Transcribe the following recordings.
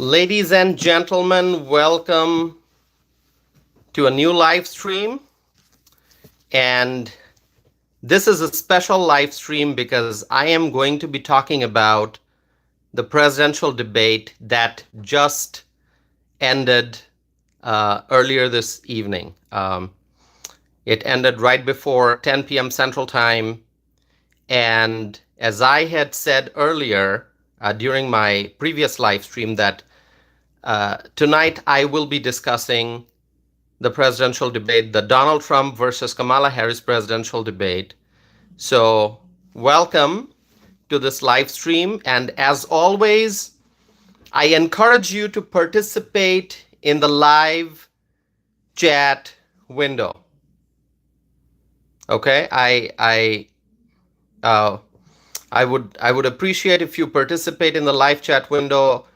Ladies and gentlemen, welcome to a new live stream. And this is a special live stream because I am going to be talking about the presidential debate that just ended earlier this evening. It ended right before 10 p.m. Central Time. And as I had said earlier during my previous live stream that tonight I will be discussing the presidential debate, the Donald Trump versus Kamala Harris presidential debate. So welcome to this live stream. And as always, I encourage you to participate in the live chat window. Okay, I would appreciate if you participate in the live chat window.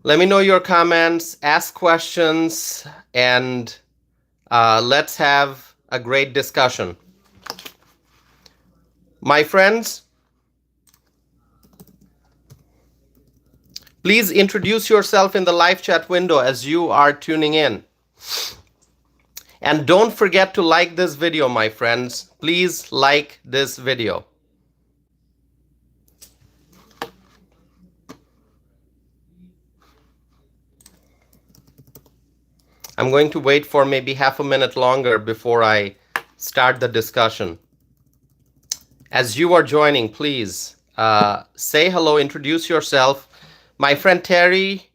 Let me know your comments, ask questions, and let's have a great discussion. My friends, please introduce yourself in the live chat window as you are tuning in. And don't forget to like this video, my friends. Please like this video. I'm going to wait for maybe half a minute longer before I start the discussion. As you are joining, please say hello, introduce yourself. My friend Terry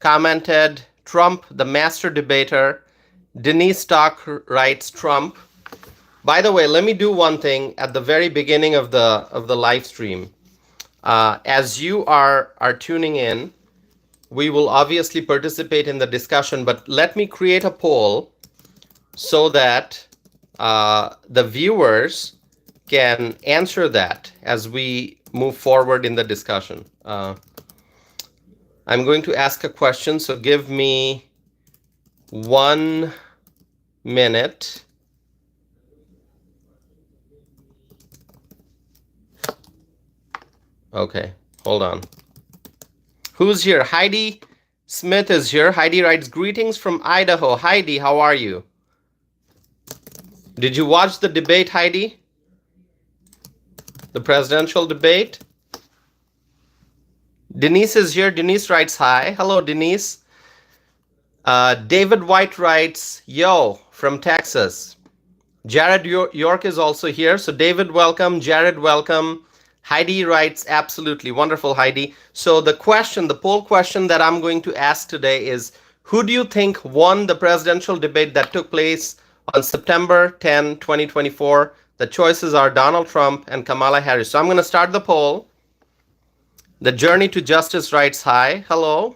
commented, Trump, the master debater. Denise Stock writes Trump. By the way, let me do one thing at the very beginning of the live stream. As you are tuning in, we will obviously participate in the discussion, but let me create a poll so that the viewers can answer that as we move forward in the discussion. I'm going to ask a question, so give me 1 minute. Okay, hold on. Who's here? Heidi Smith is here. Heidi writes, greetings from Idaho. Heidi, how are you? Did you watch the debate, Heidi? The presidential debate? Denise is here. Denise writes, hi. Hello, Denise. David White writes, yo, from Texas. Jared York is also here. So David, welcome. Jared, welcome. Heidi writes, absolutely. Wonderful, Heidi. So the poll question that I'm going to ask today is, who do you think won the presidential debate that took place on September 10, 2024? The choices are Donald Trump and Kamala Harris. So I'm going to start the poll. The Journey to Justice writes, hi. Hello.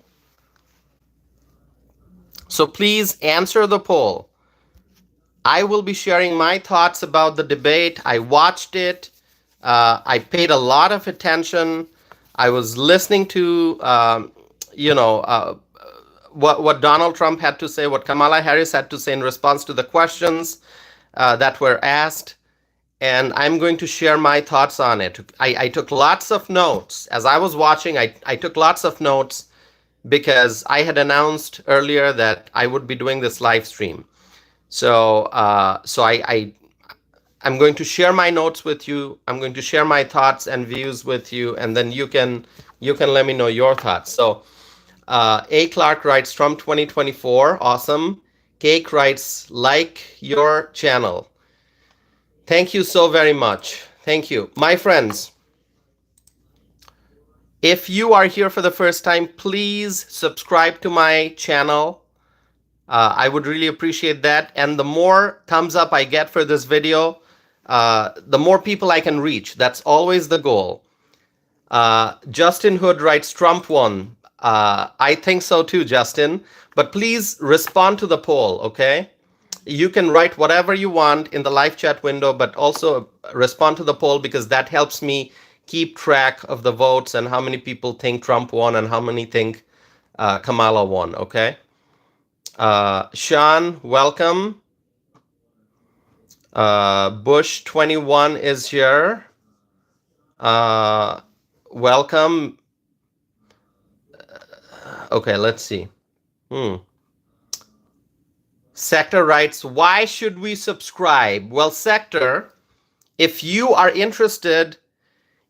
So please answer the poll. I will be sharing my thoughts about the debate. I watched it. I paid a lot of attention. I was listening to, what Donald Trump had to say, what Kamala Harris had to say in response to the questions that were asked. And I'm going to share my thoughts on it. I took lots of notes. As I was watching, I took lots of notes because I had announced earlier that I would be doing this live stream. So I'm going to share my notes with you. I'm going to share my thoughts and views with you, and then you can let me know your thoughts. So A. Clark writes Trump 2024, awesome. Cake writes, like your channel. Thank you so very much. Thank you. My friends, if you are here for the first time, please subscribe to my channel. I would really appreciate that. And the more thumbs up I get for this video, the more people I can reach. That's always the goal. Justin Hood writes, Trump won. I think so too, Justin. But please respond to the poll, okay? You can write whatever you want in the live chat window, but also respond to the poll because that helps me keep track of the votes and how many people think Trump won and how many think Kamala won, okay? Sean, welcome. Bush 21 is here. Welcome. Okay, let's see. Sector writes, why should we subscribe? Well, Sector, if you are interested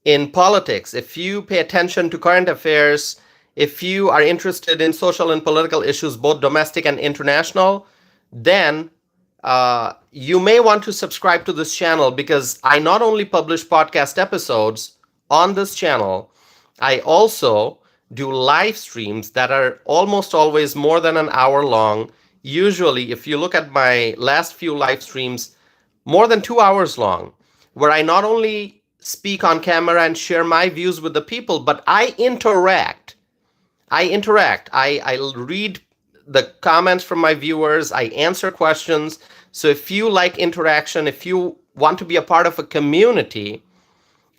in politics, if you pay attention to current affairs, if you are interested in social and political issues, both domestic and international, then you may want to subscribe to this channel, because I not only publish podcast episodes on this channel, I also do live streams that are almost always more than an hour long. Usually, if you look at my last few live streams, more than 2 hours long, where I not only speak on camera and share my views with the people, but I interact. I read the comments from my viewers. I answer questions. So if you like interaction, if you want to be a part of a community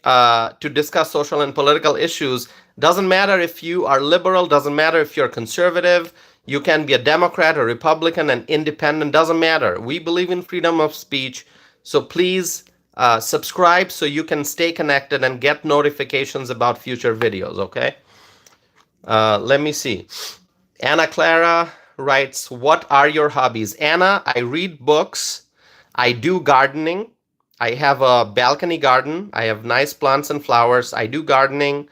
to discuss social and political issues, doesn't matter if you are liberal, doesn't matter if you're conservative, you can be a Democrat or Republican and independent, doesn't matter. We believe in freedom of speech. So please subscribe so you can stay connected and get notifications about future videos, okay? Let me see. Anna Clara writes, what are your hobbies? Anna, I read books. I do gardening. I have a balcony garden. I have nice plants and flowers. I do gardening.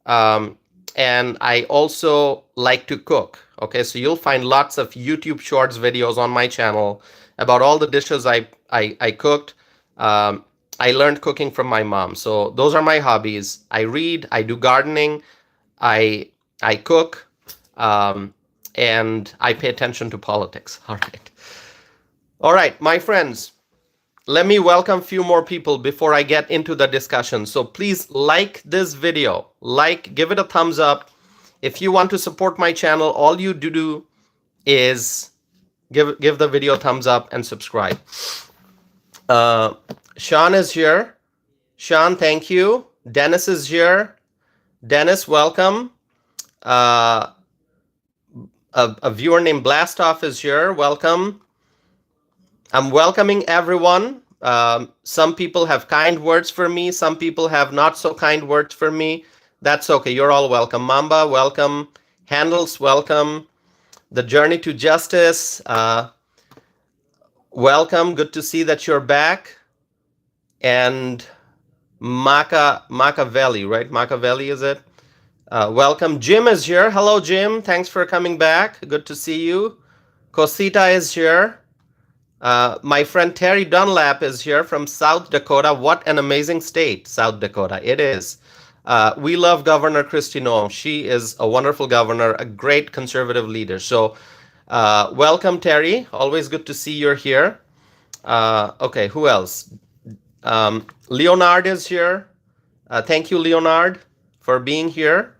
And I also like to cook. Okay, so you'll find lots of YouTube Shorts videos on my channel about all the dishes I cooked. I learned cooking from my mom. So those are my hobbies. I read, I do gardening, I cook, and I pay attention to politics. All right, my friends, let me welcome a few more people before I get into the discussion. So please like this video, give it a thumbs up. If you want to support my channel, all you do is give the video a thumbs up and subscribe. Sean is here. Sean, thank you. Dennis is here. Dennis, welcome. A viewer named Blastoff is here. Welcome. I'm welcoming everyone. Some people have kind words for me. Some people have not so kind words for me. That's okay. You're all welcome. Mamba, welcome. Handles, welcome. The Journey to Justice, welcome. Good to see that you're back. And Machiavelli, right? Machiavelli, is it? Welcome. Jim is here. Hello, Jim. Thanks for coming back. Good to see you. Cosita is here. My friend Terry Dunlap is here from South Dakota. What an amazing state, South Dakota. It is. We love Governor Kristi Noem. She is a wonderful governor, a great conservative leader. So welcome, Terry. Always good to see you're here. Okay, who else? Leonard is here. Thank you, Leonard, for being here.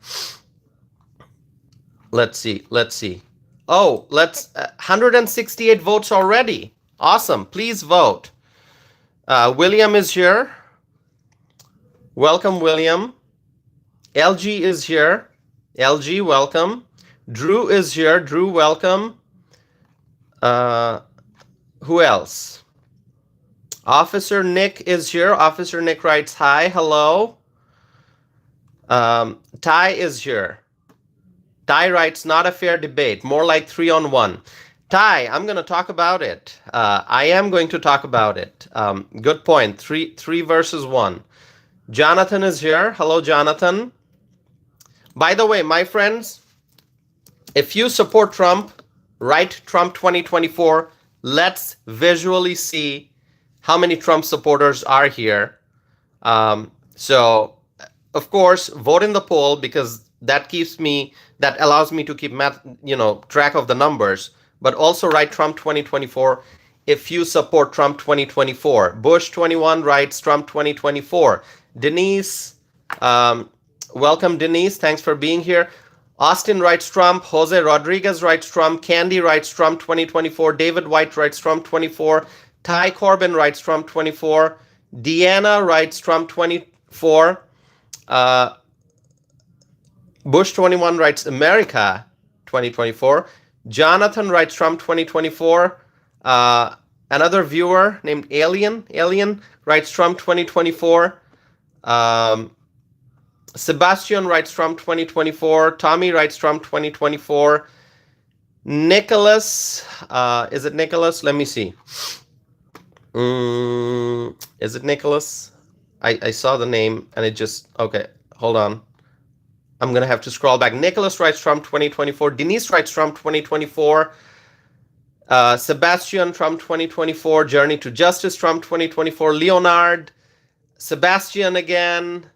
Let's see. Oh, 168 votes already. Awesome. Please vote. William is here. Welcome, William. LG is here. LG, welcome. Drew is here. Drew, welcome. Who else? Officer Nick is here. Officer Nick writes, hi, hello. Ty is here. Ty writes, not a fair debate, more like 3-on-1. Ty, I'm going to talk about it. I am going to talk about it. Good point. Three versus 1. Jonathan is here. Hello, Jonathan. By the way, my friends, if you support Trump, write Trump 2024. Let's visually see how many Trump supporters are here. So, of course, vote in the poll, because that allows me to keep track of the numbers. But also write Trump 2024 if you support Trump 2024. Bush 21 writes Trump 2024. Denise, welcome, Denise. Thanks for being here. Austin writes Trump. Jose Rodriguez writes Trump. Candy writes Trump 2024. David White writes Trump 24. Ty Corbin writes Trump 24. Deanna writes Trump 24. Bush 21 writes America 2024. Jonathan writes Trump 2024. Another viewer named Alien writes Trump 2024. Sebastian writes Trump 2024. Tommy writes Trump 2024. Nicholas, is it Nicholas? Let me see. Is it Nicholas? I saw the name and it just, okay, hold on. I'm going to have to scroll back. Nicholas writes Trump 2024. Denise writes Trump 2024. Sebastian, Trump 2024. Journey to Justice, Trump 2024. Leonard, Sebastian again.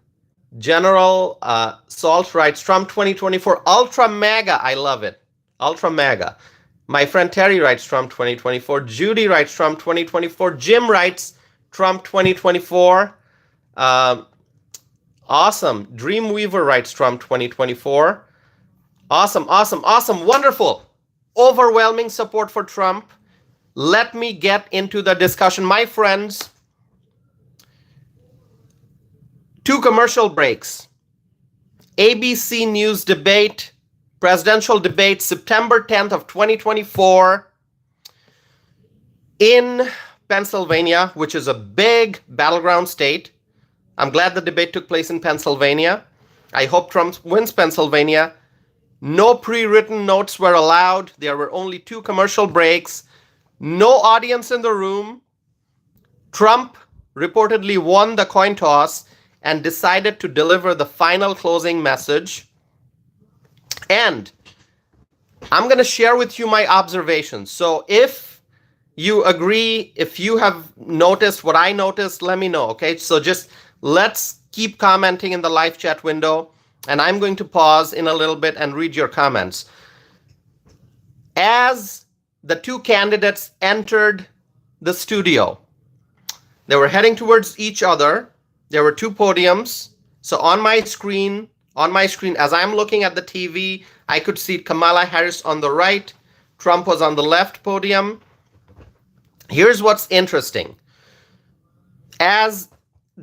General Salt writes Trump 2024. Ultra MAGA, I love it. Ultra MAGA. My friend Terry writes Trump 2024. Judy writes Trump 2024. Jim writes Trump 2024. Awesome. Dreamweaver writes Trump 2024. Awesome, awesome, awesome. Wonderful. Overwhelming support for Trump. Let me get into the discussion. My friends, 2 commercial breaks. ABC News debate, presidential debate, September 10th of 2024 in Pennsylvania, which is a big battleground state. I'm glad the debate took place in Pennsylvania. I hope Trump wins Pennsylvania. No pre-written notes were allowed. There were only 2 commercial breaks. No audience in the room. Trump reportedly won the coin toss and decided to deliver the final closing message. And I'm going to share with you my observations. So if you agree, if you have noticed what I noticed, let me know, okay? So just let's keep commenting in the live chat window, and I'm going to pause in a little bit and read your comments. As the 2 candidates entered the studio, they were heading towards each other. There were 2 podiums. So on my screen, as I'm looking at the TV, I could see Kamala Harris on the right. Trump was on the left podium. Here's what's interesting. As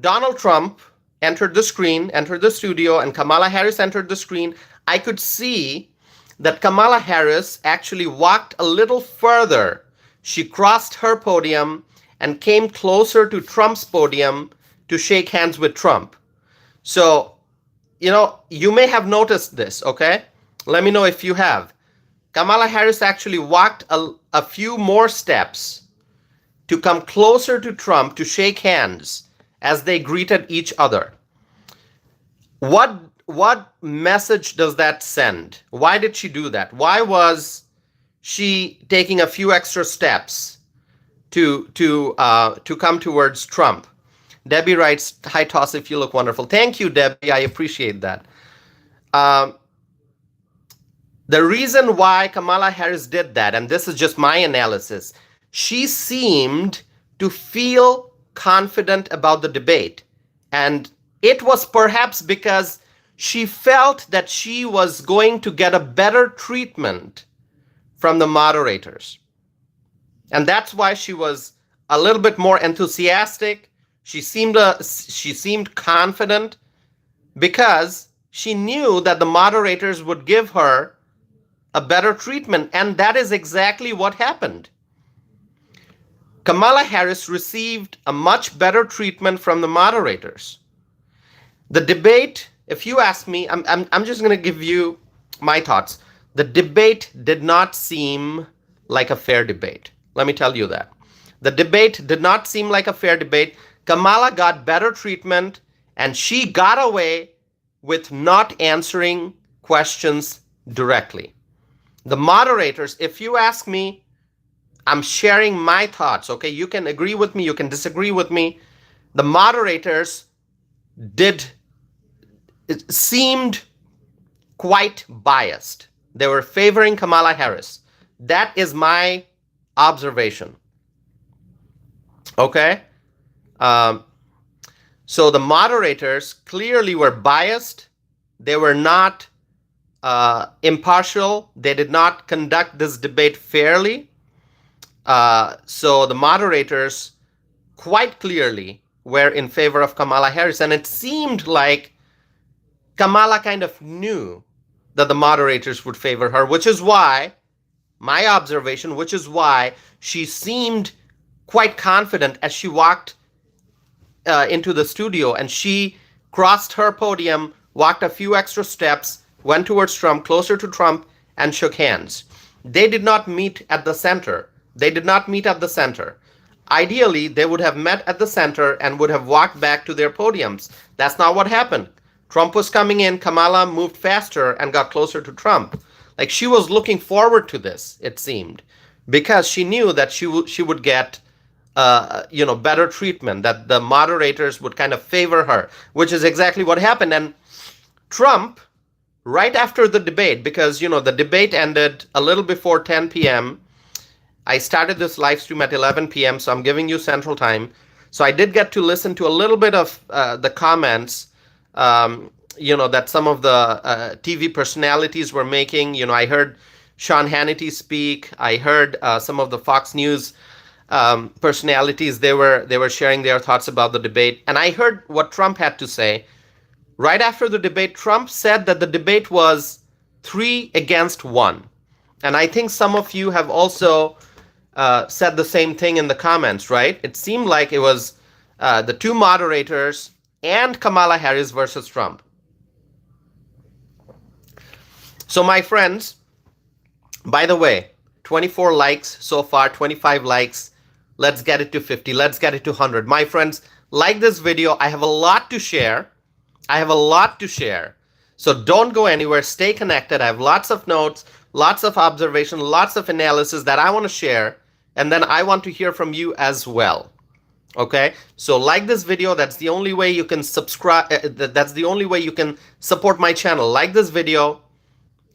Donald Trump entered the studio, and Kamala Harris entered the screen, I could see that Kamala Harris actually walked a little further. She crossed her podium and came closer to Trump's podium to shake hands with Trump. So, you may have noticed this, okay? Let me know if you have. Kamala Harris actually walked a few more steps to come closer to Trump to shake hands as they greeted each other. What message does that send? Why did she do that? Why was she taking a few extra steps to come towards Trump? Debbie writes, "Hi Toss, if you look wonderful." Thank you, Debbie. I appreciate that. The reason why Kamala Harris did that, and this is just my analysis, she seemed to feel confident about the debate. And it was perhaps because she felt that she was going to get a better treatment from the moderators. And that's why she was a little bit more enthusiastic. She seemed confident because she knew that the moderators would give her a better treatment, and that is exactly what happened. Kamala Harris received a much better treatment from the moderators. The debate, if you ask me, I'm just going to give you my thoughts. The debate did not seem like a fair debate. Let me tell you that. The debate did not seem like a fair debate. Kamala got better treatment, and she got away with not answering questions directly. The moderators, if you ask me, I'm sharing my thoughts, okay? You can agree with me, you can disagree with me. The moderators seemed quite biased. They were favoring Kamala Harris. That is my observation. Okay? So the moderators clearly were biased. They were not impartial. They did not conduct this debate fairly. So the moderators quite clearly were in favor of Kamala Harris. And it seemed like Kamala kind of knew that the moderators would favor her, which is why, my observation, which is why she seemed quite confident as she walked into the studio, and she crossed her podium, walked a few extra steps, went towards Trump, closer to Trump, and shook hands. They did not meet at the center. They did not meet at the center. Ideally, they would have met at the center and would have walked back to their podiums. That's not what happened. Trump was coming in, Kamala moved faster and got closer to Trump. Like, she was looking forward to this, it seemed, because she knew that she would get better treatment, that the moderators would kind of favor her, which is exactly what happened. And Trump, right after the debate, because the debate ended a little before 10 p.m. I started this live stream at 11 p.m., so I'm giving you Central Time. So I did get to listen to a little bit of the comments, that some of the TV personalities were making. I heard Sean Hannity speak. I heard some of the Fox News personalities. They were sharing their thoughts about the debate. And I heard what Trump had to say. Right after the debate, Trump said that the debate was 3-1. And I think some of you have also said the same thing in the comments, right? It seemed like it was the two moderators and Kamala Harris versus Trump. So my friends, by the way, 24 likes so far, 25 likes. Let's get it to 50. Let's get it to 100. My friends, like this video. I have a lot to share. So don't go anywhere. Stay connected. I have lots of notes, lots of observation, lots of analysis that I want to share. And then I want to hear from you as well. Okay? So like this video. That's the only way you can subscribe. That's the only way you can support my channel. Like this video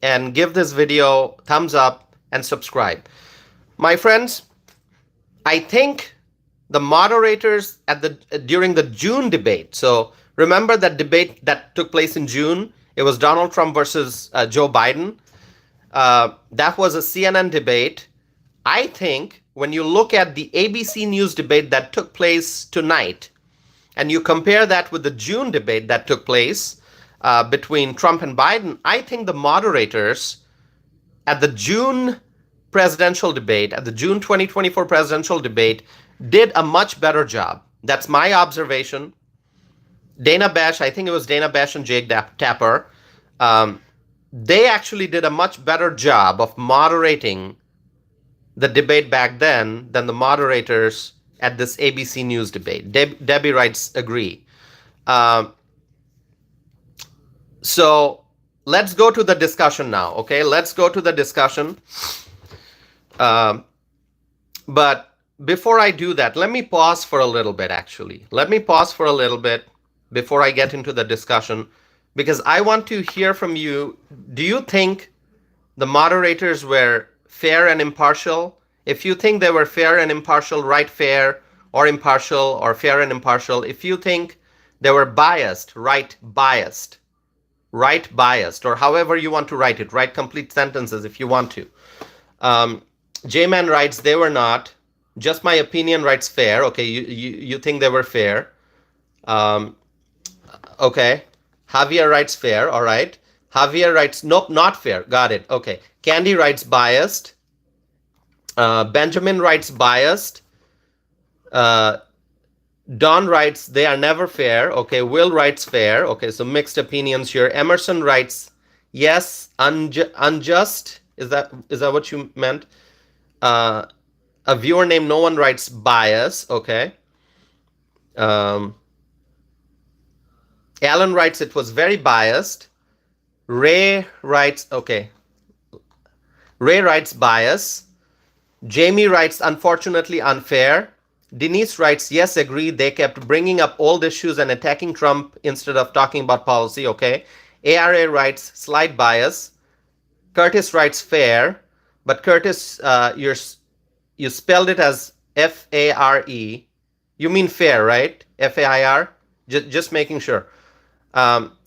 and give this video thumbs up and subscribe. My friends, I think the moderators during the June debate. So remember that debate that took place in June? It was Donald Trump versus Joe Biden. That was a CNN debate. I think when you look at the ABC News debate that took place tonight, and you compare that with the June debate that took place between Trump and Biden, I think the moderators at the June presidential debate, at the June 2024 presidential debate, did a much better job. That's my observation. Dana Bash, I think it was Dana Bash and Jake Tapper, they actually did a much better job of moderating the debate back then than the moderators at this ABC News debate. Debbie writes, agree. So let's go to the discussion now, okay? Let's go to the discussion. But before I do that, let me pause for a little bit, actually. Let me pause for a little bit before I get into the discussion, because I want to hear from you. Do you think the moderators were fair and impartial? If you think they were fair and impartial, write fair or impartial, or fair and impartial. If you think they were biased, write biased. Write biased, or however you want to write it. Write complete sentences if you want to. J-Man writes, they were not. Just my opinion writes fair. Okay, you think they were fair. Okay. Javier writes fair. All right. Javier writes, nope, not fair. Got it. Okay. Candy writes biased. Benjamin writes biased. Don writes, they are never fair. Okay. Will writes fair. Okay. So mixed opinions here. Emerson writes, yes, unjust. Is that what you meant? A viewer named No One writes bias. Okay. Alan writes it was very biased. Ray writes, okay. Ray writes bias. Jamie writes, unfortunately unfair. Denise writes, yes, agree. They kept bringing up old issues and attacking Trump instead of talking about policy. Okay. ARA writes, slight bias. Curtis writes fair. But Curtis, you spelled it as F-A-R-E. You mean fair, right? F-A-I-R? Just making sure.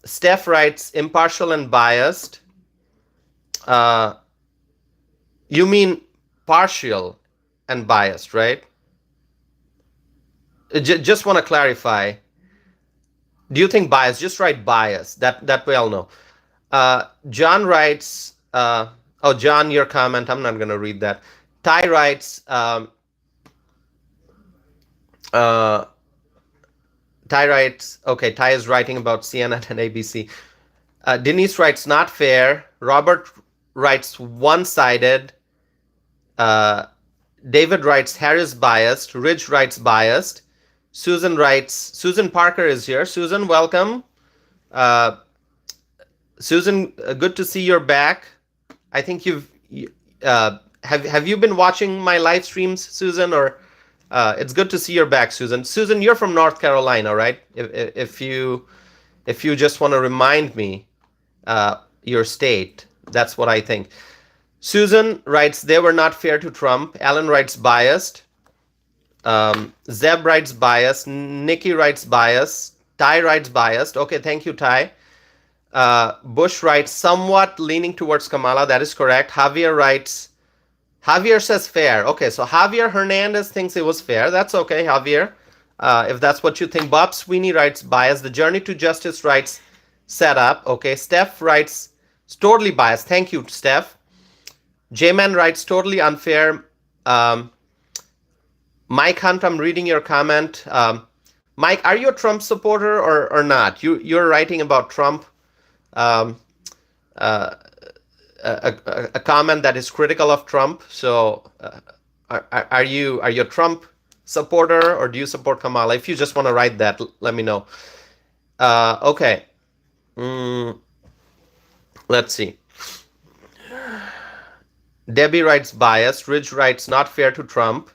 Steph writes impartial and biased. You mean partial and biased, right? Just want to clarify. Do you think biased? Just write biased. That way I'll know. John writes, oh, John, your comment, I'm not going to read that. Ty writes, okay, Ty is writing about CNN and ABC. Denise writes not fair. Robert writes one-sided. David writes Harris biased. Ridge writes biased. Susan Parker is here. Susan, welcome. Susan, good to see you're back. I think have you been watching my live streams, Susan? Or it's good to see you're back, Susan. Susan, you're from North Carolina, right? If you just want to remind me your state, that's what I think. Susan writes they were not fair to Trump. Alan writes biased. Zeb writes biased. Nikki writes biased. Ty writes biased. Okay, thank you, Ty. Bush writes somewhat leaning towards Kamala. That is correct. Javier says fair. Okay, so Javier Hernandez thinks it was fair. That's okay, Javier. If that's what you think. Bob Sweeney writes biased. The Journey to Justice writes set up. Okay, Steph writes totally biased. Thank you, Steph. J-Man writes totally unfair. Mike Hunt, I'm reading your comment. Mike, are you a Trump supporter or not? You're writing about Trump. A comment that is critical of Trump. So, are you a Trump supporter or do you support Kamala? If you just want to write that, let me know. Okay. Let's see. Debbie writes biased. Ridge writes not fair to Trump.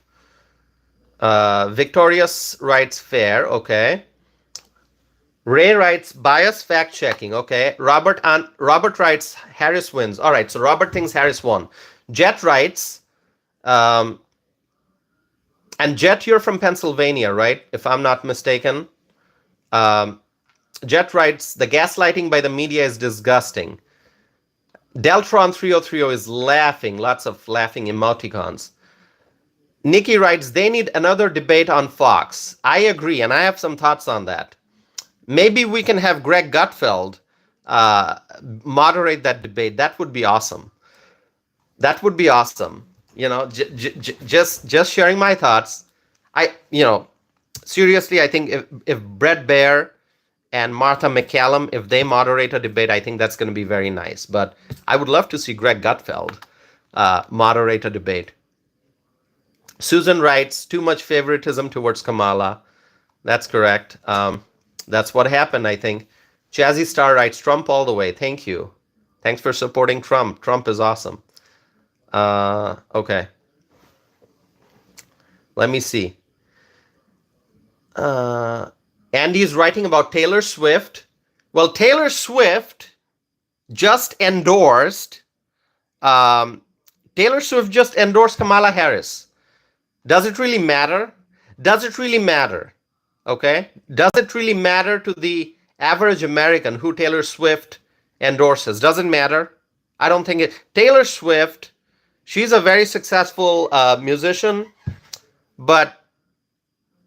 Victorious writes fair. Okay. Ray writes bias fact checking. Okay. Robert writes Harris wins. All right. So Robert thinks Harris won. Jet writes, and Jet, you're from Pennsylvania, right? If I'm not mistaken. Jet writes the gaslighting by the media is disgusting. Deltron 3030 is laughing. Lots of laughing emoticons. Nikki writes they need another debate on Fox. I agree, and I have some thoughts on that. Maybe we can have Greg Gutfeld moderate that debate. That would be awesome. That would be awesome. You know, just sharing my thoughts. Seriously, I think if Brett Baer and Martha McCallum, if they moderate a debate, I think that's going to be very nice. But I would love to see Greg Gutfeld moderate a debate. Susan writes, too much favoritism towards Kamala. That's correct. That's what happened, I think. Jazzy Star writes, Trump all the way. Thank you. Thanks for supporting Trump. Trump is awesome. Okay. Let me see. Andy's writing about Taylor Swift. Well, Taylor Swift just endorsed Kamala Harris. Does it really matter? Does it really matter? Okay. Does it really matter to the average American who Taylor Swift endorses? Doesn't matter. I don't think it. Taylor Swift, she's a very successful musician, but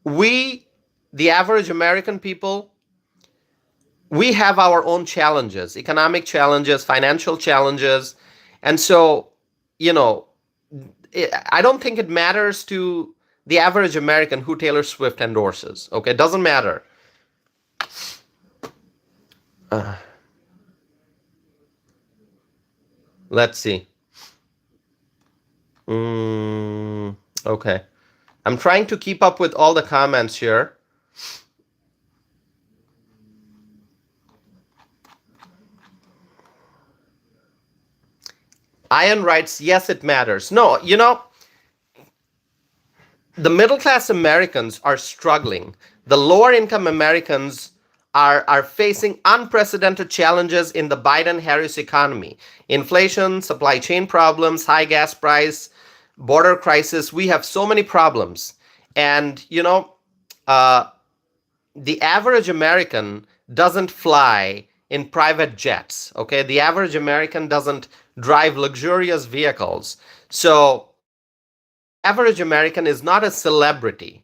we, the average American people, we have our own challenges, economic challenges, financial challenges. And so, I don't think it matters to the average American who Taylor Swift endorses. Okay, it doesn't matter. Let's see. Okay. I'm trying to keep up with all the comments here. Ian writes, yes, it matters. No, the middle-class Americans are struggling. The lower-income Americans are facing unprecedented challenges in the Biden-Harris economy. Inflation, supply chain problems, high gas price, border crisis. We have so many problems. And, the average American doesn't fly in private jets, okay? The average American doesn't drive luxurious vehicles. So, average American is not a celebrity,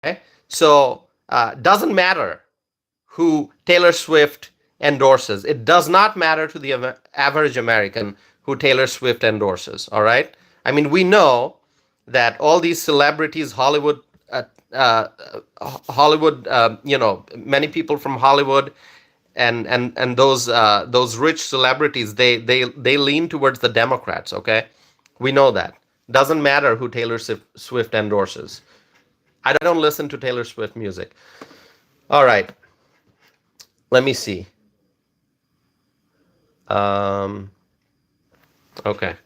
okay? So, doesn't matter who Taylor Swift endorses. It does not matter to the average American who Taylor Swift endorses, all right? I mean, we know that all these celebrities, many people from Hollywood and those rich celebrities, they lean towards the Democrats. Okay, we know that. Doesn't matter who Taylor Swift endorses. I don't listen to Taylor Swift music. All right, let me see. Um, okay.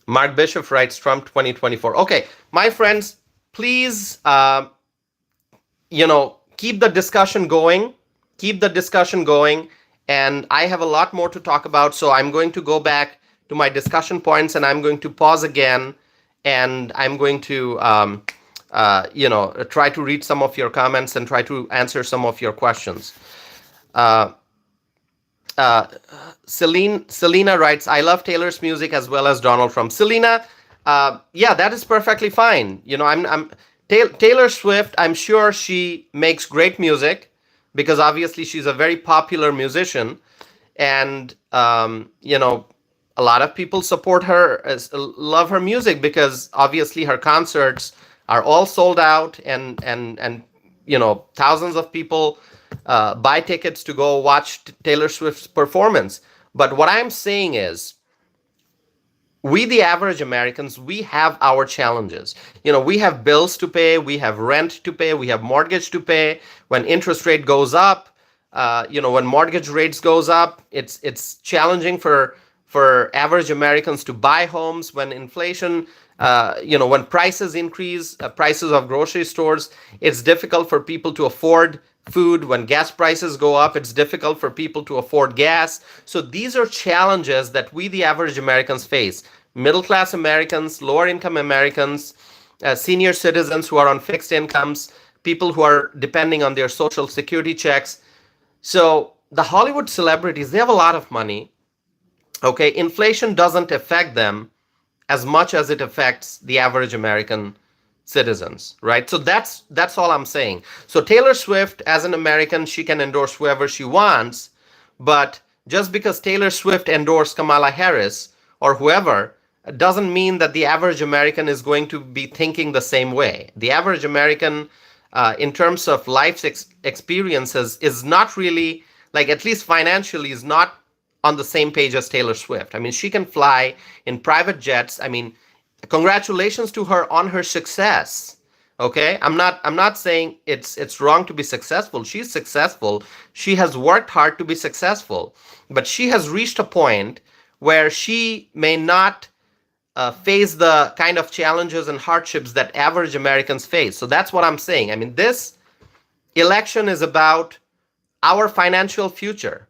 Mark Bishop writes Trump 2024. Okay, my friends, please, keep the discussion going. Keep the discussion going. And I have a lot more to talk about. So I'm going to go back to my discussion points and I'm going to pause again. And I'm going to, try to read some of your comments and try to answer some of your questions. Selena writes, I love Taylor's music as well as Donald Trump. Selena, yeah, that is perfectly fine. Taylor Swift, I'm sure she makes great music because obviously she's a very popular musician. And, a lot of people support her, love her music because obviously her concerts are all sold out and thousands of people buy tickets to go watch Taylor Swift's performance. But what I'm saying is, we, the average Americans, we have our challenges. We have bills to pay, we have rent to pay, we have mortgage to pay. When interest rate goes up, when mortgage rates goes up, it's challenging for average Americans to buy homes. When inflation, when prices increase, prices of grocery stores, it's difficult for people to afford food. When gas prices go up, it's difficult for people to afford gas. So these are challenges that we, the average Americans, face. Middle class Americans, lower income Americans, senior citizens who are on fixed incomes, people who are depending on their social security checks. So the Hollywood celebrities, they have a lot of money. Okay, inflation doesn't affect them as much as it affects the average American citizens, right? So that's all I'm saying. So Taylor Swift, as an American, she can endorse whoever she wants, but just because Taylor Swift endorsed Kamala Harris or whoever doesn't mean that the average American is going to be thinking the same way. The average American, in terms of life's experiences, is not really, like, at least financially, is not on the same page as Taylor Swift. I mean, she can fly in private jets. I mean, congratulations to her on her success. Okay, I'm not saying it's wrong to be successful. She's successful. She has worked hard to be successful, but she has reached a point where she may not face the kind of challenges and hardships that average Americans face. So that's what I'm saying. I mean, this election is about our financial future.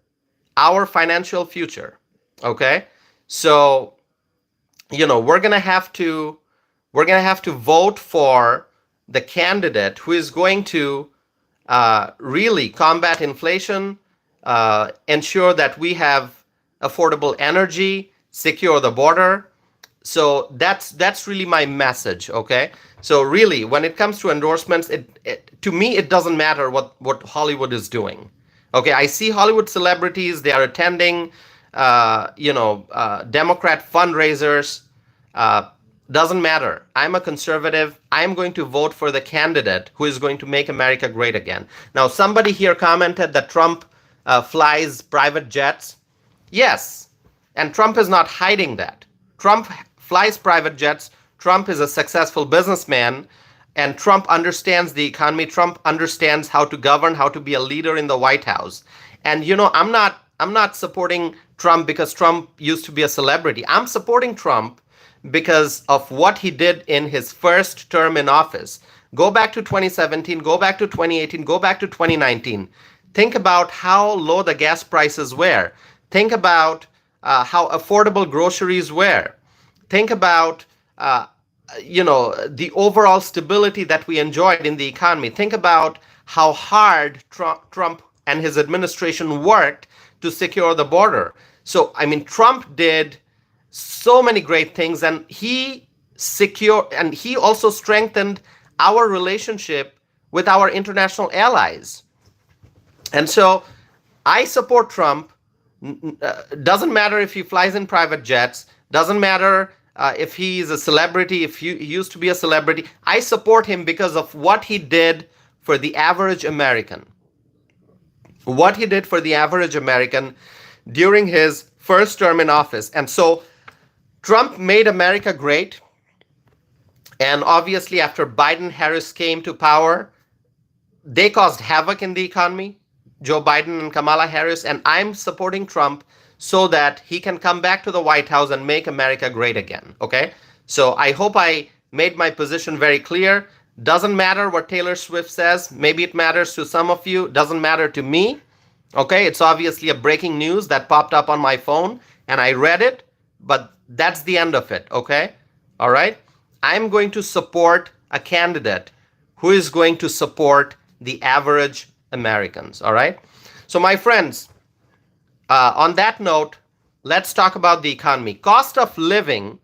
Our financial future. Okay, so we're gonna have to vote for the candidate who is going to really combat inflation, ensure that we have affordable energy, secure the border. So that's really my message. Okay, so really, when it comes to endorsements, to me it doesn't matter what Hollywood is doing. Okay, I see Hollywood celebrities, they are attending, Democrat fundraisers. Doesn't matter. I'm a conservative. I'm going to vote for the candidate who is going to make America great again. Now, somebody here commented that Trump flies private jets. Yes, and Trump is not hiding that. Trump flies private jets. Trump is a successful businessman. And Trump understands the economy. Trump understands how to govern, how to be a leader in the White House. And I'm not supporting Trump because Trump used to be a celebrity. I'm supporting Trump because of what he did in his first term in office. Go back to 2017, go back to 2018, go back to 2019. Think about how low the gas prices were. Think about how affordable groceries were. Think about the overall stability that we enjoyed in the economy. Think about how hard Trump and his administration worked to secure the border. So, I mean, Trump did so many great things, and he also strengthened our relationship with our international allies. And so I support Trump. Doesn't matter if he flies in private jets, doesn't matter if he's a celebrity, if he used to be a celebrity. I support him because of what he did for the average American. What he did for the average American during his first term in office. And so Trump made America great. And obviously, after Biden-Harris came to power, they caused havoc in the economy, Joe Biden and Kamala Harris. And I'm supporting Trump so that he can come back to the White House and make America great again. Okay? So I hope I made my position very clear. Doesn't matter what Taylor Swift says. Maybe it matters to some of you. Doesn't matter to me. Okay? It's obviously a breaking news that popped up on my phone and I read it, but that's the end of it. Okay? All right? I'm going to support a candidate who is going to support the average Americans. All right? So my friends, on that note, let's talk about the economy. Cost of living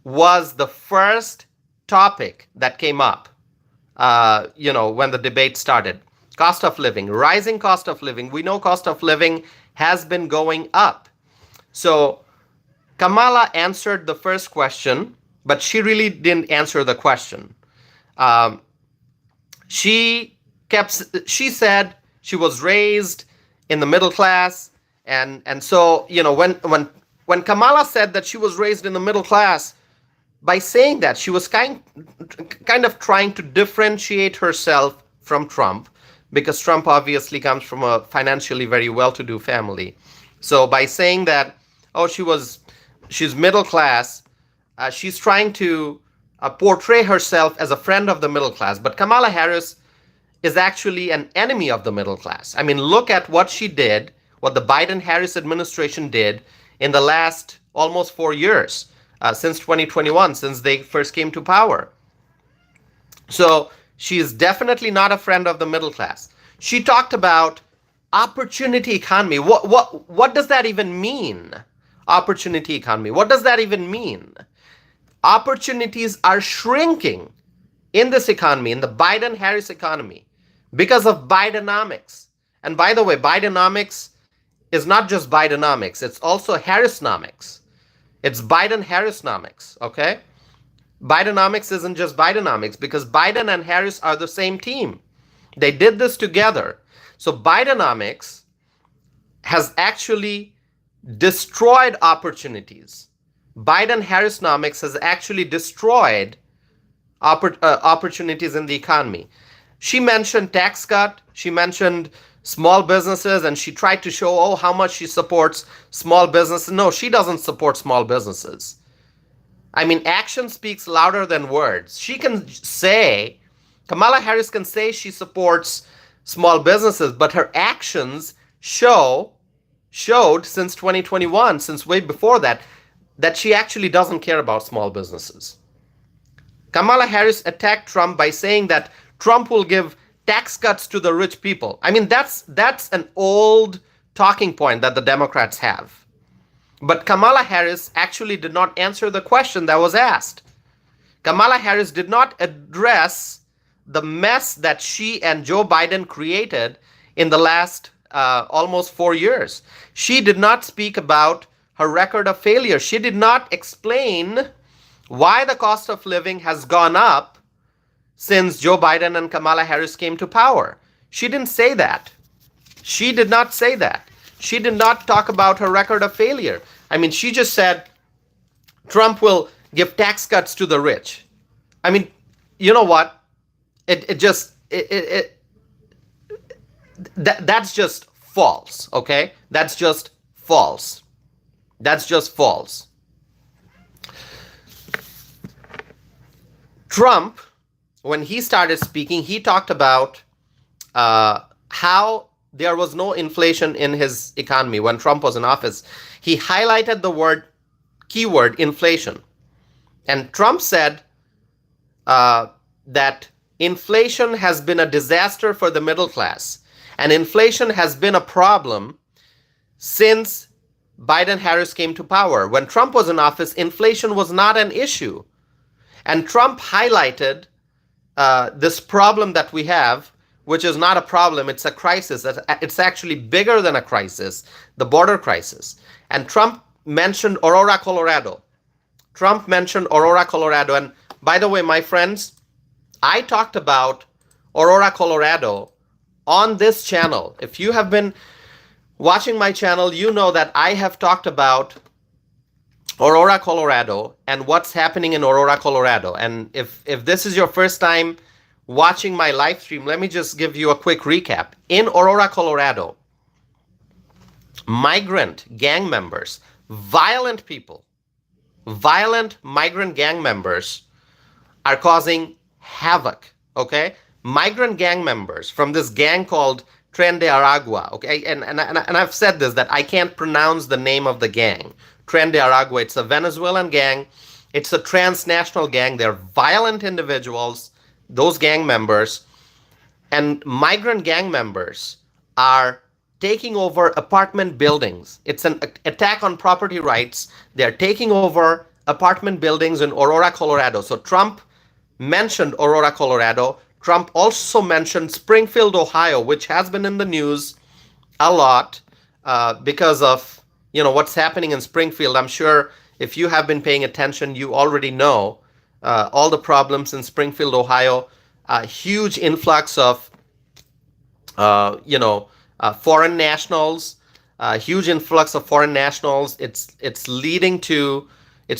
was the first topic that came up, when the debate started. Cost of living, rising cost of living. We know cost of living has been going up. So Kamala answered the first question, but she really didn't answer the question. She said she was raised in the middle class, and so when Kamala said that she was raised in the middle class, by saying that, she was kind of trying to differentiate herself from Trump, because Trump obviously comes from a financially very well-to-do family. So by saying that, she's middle class, she's trying to portray herself as a friend of the middle class. But Kamala Harris is actually an enemy of the middle class. I mean, look at what she did, what the Biden-Harris administration did in the last almost 4 years, since 2021, since they first came to power. So she is definitely not a friend of the middle class. She talked about opportunity economy. What does that even mean? Opportunity economy. What does that even mean? Opportunities are shrinking in this economy, in the Biden-Harris economy, because of Bidenomics. And by the way, Bidenomics is not just Bidenomics, it's also Harrisnomics. It's Biden-Harrisnomics, okay? Bidenomics isn't just Bidenomics, because Biden and Harris are the same team. They did this together. So Bidenomics has actually destroyed opportunities. Biden-Harrisnomics has actually destroyed opportunities in the economy. She mentioned tax cut, she mentioned small businesses, and she tried to show, how much she supports small businesses. No, she doesn't support small businesses. I mean, action speaks louder than words. Kamala Harris can say she supports small businesses, but her actions showed since 2021, since way before that she actually doesn't care about small businesses. Kamala Harris attacked Trump by saying that Trump will give tax cuts to the rich people. I mean, that's an old talking point that the Democrats have. But Kamala Harris actually did not answer the question that was asked. Kamala Harris did not address the mess that she and Joe Biden created in the last almost 4 years. She did not speak about her record of failure. She did not explain why the cost of living has gone up since Joe Biden and Kamala Harris came to power. She didn't say that. She did not say that. She did not talk about her record of failure. I mean, she just said Trump will give tax cuts to the rich. I mean, you know what? That's just false, okay? That's just false. That's just false. Trump, when he started speaking, he talked about how there was no inflation in his economy when Trump was in office. He highlighted the keyword inflation. And Trump said that inflation has been a disaster for the middle class. And inflation has been a problem since Biden-Harris came to power. When Trump was in office, inflation was not an issue. And Trump highlighted this problem that we have, which is not a problem, it's a crisis. It's actually bigger than a crisis, the border crisis. And Trump mentioned Aurora, Colorado. And by the way, my friends, I talked about Aurora, Colorado, on this channel. If you have been watching my channel, you know that I have talked about Aurora, Colorado, and what's happening in Aurora, Colorado. And if this is your first time watching my live stream, let me just give you a quick recap. In Aurora, Colorado, migrant gang members, violent people, violent migrant gang members are causing havoc, okay? Migrant gang members from this gang called Tren de Aragua, okay? And I've said this, that I can't pronounce the name of the gang. Tren de Aragua, it's a Venezuelan gang. It's a transnational gang. They're violent individuals, those gang members. And migrant gang members are taking over apartment buildings. It's an attack on property rights. They're taking over apartment buildings in Aurora, Colorado. So Trump mentioned Aurora, Colorado. Trump also mentioned Springfield, Ohio, which has been in the news a lot because of what's happening in Springfield. I'm sure if you have been paying attention, you already know all the problems in Springfield, Ohio. Huge influx of foreign nationals. Huge influx of foreign nationals. It's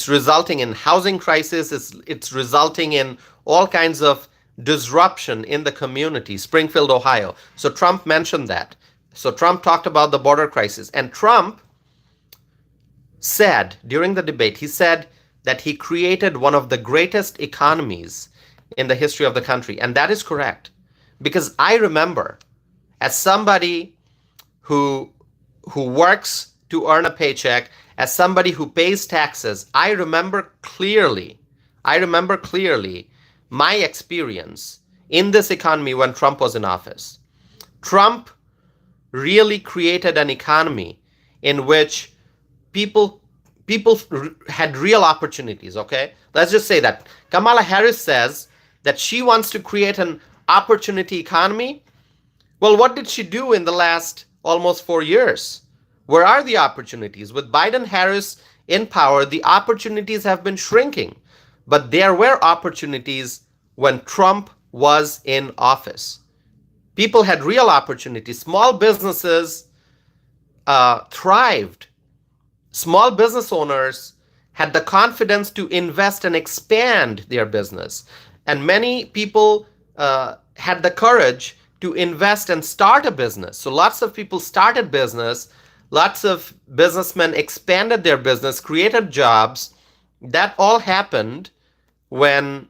resulting in housing crisis. It's resulting in all kinds of disruption in the community, Springfield, Ohio. So Trump mentioned that. So Trump talked about the border crisis. And Trump said during the debate, he said that he created one of the greatest economies in the history of the country. And that is correct. Because I remember, as somebody who works to earn a paycheck, as somebody who pays taxes, I remember clearly my experience in this economy when Trump was in office. Trump really created an economy in which people had real opportunities, okay? Let's just say that. Kamala Harris says that she wants to create an opportunity economy. Well, what did she do in the last almost 4 years? Where are the opportunities? With Biden-Harris in power, the opportunities have been shrinking. But there were opportunities when Trump was in office. People had real opportunities. Small businesses thrived. Small business owners had the confidence to invest and expand their business. And many people had the courage to invest and start a business. So lots of people started business. Lots of businessmen expanded their business, created jobs. That all happened when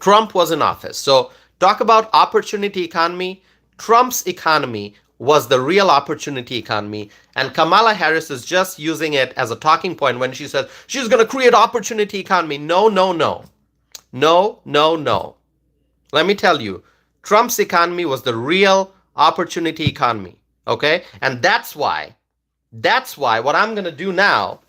Trump was in office. So talk about opportunity economy. Trump's economy was the real opportunity economy. And Kamala Harris is just using it as a talking point when she says she's going to create opportunity economy. No. Let me tell you, Trump's economy was the real opportunity economy. Okay? And that's why what I'm going to do now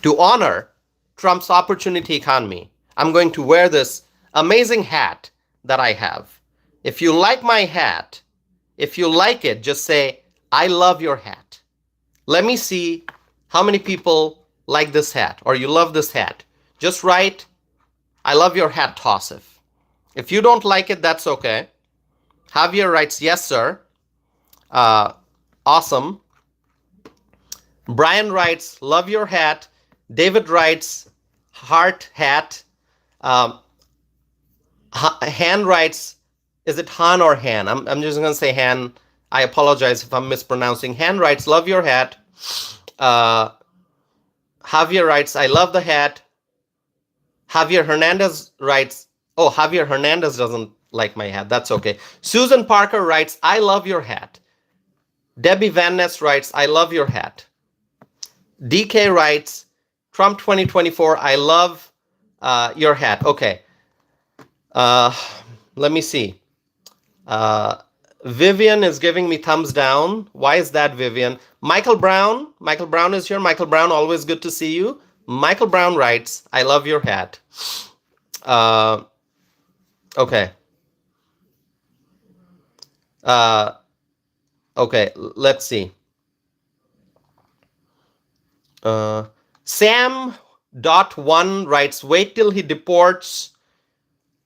to honor Trump's opportunity economy, I'm going to wear this amazing hat that I have. If you like my hat, if you like it, just say, I love your hat. Let me see how many people like this hat or you love this hat. Just write, I love your hat, Tossif. If you don't like it, that's okay. Javier writes, yes, sir. Awesome. Brian writes, love your hat. David writes, heart hat. Han writes, is it Han or Han? I'm just going to say Han. I apologize if I'm mispronouncing. Han writes, love your hat. Javier writes, I love the hat. Javier Hernandez writes, oh, Javier Hernandez doesn't like my hat. That's okay. Susan Parker writes, I love your hat. Debbie Van Ness writes, I love your hat. DK writes, Trump 2024, I love your hat. Okay. Let me see. Vivian is giving me thumbs down. Why is that, Vivian? Michael Brown is here. Michael Brown, always good to see you. Michael Brown writes, I love your hat. Okay. Okay, let's see. Sam.1 writes, wait till he deports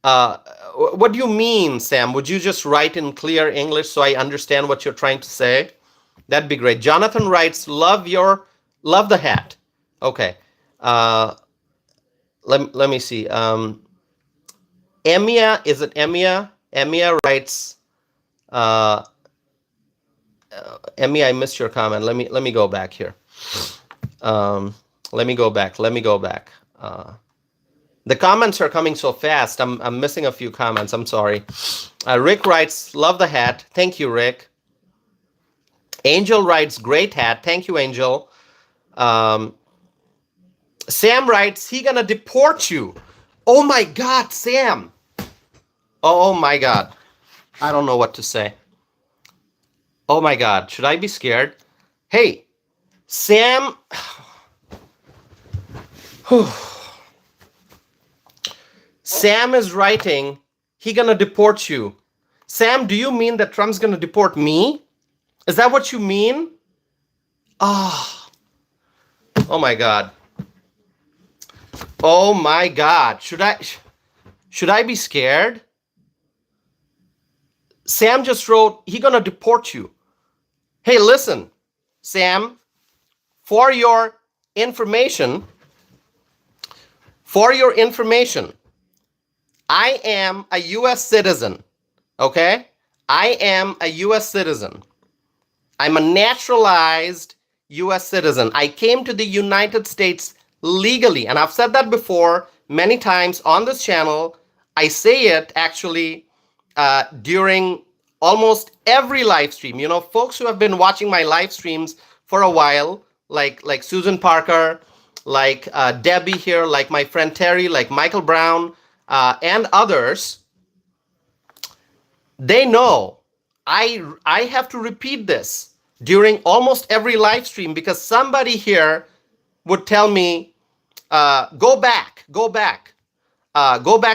Uh, what do you mean, Sam? Would you just write in clear English so I understand what you're trying to say? That'd be great. Jonathan writes, love the hat. Okay. Uh, let me see. Emia, is it Emia? Emia writes, uh, Emia, I missed your comment. Let me go back here. Let me go back. The comments are coming so fast. I'm missing a few comments. I'm sorry. Rick writes, love the hat. Thank you, Rick. Angel writes, great hat. Thank you, Angel. Sam writes, he gonna deport you. Oh my God, Sam. Oh my God. I don't know what to say. Oh my God. Should I be scared? Hey, Sam. Sam is writing, he gonna deport you. Sam, do you mean that Trump's gonna deport me? Is that what you mean? Oh, oh my God. Oh my God. Should I be scared? Sam just wrote, he gonna deport you. Hey, listen, Sam, for your information, I am a US citizen, okay? I am a US citizen. I'm a naturalized US citizen. I came to the United States legally, and I've said that before many times on this channel. I say it actually during almost every live stream. You know, folks who have been watching my live streams for a while, like Susan Parker, like Debbie here, like my friend Terry, like Michael Brown, and others, they know I have to repeat this during almost every live stream because somebody here would tell me, go back, go back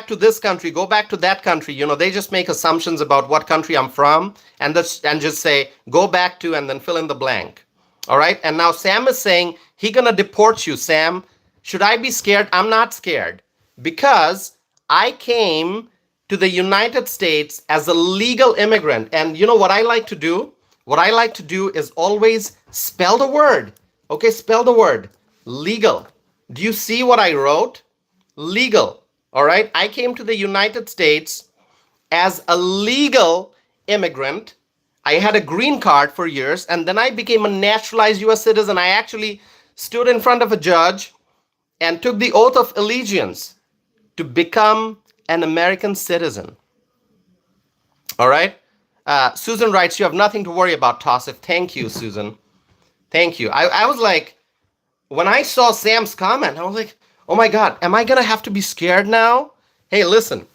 to this country, go back to that country. You know, they just make assumptions about what country I'm from and just say, go back to, and then fill in the blank. All right. And now Sam is saying he gonna deport you, Sam. Should I be scared? I'm not scared because I came to the United States as a legal immigrant. And you know what I like to do? What I like to do is always spell the word. Okay, spell the word. Legal. Do you see what I wrote? Legal. All right. I came to the United States as a legal immigrant. I had a green card for years, and then I became a naturalized US citizen. I actually stood in front of a judge and took the oath of allegiance to become an American citizen. All right. Susan writes, you have nothing to worry about, Tassif. Thank you, Susan. Thank you. I was like, when I saw Sam's comment, I was like, oh my God, am I going to have to be scared now? Hey, listen,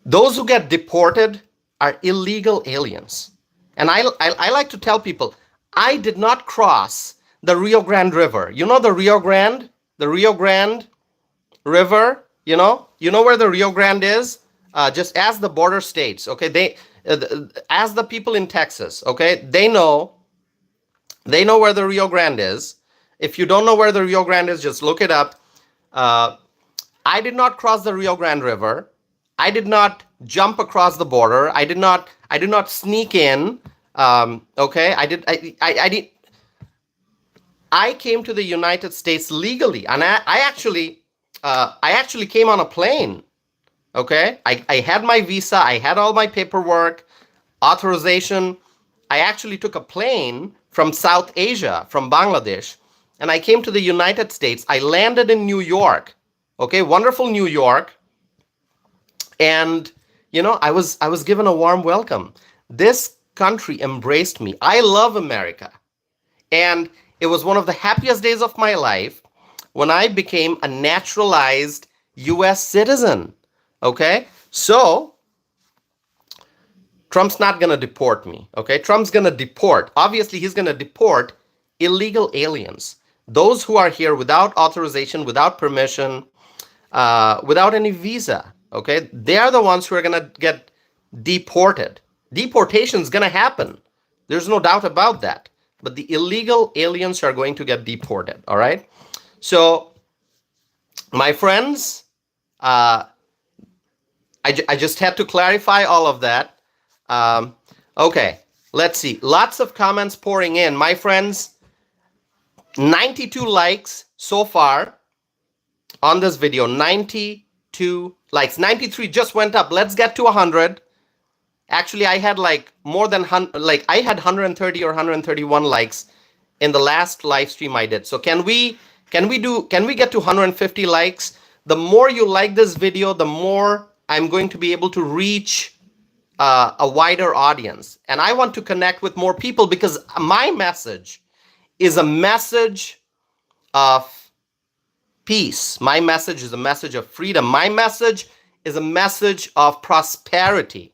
those who get deported are illegal aliens. And I like to tell people, I did not cross the Rio Grande River. You know the Rio Grande? The Rio Grande River, you know where the Rio Grande is? Just ask the border states, okay? Ask the people in Texas, okay? They know where the Rio Grande is. If you don't know where the Rio Grande is, just look it up. I did not cross the Rio Grande River. I did not jump across the border. I did not sneak in. Okay, I came to the United States legally, and I actually came on a plane. Okay, I had my visa. I had all my paperwork, authorization. I actually took a plane from South Asia, from Bangladesh, and I came to the United States. I landed in New York. Okay, wonderful New York. And you know, I was given a warm welcome. This country embraced me. I love America. And it was one of the happiest days of my life when I became a naturalized US citizen. Okay? So Trump's not going to deport me. Okay? Trump's going to deport. Obviously, he's going to deport illegal aliens. Those who are here without authorization, without permission, without any visa. Okay? They are the ones who are going to get deported. Deportation is going to happen. There's no doubt about that. But the illegal aliens are going to get deported. All right? So, my friends, I just had to clarify all of that. Okay, let's see. Lots of comments pouring in. My friends, 92 likes so far on this video. 92 likes. 93 just went up. Let's get to 100. Actually, I had like more than I had 130 or 131 likes in the last live stream I did. So can we get to 150 likes? The more you like this video, the more I'm going to be able to reach a wider audience. And I want to connect with more people because my message is a message of peace. My message is a message of freedom. My message is a message of prosperity.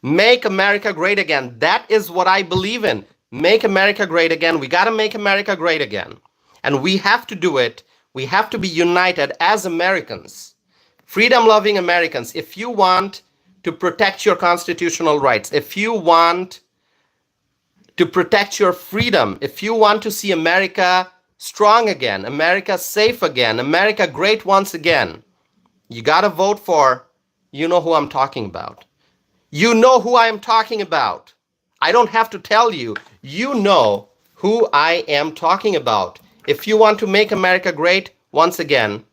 Make America great again. That is what I believe in. Make America great again. We got to make America great again. And we have to do it. We have to be united as Americans, freedom-loving Americans. If you want to protect your constitutional rights, if you want to protect your freedom, if you want to see America strong again, America safe again, America great once again, you got to vote for, you know who I'm talking about. You know who I am talking about. I don't have to tell you. You know who I am talking about. If you want to make America great once again,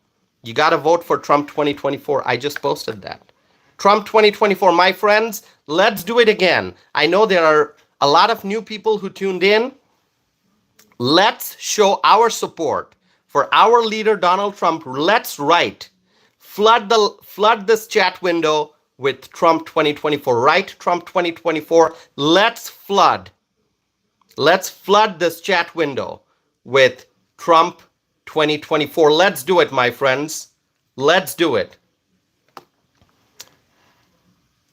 you got to vote for Trump 2024. I just posted that. Trump 2024. My friends, let's do it again. I know there are a lot of new people who tuned in. Let's show our support for our leader, Donald Trump. Let's write. Flood this chat window with Trump 2024, right? Trump 2024. Let's flood this chat window with Trump 2024. Let's do it, my friends. Let's do it.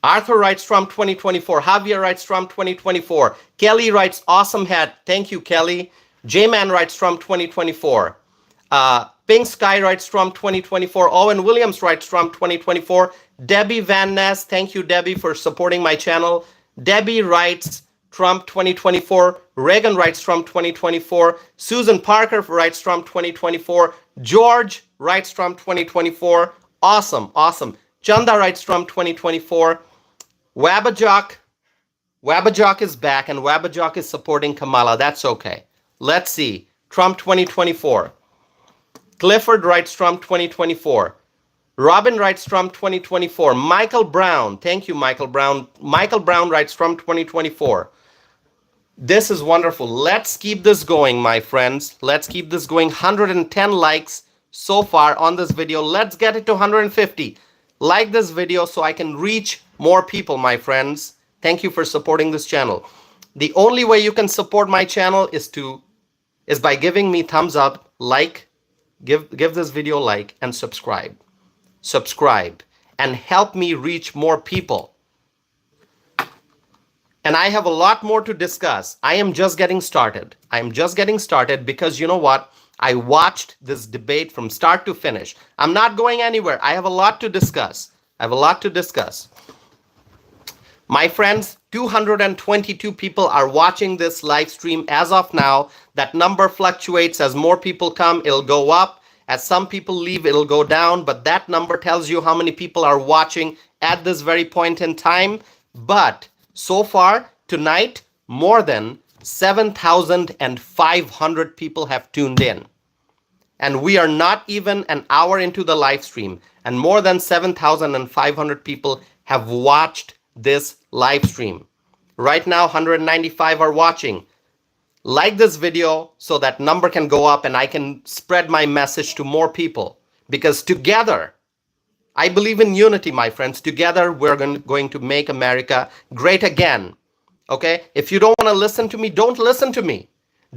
Arthur writes Trump 2024. Javier writes Trump 2024. Kelly writes awesome hat. Thank you, Kelly. J-Man writes Trump 2024. Pink Sky writes Trump 2024. Owen Williams writes Trump 2024. Debbie Van Ness, thank you, Debbie, for supporting my channel. Debbie writes Trump 2024. Reagan writes Trump 2024. Susan Parker writes Trump 2024. George writes Trump 2024. Awesome, awesome. Chanda writes Trump 2024. Wabajok is back, and Wabajok is supporting Kamala. That's okay. Let's see. Trump 2024. Clifford writes Trump 2024. Robin writes Trump 2024. Michael Brown. Thank you, Michael Brown. Michael Brown writes Trump 2024. This is wonderful. Let's keep this going, my friends. Let's keep this going. 110 likes so far on this video. Let's get it to 150. Like this video so I can reach more people, my friends. Thank you for supporting this channel. The only way you can support my channel is by giving me thumbs up, like, give this video a like, and subscribe. Subscribe and help me reach more people. And I have a lot more to discuss. I am just getting started. I'm just getting started because you know what? I watched this debate from start to finish. I'm not going anywhere. I have a lot to discuss. My friends, 222 people are watching this live stream as of now. That number fluctuates. As more people come, it'll go up. As some people leave, it'll go down. But that number tells you how many people are watching at this very point in time. But so far, tonight, more than 7,500 people have tuned in. And we are not even an hour into the live stream. And more than 7,500 people have watched this live stream. Right now, 195 are watching. Like this video so that number can go up and I can spread my message to more people. Because together, I believe in unity, my friends. Together, we're going to make America great again. Okay? If you don't want to listen to me, don't listen to me.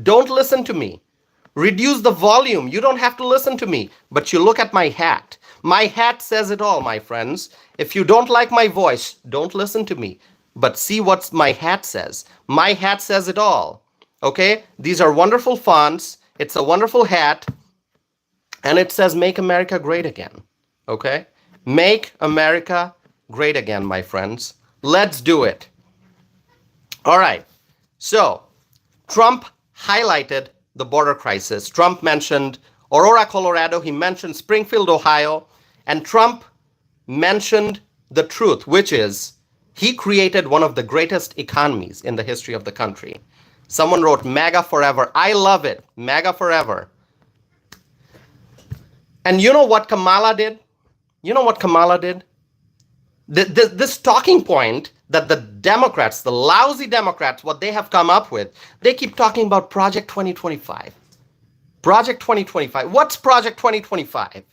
Don't listen to me. Reduce the volume. You don't have to listen to me. But you look at my hat. My hat says it all, my friends. If you don't like my voice, don't listen to me. But see what my hat says. My hat says it all. Okay? These are wonderful fonts. It's a wonderful hat. And it says, Make America Great Again. Okay? Make America great again, my friends. Let's do it. All right. So, Trump highlighted the border crisis. Trump mentioned Aurora, Colorado. He mentioned Springfield, Ohio. And Trump mentioned the truth, which is he created one of the greatest economies in the history of the country. Someone wrote MAGA forever. I love it. MAGA forever. And you know what Kamala did? You know what Kamala did? This talking point that the Democrats, the lousy Democrats, what they have come up with, they keep talking about Project 2025. Project 2025. What's Project 2025?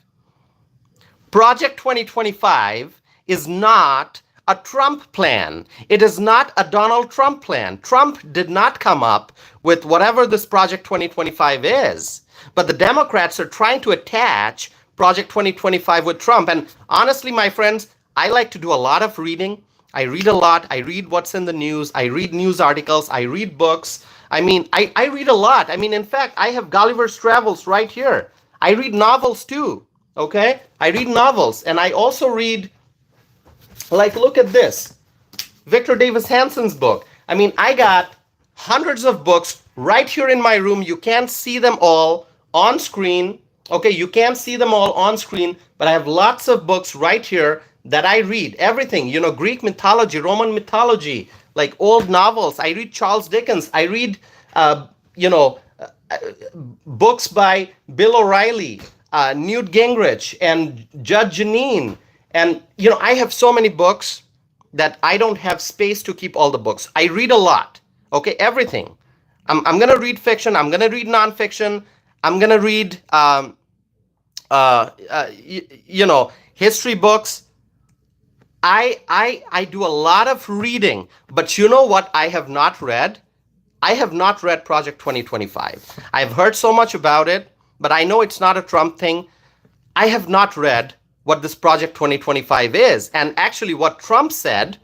Project 2025 is not a Trump plan. It is not a Donald Trump plan. Trump did not come up with whatever this Project 2025 is. But the Democrats are trying to attach Project 2025 with Trump. And honestly, my friends, I like to do a lot of reading. I read a lot. I read what's in the news. I read news articles. I read books. I mean, I read a lot. I mean, in fact, I have Gulliver's Travels right here. I read novels too. Okay? I read novels. And I also read, like, look at this. Victor Davis Hanson's book. I mean, I got hundreds of books right here in my room. You can't see them all on screen. Okay, you can't see them all on screen, but I have lots of books right here that I read. Everything, you know, Greek mythology, Roman mythology, like old novels. I read Charles Dickens. I read, books by Bill O'Reilly, Newt Gingrich, and Judge Jeanine. And, you know, I have so many books that I don't have space to keep all the books. I read a lot. Okay, everything. I'm going to read fiction. I'm going to read nonfiction. I'm going to read, history books. I do a lot of reading, but you know what I have not read? I have not read Project 2025. I've heard so much about it, but I know it's not a Trump thing. I have not read what this Project 2025 is. And actually what Trump said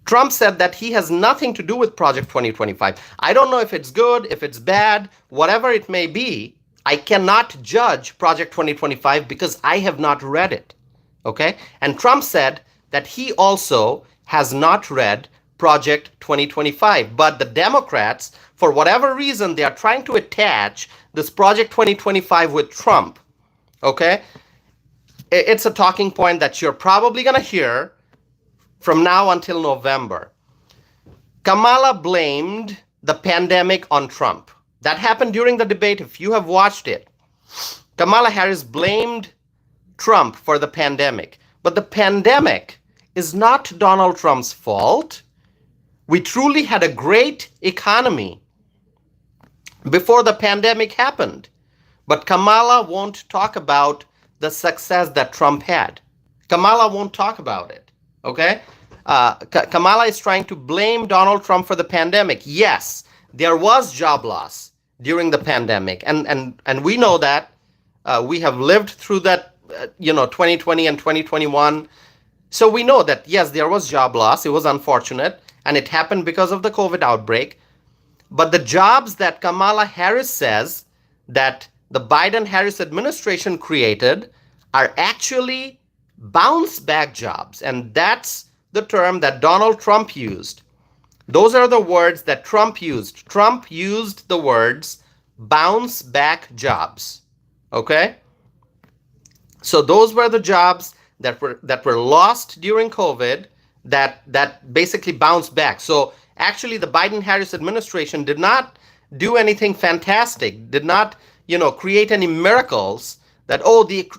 that he has nothing to do with Project 2025. I don't know if it's good, if it's bad, whatever it may be. I cannot judge Project 2025 because I have not read it. Okay? And Trump said that he also has not read Project 2025. But the Democrats, for whatever reason, they are trying to attach this Project 2025 with Trump. Okay? It's a talking point that you're probably going to hear from now until November. Kamala blamed the pandemic on Trump. That happened during the debate. If you have watched it, Kamala Harris blamed Trump for the pandemic. But the pandemic is not Donald Trump's fault. We truly had a great economy before the pandemic happened. But Kamala won't talk about the success that Trump had. Kamala won't talk about it. Okay? Kamala is trying to blame Donald Trump for the pandemic. Yes, there was job loss during the pandemic. And we know that. We have lived through that, 2020 and 2021. So we know that, yes, there was job loss. It was unfortunate. And it happened because of the COVID outbreak. But the jobs that Kamala Harris says that the Biden-Harris administration created are actually bounce back jobs. And that's the term that Donald Trump used. Those are the words that Trump used. Trump used the words bounce back jobs. Okay? So those were the jobs that were lost during COVID that basically bounced back. So actually the Biden-Harris administration did not do anything fantastic, did not, create any miracles that,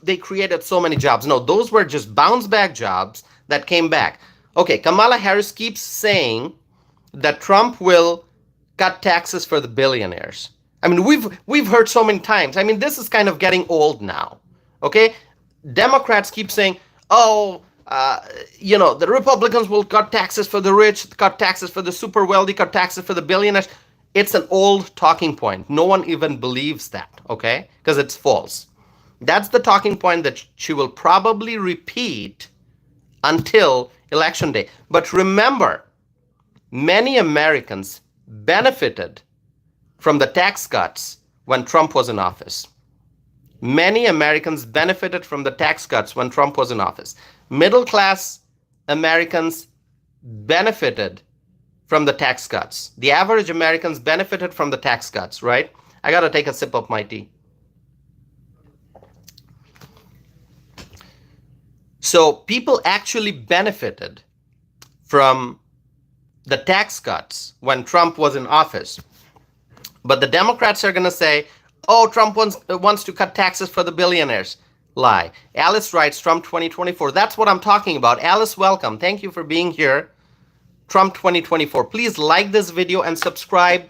they created so many jobs. No, those were just bounce back jobs that came back. Okay, Kamala Harris keeps saying that Trump will cut taxes for the billionaires. I mean, we've heard so many times. I mean, this is kind of getting old now. Okay? Democrats keep saying, the Republicans will cut taxes for the rich, cut taxes for the super wealthy, cut taxes for the billionaires. It's an old talking point. No one even believes that, okay? Because it's false. That's the talking point that she will probably repeat until Election Day. But remember, many Americans benefited from the tax cuts when Trump was in office. Many Americans benefited from the tax cuts when Trump was in office. Middle-class Americans benefited from the tax cuts. The average Americans benefited from the tax cuts, right? I got to take a sip of my tea. So people actually benefited from the tax cuts when Trump was in office. But the Democrats are going to say, oh, Trump wants to cut taxes for the billionaires. Lie. Alice writes, Trump 2024. That's what I'm talking about. Alice, welcome. Thank you for being here. Trump 2024. Please like this video and subscribe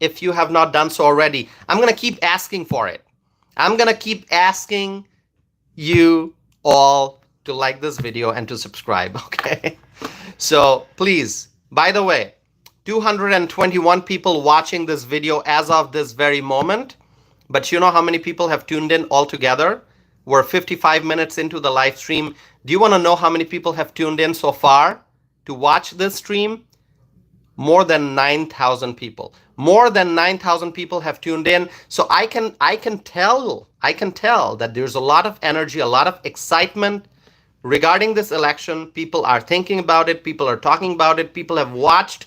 if you have not done so already. I'm going to keep asking for it. I'm going to keep asking you all to like this video and to subscribe, okay? So please, by the way, 221 people watching this video as of this very moment, but you know how many people have tuned in altogether? We're 55 minutes into the live stream. Do you want to know how many people have tuned in so far to watch this stream? More than 9,000 people. More than 9,000 people have tuned in. So I can tell that there's a lot of energy, a lot of excitement regarding this election. People are thinking about it. People are talking about it. People have watched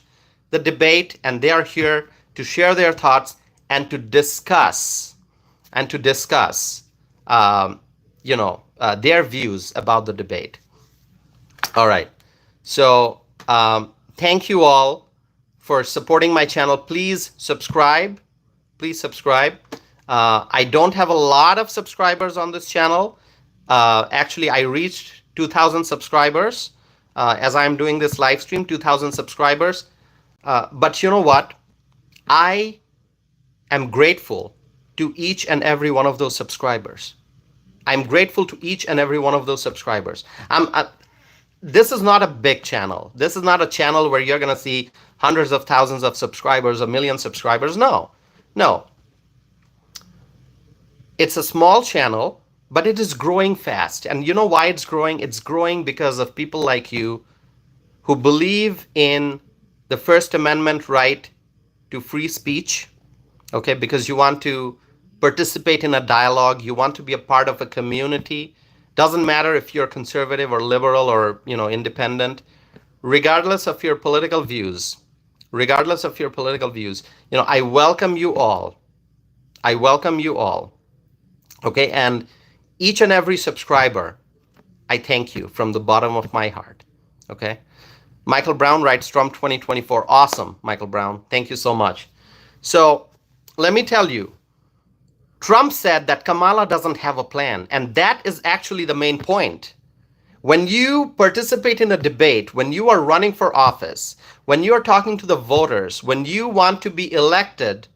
the debate and they are here to share their thoughts and to discuss their views about the debate. All right. So thank you all for supporting my channel. Please subscribe. Please subscribe. I don't have a lot of subscribers on this channel. Actually, I reached 2,000 subscribers as I'm doing this live stream, 2,000 subscribers. But you know what? I am grateful to each and every one of those subscribers. I'm grateful to each and every one of those subscribers. This is not a big channel. This is not a channel where you're going to see hundreds of thousands of subscribers, a million subscribers. No. It's a small channel, but it is growing fast. And you know why it's growing? It's growing because of people like you who believe in the First Amendment right to free speech, okay? Because you want to participate in a dialogue. You want to be a part of a community. Doesn't matter if you're conservative or liberal or, independent, regardless of your political views, I welcome you all. Okay, and each and every subscriber, I thank you from the bottom of my heart. Okay, Michael Brown writes Trump 2024. Awesome, Michael Brown. Thank you so much. So let me tell you, Trump said that Kamala doesn't have a plan, and that is actually the main point. When you participate in a debate, when you are running for office, when you are talking to the voters, when you want to be elected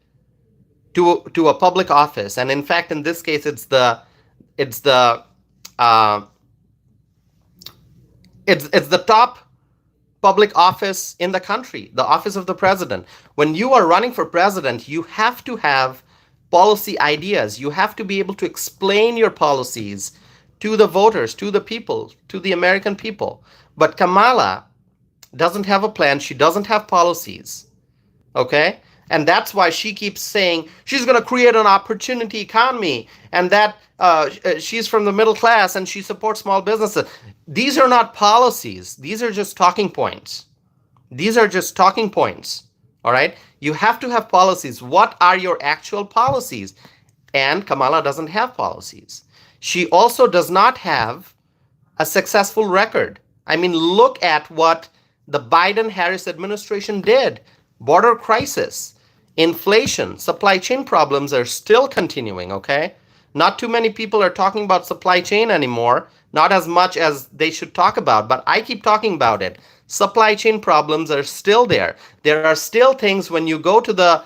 to a public office, and in fact, in this case, it's the top public office in the country, the office of the president. When you are running for president, you have to have policy ideas. You have to be able to explain your policies to the voters, to the people, to the American people. But Kamala doesn't have a plan. She doesn't have policies. Okay? And that's why she keeps saying she's going to create an opportunity economy and that she's from the middle class and she supports small businesses. These are not policies. These are just talking points. All right? You have to have policies. What are your actual policies? And Kamala doesn't have policies. She also does not have a successful record. I mean, look at what the Biden-Harris administration did. Border crisis, inflation, supply chain problems are still continuing, okay? Not too many people are talking about supply chain anymore, not as much as they should talk about, but I keep talking about it. Supply chain problems are still there. There are still things when you go to the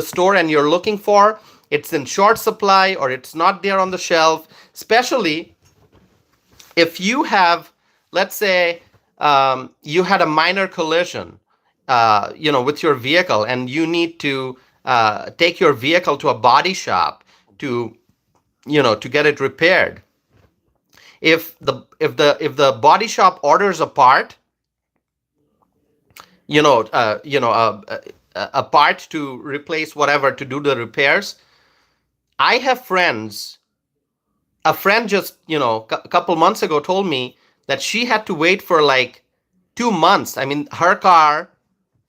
store and you're looking for, it's in short supply or it's not there on the shelf, especially if you have, let's say, you had a minor collision, with your vehicle and you need to take your vehicle to a body shop to get it repaired. If the body shop orders a part, a part to replace whatever, to do the repairs. I have friends, a friend just, a couple months ago told me that she had to wait for like 2 months. I mean, her car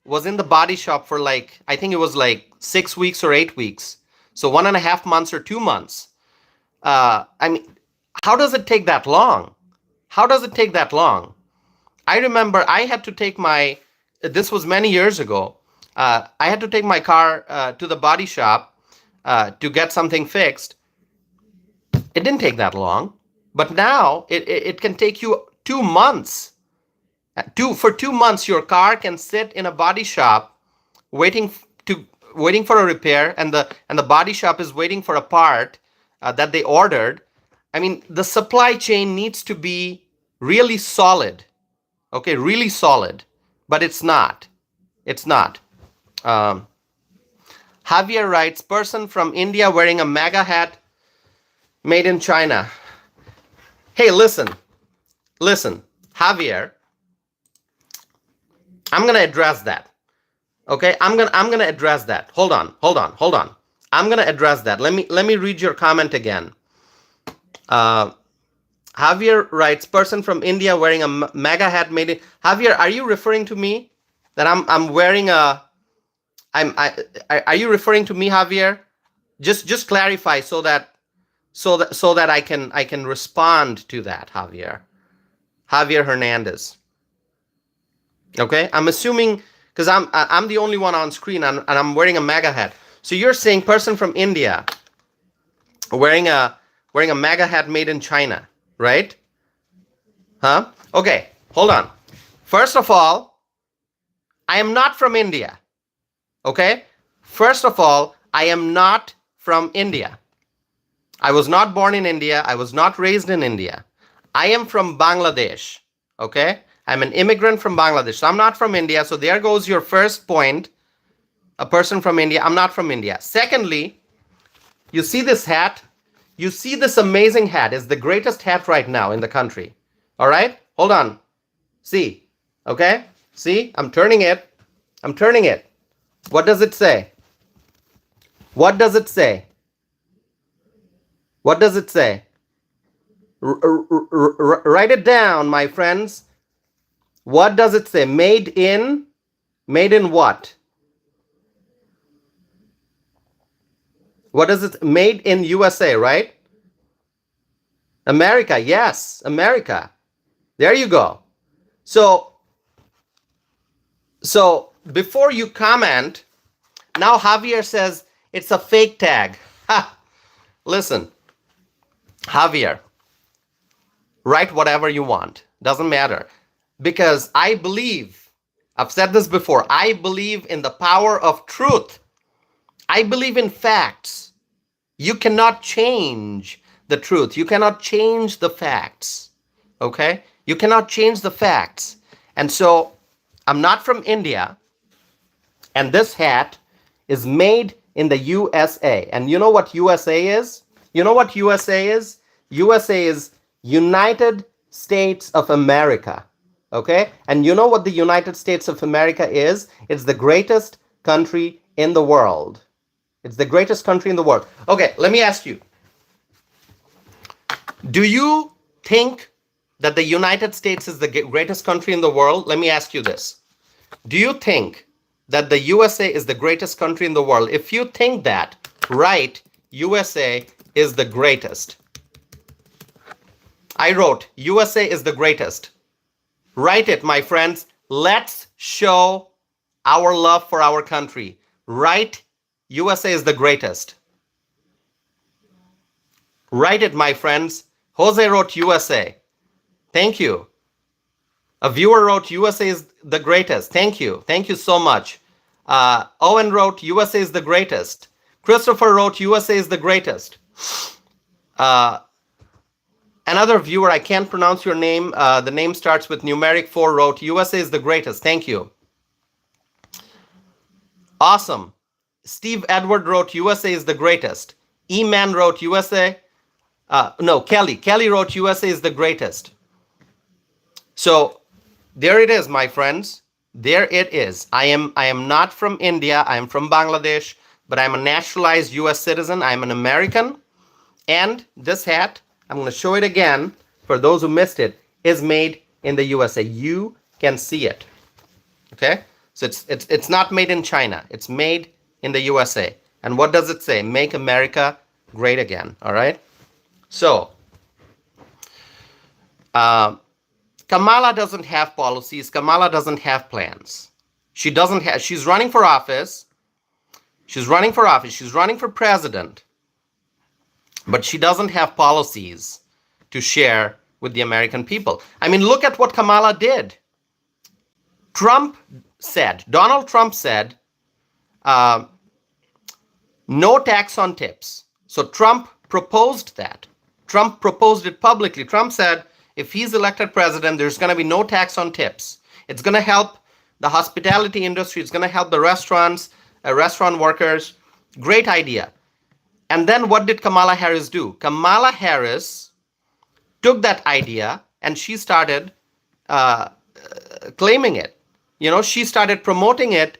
was in the body shop for like, I think it was like 6 weeks or 8 weeks. So 1.5 months or 2 months. I mean, how does it take that long? How does it take that long? I remember I had to take this was many years ago. I had to take my car to the body shop to get something fixed. It didn't take that long. But now it can take you 2 months. For 2 months, your car can sit in a body shop waiting for a repair, and the body shop is waiting for a part that they ordered. I mean, the supply chain needs to be really solid. Okay, really solid, but it's not. It's not. Javier writes, person from India wearing a MAGA hat made in China. Hey, listen, Javier, I'm gonna address that. Okay, I'm gonna address that. Hold on. I'm gonna address that. Let me read your comment again. Javier writes, person from India wearing a MAGA hat made in. Javier, are you referring to me? That I'm wearing a. Are you referring to me, Javier? Just clarify so that I can respond to that, Javier. Javier Hernandez. Okay, I'm assuming because I'm the only one on screen and I'm wearing a MAGA hat. So you're saying person from India wearing a MAGA hat made in China, right? Huh? Okay, hold on. First of all, I am not from India. Okay? First of all, I am not from India. I was not born in India. I was not raised in India. I am from Bangladesh. Okay? I'm an immigrant from Bangladesh. So I'm not from India. So there goes your first point. A person from India. I'm not from India. Secondly, you see this hat? You see this amazing hat. It's the greatest hat right now in the country. All right? Hold on. See? Okay? See? I'm turning it. What does it say? What does it say? What does it say? Write it down, my friends. What does it say? Made in what? What is it? Made in USA, right? America, yes, America. There you go. So before you comment, now Javier says it's a fake tag. Ha! Listen, Javier, write whatever you want. Doesn't matter. Because I believe, I've said this before, I believe in the power of truth. I believe in facts. You cannot change the truth. You cannot change the facts. Okay? You cannot change the facts. And so I'm not from India. And this hat is made in the USA. And you know what USA is? You know what USA is? USA is United States of America. Okay? And you know what the United States of America is? It's the greatest country in the world. It's the greatest country in the world. Okay, let me ask you. Do you think that the United States is the greatest country in the world? Let me ask you this. Do you think that the USA is the greatest country in the world? If you think that, write USA is the greatest. I wrote USA is the greatest. Write it, my friends. Let's show our love for our country. Write USA is the greatest. Write it, my friends. Jose wrote USA. Thank you. A viewer wrote USA is the greatest. Thank you. Thank you so much. Owen wrote USA is the greatest. Christopher wrote USA is the greatest. Another viewer, I can't pronounce your name. The name starts with numeric 4, wrote USA is the greatest. Thank you. Awesome. Steve Edward wrote USA is the greatest. E-Man wrote USA. Kelly wrote USA is the greatest. So there it is, my friends. There it is. I am not from India. I am from Bangladesh, but I'm a naturalized US citizen. I'm an American. And this hat, I'm going to show it again for those who missed it, is made in the USA. You can see it. Okay? So it's not made in China. It's made in the USA. And what does it say? Make America great again. All right? So Uh, Kamala doesn't have policies. Kamala doesn't have plans. She doesn't have. She's running for office. She's running for office. She's running for president, but she doesn't have policies to share with the American people. I mean, look at what Kamala did. Donald Trump said, uh, no tax on tips. So Trump proposed that. Trump proposed it publicly. Trump said, if he's elected president, there's going to be no tax on tips. It's going to help the hospitality industry. It's going to help the restaurants, restaurant workers. Great idea. And then what did Kamala Harris do? Kamala Harris took that idea and she started claiming it. She started promoting it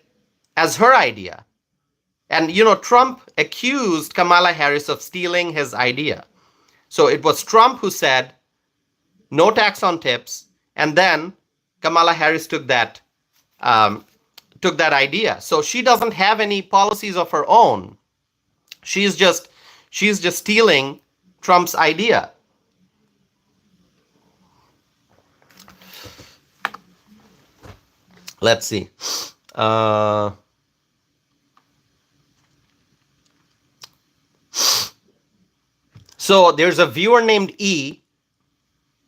as her idea. And, Trump accused Kamala Harris of stealing his idea. So it was Trump who said, no tax on tips. And then Kamala Harris took that idea. So she doesn't have any policies of her own. She's just stealing Trump's idea. Let's see. So there's a viewer named E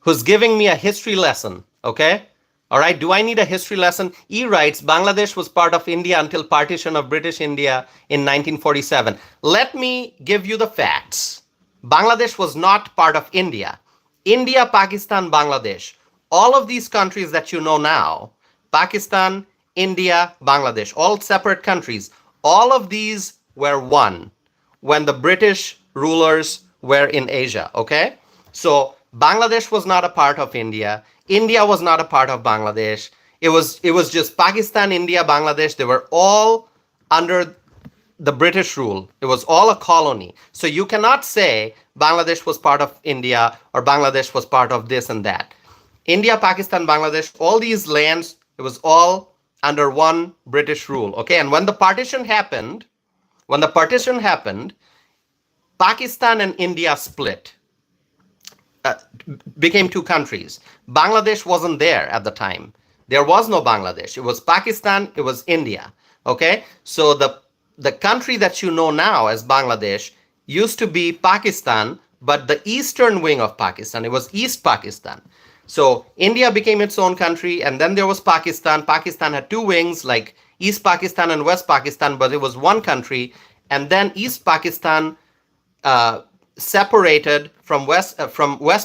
who's giving me a history lesson, okay? All right, do I need a history lesson? E writes, Bangladesh was part of India until partition of British India in 1947. Let me give you the facts. Bangladesh was not part of India. India, Pakistan, Bangladesh, all of these countries that you know now, Pakistan, India, Bangladesh, all separate countries, all of these were one when the British rulers were in Asia, okay? So Bangladesh was not a part of India. India was not a part of Bangladesh. It was just Pakistan, India, Bangladesh. They were all under the British rule. It was all a colony. So you cannot say Bangladesh was part of India or Bangladesh was part of this and that. India, Pakistan, Bangladesh, all these lands, it was all under one British rule. Okay, and when the partition happened, Pakistan and India split. Became two countries. Bangladesh wasn't there at the time. There was no Bangladesh. It was Pakistan, it was India. Okay? So the country that you know now as Bangladesh used to be Pakistan, but the eastern wing of Pakistan, it was East Pakistan. So India became its own country, and then there was Pakistan. Pakistan had two wings, like East Pakistan and West Pakistan, but it was one country. And then East Pakistan separated from West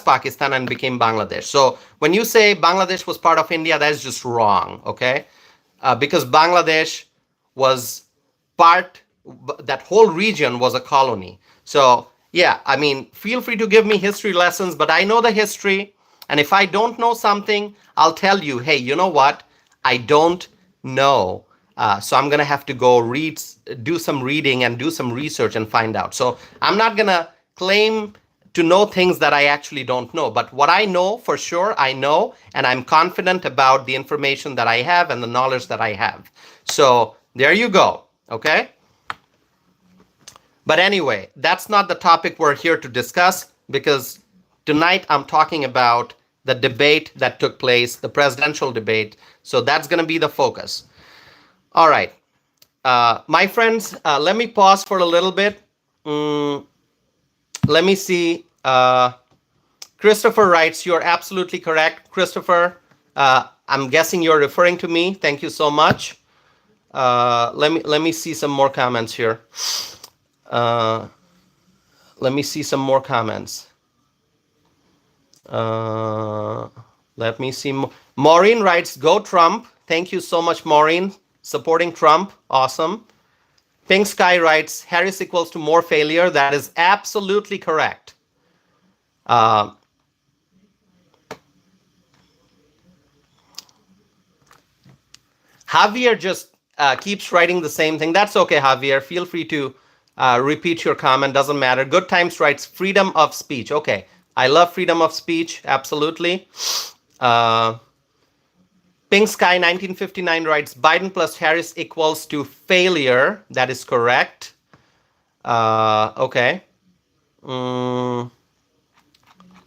Pakistan and became Bangladesh. So when you say Bangladesh was part of India, that's just wrong, okay? Because Bangladesh was that whole region was a colony. So yeah, I mean, feel free to give me history lessons, but I know the history. And if I don't know something, I'll tell you, hey, you know what? I don't know. So I'm going to have to go do some reading and do some research and find out. So I'm not going to claim to know things that I actually don't know. But what I know for sure, I know, and I'm confident about the information that I have and the knowledge that I have. So there you go. Okay? But anyway, that's not the topic we're here to discuss, because tonight I'm talking about the debate that took place, the presidential debate. So that's going to be the focus. All right. My friends, let me pause for a little bit. Let me see. Christopher writes, you're absolutely correct. Christopher, I'm guessing you're referring to me. Thank you so much. Let me see some more comments here. Let me see some more comments. Let me see. Maureen writes, go Trump. Thank you so much, Maureen. Supporting Trump. Awesome. Pink Sky writes, Harris equals to more failure. That is absolutely correct. Javier just keeps writing the same thing. That's okay, Javier. Feel free to repeat your comment. Doesn't matter. Good Times writes, freedom of speech. Okay. I love freedom of speech. Absolutely. Pink Sky 1959 writes, Biden plus Harris equals to failure. That is correct. Okay.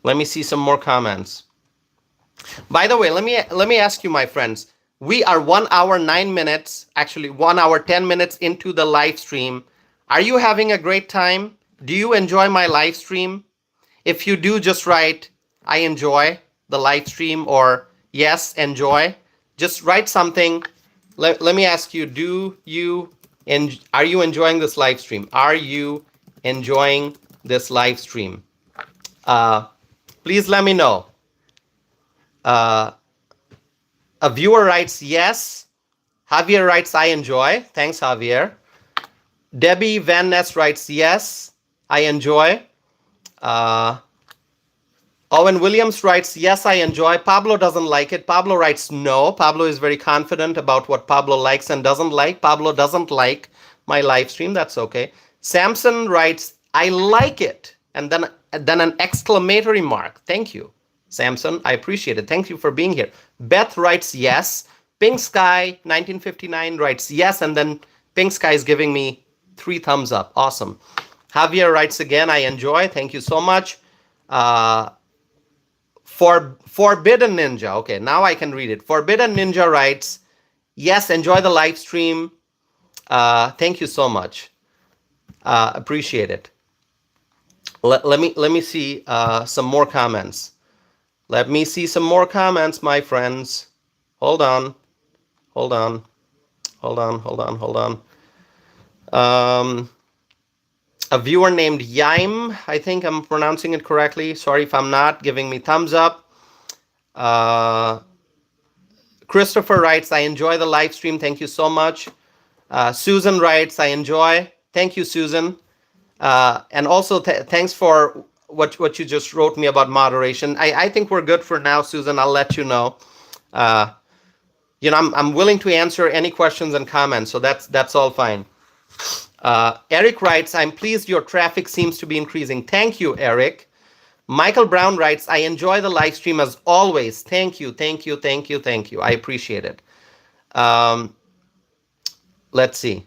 Let me see some more comments. By the way, let me ask you, my friends. We are 1 hour 9 minutes, actually 1 hour 10 minutes into the live stream. Are you having a great time? Do you enjoy my live stream? If you do, just write I enjoy the live stream or yes, enjoy. Just write something. Let me ask you, are you enjoying this live stream? Are you enjoying this live stream? Uh, Please let me know. Uh, a viewer writes yes. Javier writes I enjoy. Thanks, Javier. Debbie Van Ness writes yes, I enjoy. Uh, Owen Williams writes, yes, I enjoy. Pablo doesn't like it. Pablo writes no. Pablo is very confident about what Pablo likes and doesn't like. Pablo doesn't like my live stream. That's okay. Samson writes, I like it. And then an exclamatory mark. Thank you, Samson. I appreciate it. Thank you for being here. Beth writes yes. Pink Sky 1959 writes yes. And then Pink Sky is giving me 3 thumbs up. Awesome. Javier writes again, I enjoy. Thank you so much. Forbidden Ninja. Okay, now I can read it. Forbidden Ninja writes, yes, enjoy the live stream. Thank you so much. Appreciate it. Let me see some more comments. Let me see some more comments, my friends. Hold on. A viewer named Yaim, I think I'm pronouncing it correctly. Sorry if I'm not, giving me thumbs up. Christopher writes, I enjoy the live stream. Thank you so much. Susan writes, I enjoy. Thank you, Susan. And also thanks for what you just wrote me about moderation. I think we're good for now, Susan. I'll let you know. I'm willing to answer any questions and comments, so that's all fine. Eric writes, I'm pleased your traffic seems to be increasing. Thank you, Eric. Michael Brown writes, I enjoy the live stream as always. Thank you. I appreciate it. Let's see.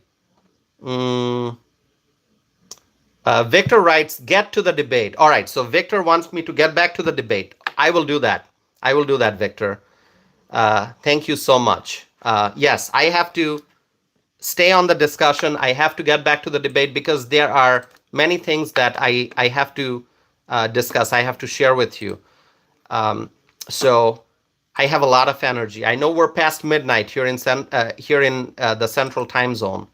Victor writes, get to the debate. All right, so Victor wants me to get back to the debate. I will do that, Victor. Thank you so much. Yes, I have to stay on the discussion. I have to get back to the debate because there are many things that I have to discuss. I have to share with you. So I have a lot of energy. I know we're past midnight here in the Central Time Zone,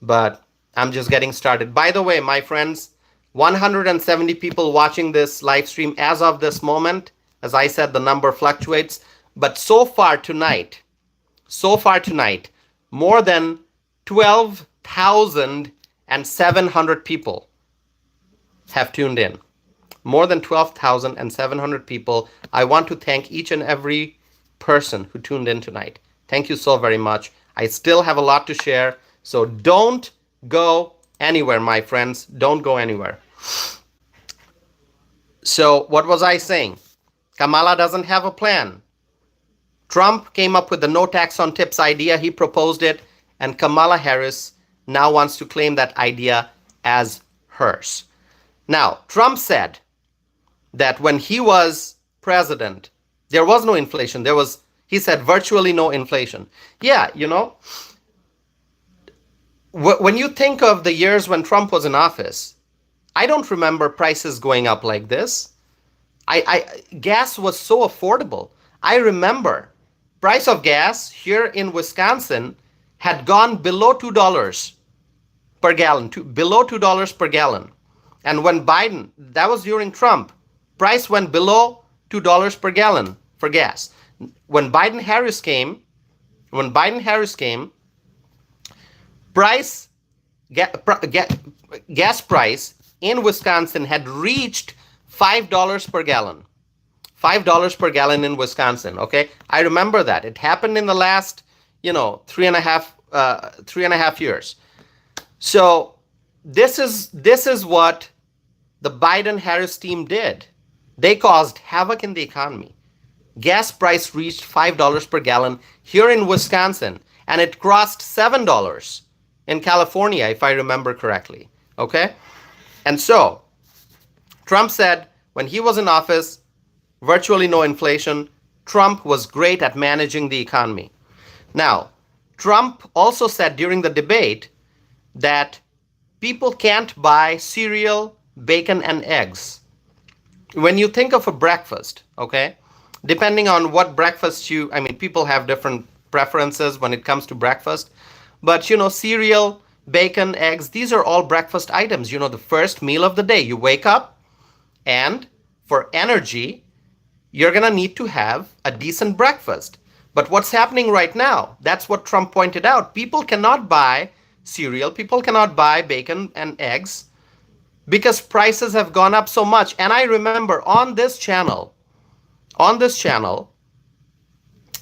but I'm just getting started. By the way, my friends, 170 people watching this live stream as of this moment. As I said, the number fluctuates, but so far tonight, more than 12,700 people have tuned in. More than 12,700 people. I want to thank each and every person who tuned in tonight. Thank you so very much. I still have a lot to share, so don't go anywhere, my friends. Don't go anywhere. So what was I saying? Kamala doesn't have a plan. Trump came up with the no tax on tips idea. He proposed it, and Kamala Harris now wants to claim that idea as hers. Now, Trump said that when he was president, there was no inflation. He said virtually no inflation. Yeah, when you think of the years when Trump was in office, I don't remember prices going up like this. Gas was so affordable. I remember price of gas here in Wisconsin had gone below $2 per gallon, below $2 per gallon. And when Biden, that was during Trump, price went below $2 per gallon for gas. When Biden Harris came, gas price in Wisconsin had reached $5 per gallon. $5 per gallon in Wisconsin. Okay, I remember that. It happened in the last, 3.5 years. So this is what the Biden-Harris team did. They caused havoc in the economy. Gas price reached $5 per gallon here in Wisconsin, and it crossed $7 in California, if I remember correctly. Okay? And so, Trump said when he was in office, virtually no inflation. Trump was great at managing the economy. Now, Trump also said during the debate that people can't buy cereal, bacon, and eggs. When you think of a breakfast, okay, depending on what breakfast people have different preferences when it comes to breakfast, but cereal, bacon, eggs, these are all breakfast items. The first meal of the day. You wake up, and for energy, you're going to need to have a decent breakfast. But what's happening right now, that's what Trump pointed out. People cannot buy cereal, people cannot buy bacon and eggs because prices have gone up so much. And I remember on this channel,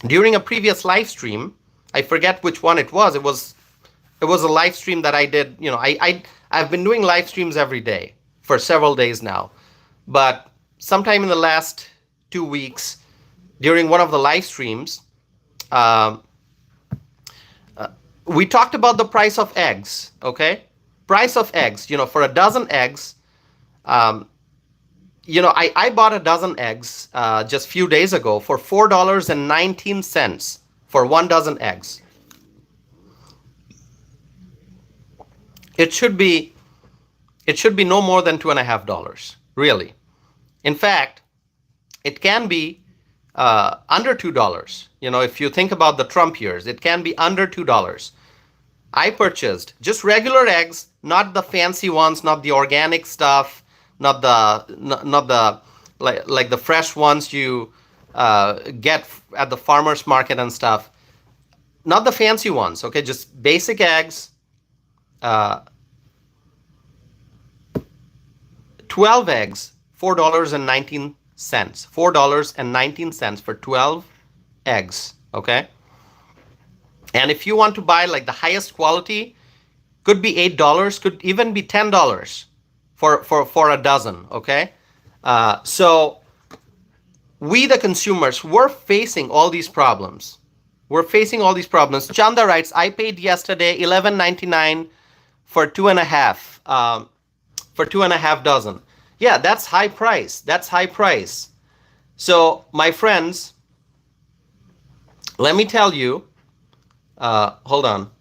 during a previous live stream, I forget which one it was. It was a live stream that I did. I've been doing live streams every day for several days now. But sometime in the last 2 weeks, during one of the live streams, we talked about the price of eggs, okay? Price of eggs, for a dozen eggs, I bought a dozen eggs just a few days ago for $4.19 for 1 dozen eggs. It should be no more than $2.50, really. In fact, it can be under $2. If you think about the Trump years, it can be under $2. I purchased just regular eggs, not the fancy ones, not the organic stuff, not the like the fresh ones you get at the farmer's market and stuff. Not the fancy ones, okay? Just basic eggs. 12 eggs, $4.19. $4.19 for 12 eggs, okay? And if you want to buy like the highest quality, could be $8, could even be $10 for a dozen, okay? So we, the consumers, we're facing all these problems. Chanda writes, I paid yesterday $11.99 for 2.5 dozen. Yeah, that's high price. So, my friends, let me tell you, hold on.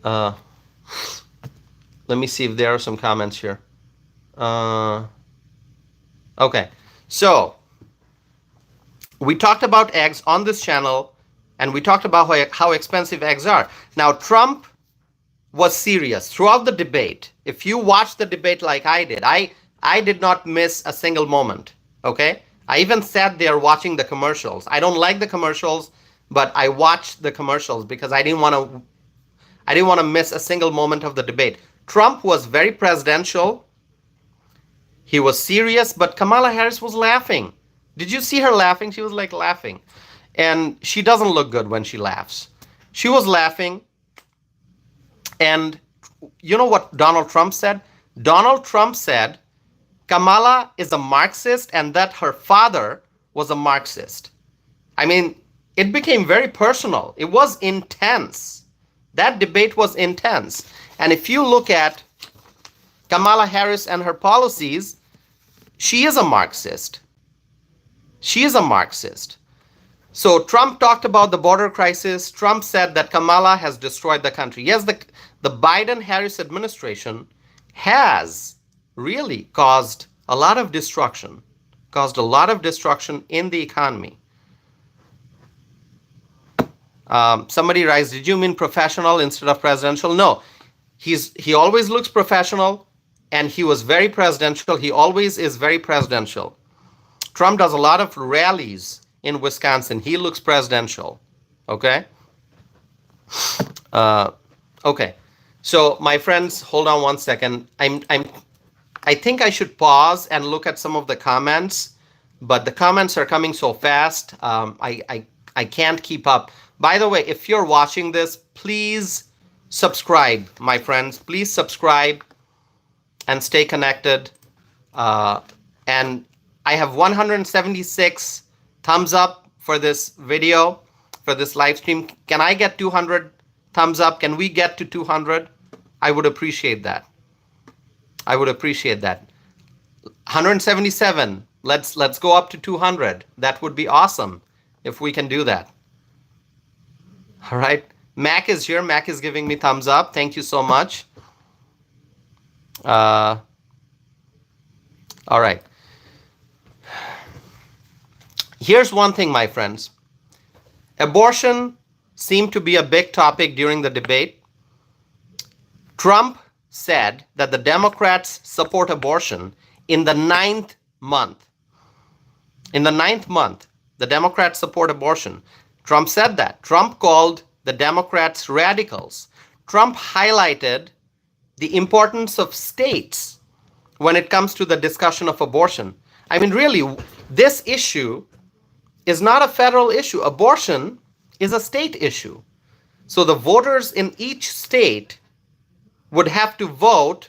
Let me see if there are some comments here. Okay, so we talked about eggs on this channel, and we talked about how expensive eggs are. Now, Trump was serious throughout the debate. If you watch the debate like I did, I did not miss a single moment, okay? I even sat there watching the commercials. I don't like the commercials, but I watched the commercials because I didn't want to miss a single moment of the debate. Trump was very presidential. He was serious, but Kamala Harris was laughing. Did you see her laughing? She was like laughing. And she doesn't look good when she laughs. She was laughing. And you know what Donald Trump said? Donald Trump said Kamala is a Marxist and that her father was a Marxist. I mean, it became very personal. It was intense. That debate was intense. And if you look at Kamala Harris and her policies, she is a Marxist. So Trump talked about the border crisis. Trump said that Kamala has destroyed the country. Yes, the Biden-Harris administration has really caused a lot of destruction in the economy. Somebody writes, did you mean professional instead of presidential? No, he always looks professional, and he was very presidential. He always is very presidential. Trump does a lot of rallies in Wisconsin. He looks presidential. Okay. Okay. So my friends, hold on one second. I think I should pause and look at some of the comments, but the comments are coming so fast. I can't keep up. By the way, if you're watching this, please subscribe, my friends. Please subscribe and stay connected. And I have 176 thumbs up for this video, for this live stream. Can I get 200 thumbs up? Can we get to 200? I would appreciate that. 177. Let's go up to 200. That would be awesome if we can do that. All right. Mac is here. Mac is giving me thumbs up. Thank you so much. All right. Here's one thing, my friends. Abortion seemed to be a big topic during the debate. Trump said that the Democrats support abortion in the 9th month. In the 9th month, the Democrats support abortion. Trump said that. Trump called the Democrats radicals. Trump highlighted the importance of states when it comes to the discussion of abortion. I mean, really, this issue is not a federal issue. Abortion is a state issue. So the voters in each state would have to vote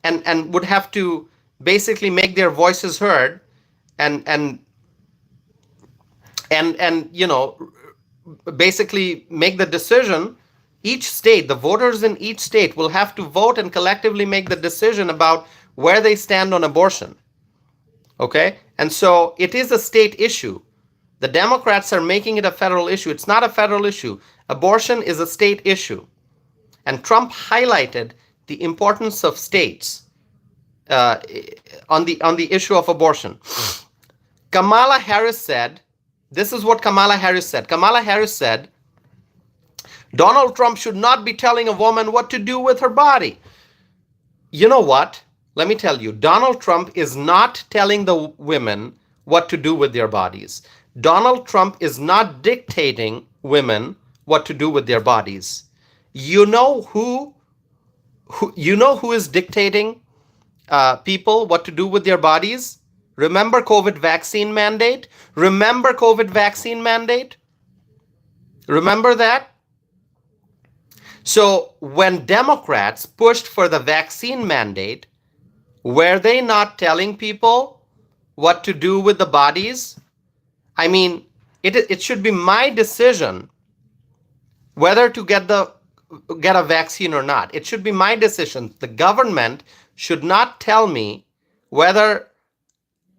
and would have to basically make their voices heard and you know, basically make the decision. Each state, the voters in each state will have to vote and collectively make the decision about where they stand on abortion. Okay? And so it is a state issue. The Democrats are making it a federal issue. It's not a federal issue. Abortion is a state issue. And Trump highlighted the importance of states on the issue of abortion. Kamala Harris said, this is what Kamala Harris said. Kamala Harris said, Donald Trump should not be telling a woman what to do with her body. You know what? Let me tell you, Donald Trump is not telling the women what to do with their bodies. Donald Trump is not dictating women what to do with their bodies. You know who is dictating people what to do with their bodies? Remember COVID vaccine mandate? Remember COVID vaccine mandate? Remember that? So when Democrats pushed for the vaccine mandate, were they not telling people what to do with the bodies? I mean, it should be my decision whether to get a vaccine or not. It should be my decision. The government should not tell me whether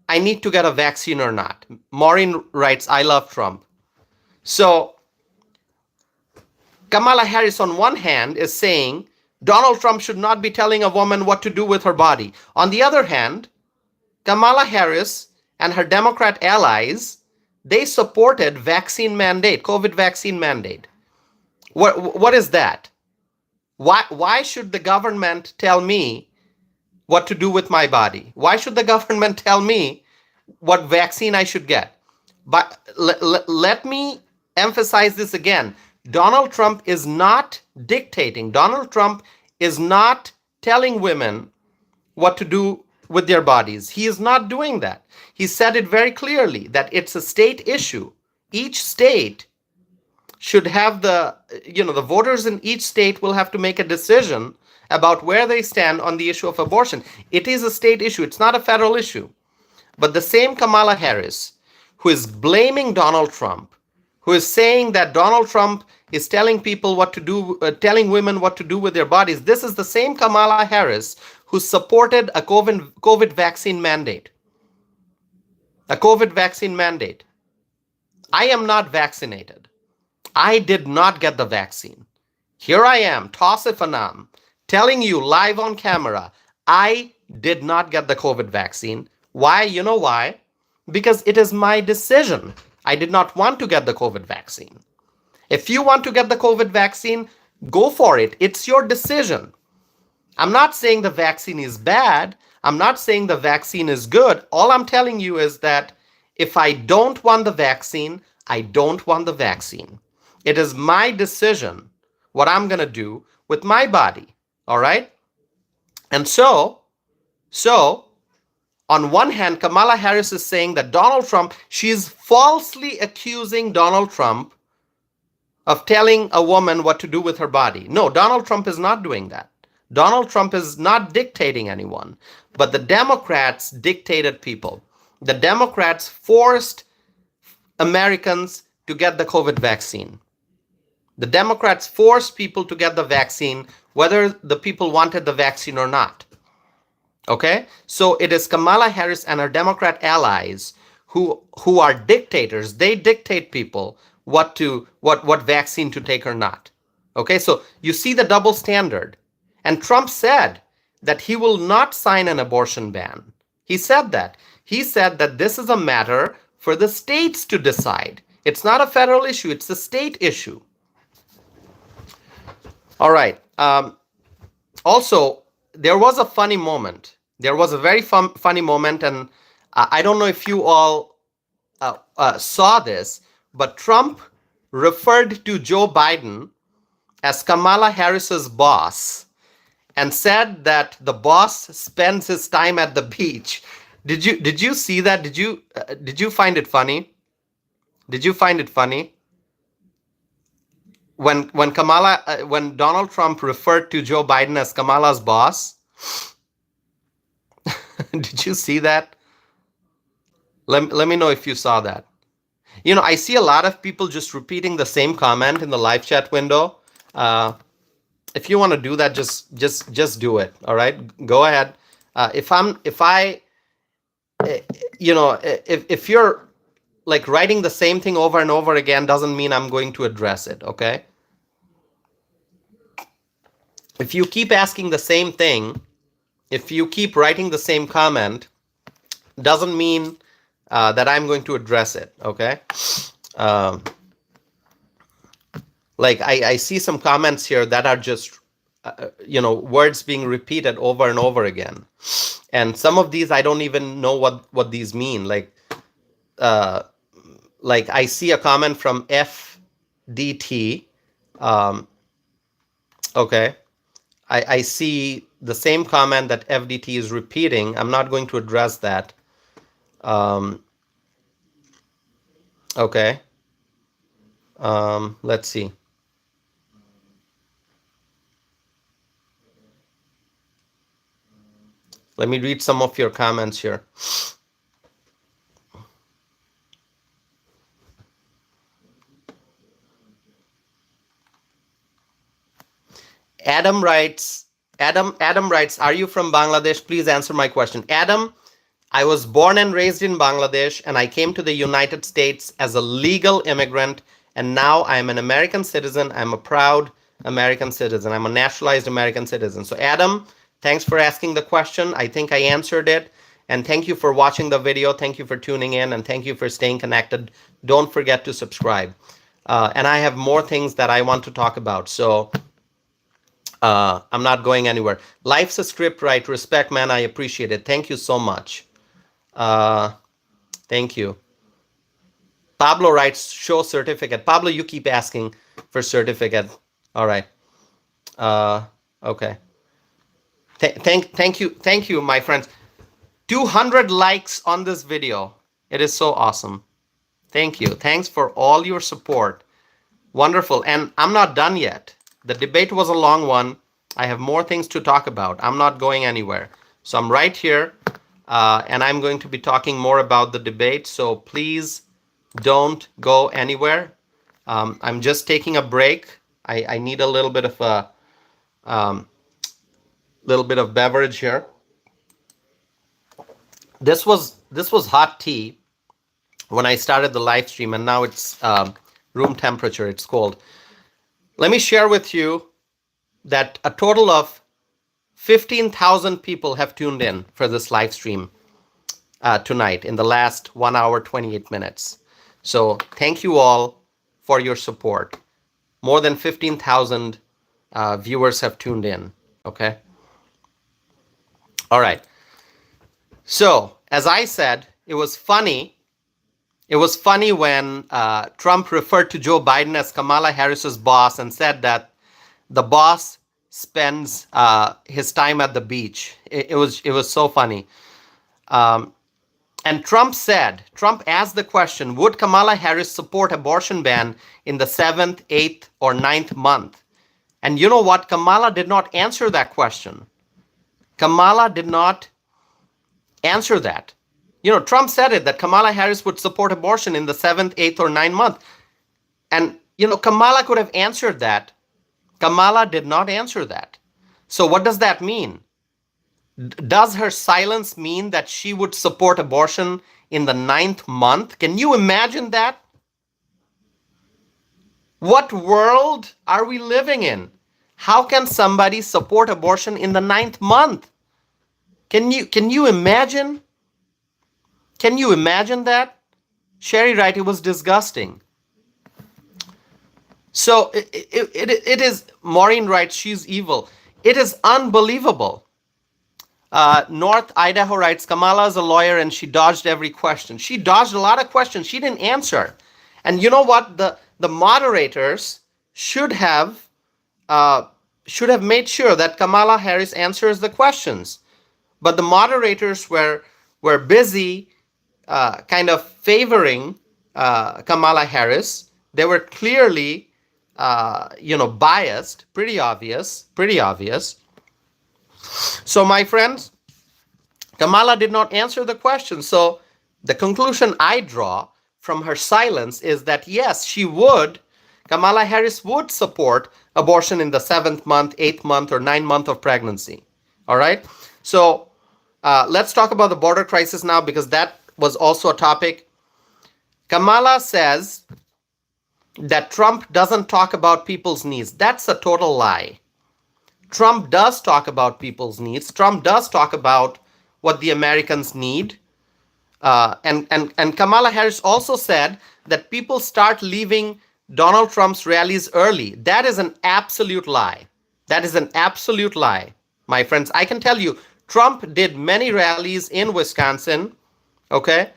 I need to get a vaccine or not. Maureen writes, I love Trump. So Kamala Harris on one hand is saying Donald Trump should not be telling a woman what to do with her body. On the other hand, Kamala Harris and her Democrat allies, they supported vaccine mandate, COVID vaccine mandate. What is that? Why should the government tell me what to do with my body? Why should the government tell me what vaccine I should get? But let me emphasize this again. Donald Trump is not dictating. Donald Trump is not telling women what to do with their bodies. He is not doing that. He said it very clearly that it's a state issue. Each state should have the voters in each state will have to make a decision about where they stand on the issue of abortion. It is a state issue. It's not a federal issue. But the same Kamala Harris, who is blaming Donald Trump, who is saying that Donald Trump is telling people what to do, telling women what to do with their bodies, this is the same Kamala Harris who supported a COVID vaccine mandate. A COVID vaccine mandate. I am not vaccinated. I did not get the vaccine. Here I am, Tausif Anam, telling you live on camera, I did not get the COVID vaccine. Why? You know why? Because it is my decision. I did not want to get the COVID vaccine. If you want to get the COVID vaccine, go for it. It's your decision. I'm not saying the vaccine is bad. I'm not saying the vaccine is good. All I'm telling you is that if I don't want the vaccine, I don't want the vaccine. It is my decision what I'm going to do with my body. All right? And so, on one hand, Kamala Harris is saying that Donald Trump, she's falsely accusing Donald Trump of telling a woman what to do with her body. No, Donald Trump is not doing that. Donald Trump is not dictating anyone, but the Democrats dictated people. The Democrats forced Americans to get the COVID vaccine. The Democrats forced people to get the vaccine, whether the people wanted the vaccine or not. Okay? So it is Kamala Harris and her Democrat allies who are dictators. They dictate people what vaccine to take or not. Okay? So you see the double standard. And Trump said that he will not sign an abortion ban. He said that. He said that this is a matter for the states to decide. It's not a federal issue, it's a state issue. All right. Also, there was a funny moment. There was a very funny moment, and I don't know if you all saw this, but Trump referred to Joe Biden as Kamala Harris's boss and said that the boss spends his time at the beach. Did you see that? Did you find it funny? Did you find it funny when when Donald Trump referred to Joe Biden as Kamala's boss? Did you see that? Let me know if you saw that. You know, I see a lot of people just repeating the same comment in the live chat window. If you want to do that, just do it. All right, go ahead. If you're like writing the same thing over and over again, doesn't mean I'm going to address it. Okay. If you keep asking the same thing, if you keep writing the same comment, doesn't mean that I'm going to address it. Okay. Like I see some comments here that are just, words being repeated over and over again. And some of these, I don't even know what these mean. Like I see a comment from FDT. Okay. I see the same comment that FDT is repeating. I'm not going to address that. Okay. Let's see. Let me read some of your comments here. Adam writes, are you from Bangladesh? Please answer my question. Adam, I was born and raised in Bangladesh, and I came to the United States as a legal immigrant, and now I'm an American citizen. I'm a proud American citizen. I'm a naturalized American citizen. So Adam, thanks for asking the question. I think I answered it. And thank you for watching the video. Thank you for tuning in, and thank you for staying connected. Don't forget to subscribe. And I have more things that I want to talk about. So I'm not going anywhere. Life's a script, right? Respect, man. I appreciate it. Thank you so much. Thank you. Pablo writes, show certificate. Pablo, you keep asking for certificate. All right. Okay. Thank you, my friends. 200 likes on this video. It is so awesome. Thank you. Thanks for all your support. Wonderful. And I'm not done yet. The debate was a long one. I have more things to talk about. I'm not going anywhere. So I'm right here, and I'm going to be talking more about the debate. So please don't go anywhere. I'm just taking a break. I need a little bit of beverage here. This was hot tea when I started the live stream, and now it's room temperature. It's cold. Let me share with you that a total of 15,000 people have tuned in for this live stream tonight in the last 1 hour, 28 minutes. So thank you all for your support. More than 15,000 viewers have tuned in. Okay. All right. So as I said, it was funny. It was funny when Trump referred to Joe Biden as Kamala Harris's boss and said that the boss spends his time at the beach. It was so funny. And Trump asked the question, would Kamala Harris support abortion ban in the 7th, 8th, or 9th month? And you know what? Kamala did not answer that question. Kamala did not answer that. You know, Trump said it, that Kamala Harris would support abortion in the 7th, 8th, or 9th month. And, you know, Kamala could have answered that. Kamala did not answer that. So what does that mean? Does her silence mean that she would support abortion in the 9th month? Can you imagine that? What world are we living in? How can somebody support abortion in the 9th month? Can you imagine? Can you imagine that? Sherry Wright, it was disgusting. So it is, Maureen writes, she's evil. It is unbelievable. North Idaho writes, Kamala is a lawyer and she dodged every question. She dodged a lot of questions. She didn't answer. And you know what? The moderators should have made sure that Kamala Harris answers the questions. But the moderators were busy kind of favoring Kamala Harris. They were clearly, biased, pretty obvious. So, my friends, Kamala did not answer the question. So, the conclusion I draw from her silence is that yes, Kamala Harris would support abortion in the 7th month, 8th month, or 9th month of pregnancy. All right. So, let's talk about the border crisis now, because that was also a topic. Kamala says that Trump doesn't talk about people's needs. That's a total lie. Trump does talk about people's needs. Trump does talk about what the Americans need. And Kamala Harris also said that people start leaving Donald Trump's rallies early. That is an absolute lie. That is an absolute lie, my friends. I can tell you, Trump did many rallies in Wisconsin. Okay.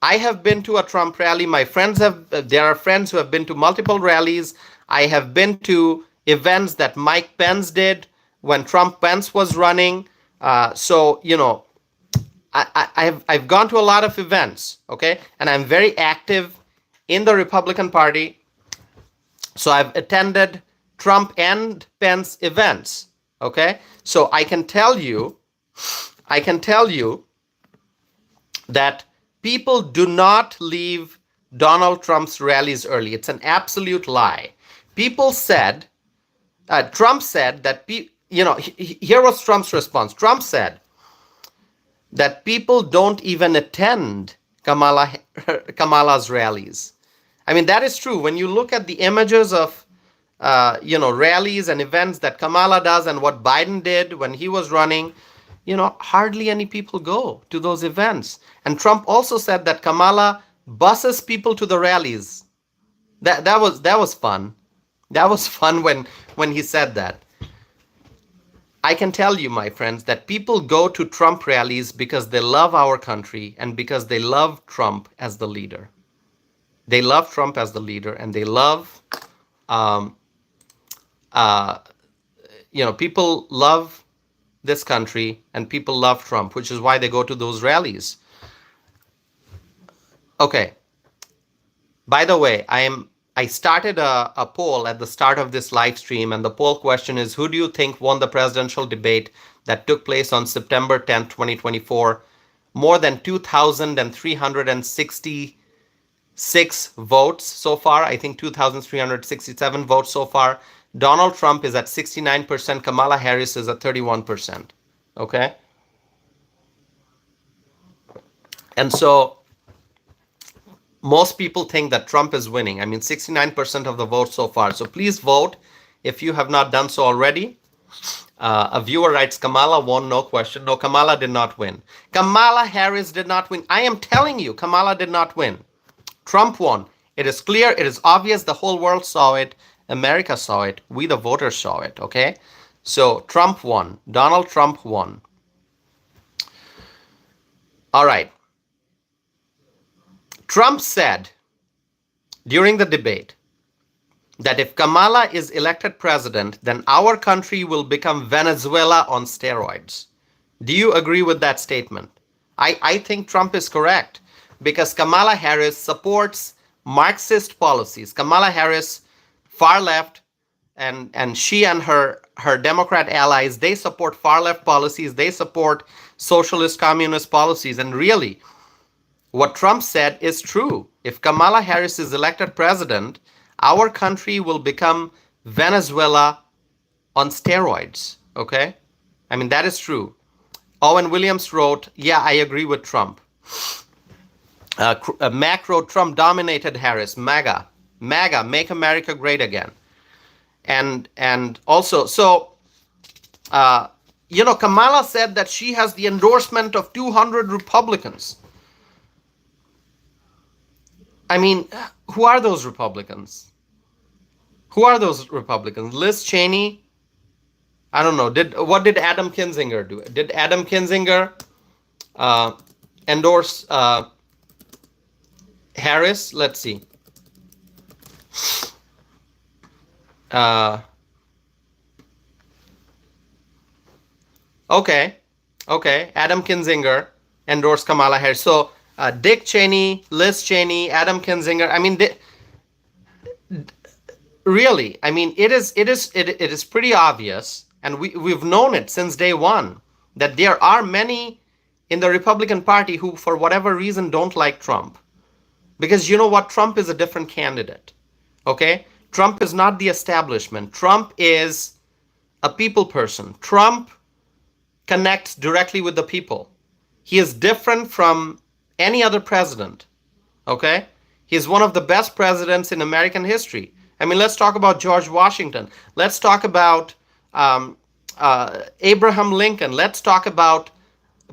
I have been to a Trump rally. There are friends who have been to multiple rallies. I have been to events that Mike Pence did when Pence was running. I've gone to a lot of events, okay? And I'm very active in the Republican Party. So I've attended Trump and Pence events, okay? So I can tell you that people do not leave Donald Trump's rallies early. It's an absolute lie. Trump said that, here was Trump's response. Trump said that people don't even attend Kamala's rallies. I mean, that is true. When you look at the images of, rallies and events that Kamala does and what Biden did when he was running, hardly any people go to those events. And Trump also said that Kamala buses people to the rallies. That was fun. That was fun when he said that. I can tell you, my friends, that people go to Trump rallies because they love our country and because they love Trump as the leader. They love Trump as the leader, and they love, people love this country and people love Trump, which is why they go to those rallies. Okay. By the way, I started a poll at the start of this live stream, and the poll question is, who do you think won the presidential debate that took place on September 10th, 2024? More than 2,366 votes so far. I think 2,367 votes so far. Donald Trump is at 69%. Kamala Harris is at 31%. Okay? And so most people think that Trump is winning. I mean, 69% of the votes so far. So please vote if you have not done so already. A viewer writes, Kamala won, no question. No, Kamala did not win. Kamala Harris did not win. I am telling you, Kamala did not win. Trump won. It is clear. It is obvious. The whole world saw it. America saw it. We, the voters, saw it. Okay? So Trump won. Donald Trump won. All right. Trump said during the debate that if Kamala is elected president, then our country will become Venezuela on steroids. Do you agree with that statement? I think Trump is correct, because Kamala Harris supports Marxist policies. Kamala Harris, far left, and she and her Democrat allies, they support far left policies. They support socialist communist policies. And really, what Trump said is true. If Kamala Harris is elected president, our country will become Venezuela on steroids. Okay? I mean, that is true. Owen Williams wrote, yeah, I agree with Trump. Mac wrote, Trump dominated Harris. MAGA, make America great again. And also, so, Kamala said that she has the endorsement of 200 Republicans. I mean, who are those Republicans? Who are those Republicans? Liz Cheney? I don't know. What did Adam Kinzinger do? Did Adam Kinzinger endorse Harris? Let's see. Okay. Adam Kinzinger endorsed Kamala Harris. So Dick Cheney, Liz Cheney, Adam Kinzinger. I mean, really, I mean, it is pretty obvious, and we've known it since day one, that there are many in the Republican Party who, for whatever reason, don't like Trump. Because you know what? Trump is a different candidate. Okay? Trump is not the establishment. Trump is a people person. Trump connects directly with the people. He is different from any other president. Okay? He's one of the best presidents in American history. I mean, let's talk about George Washington. Let's talk about Abraham Lincoln. Let's talk about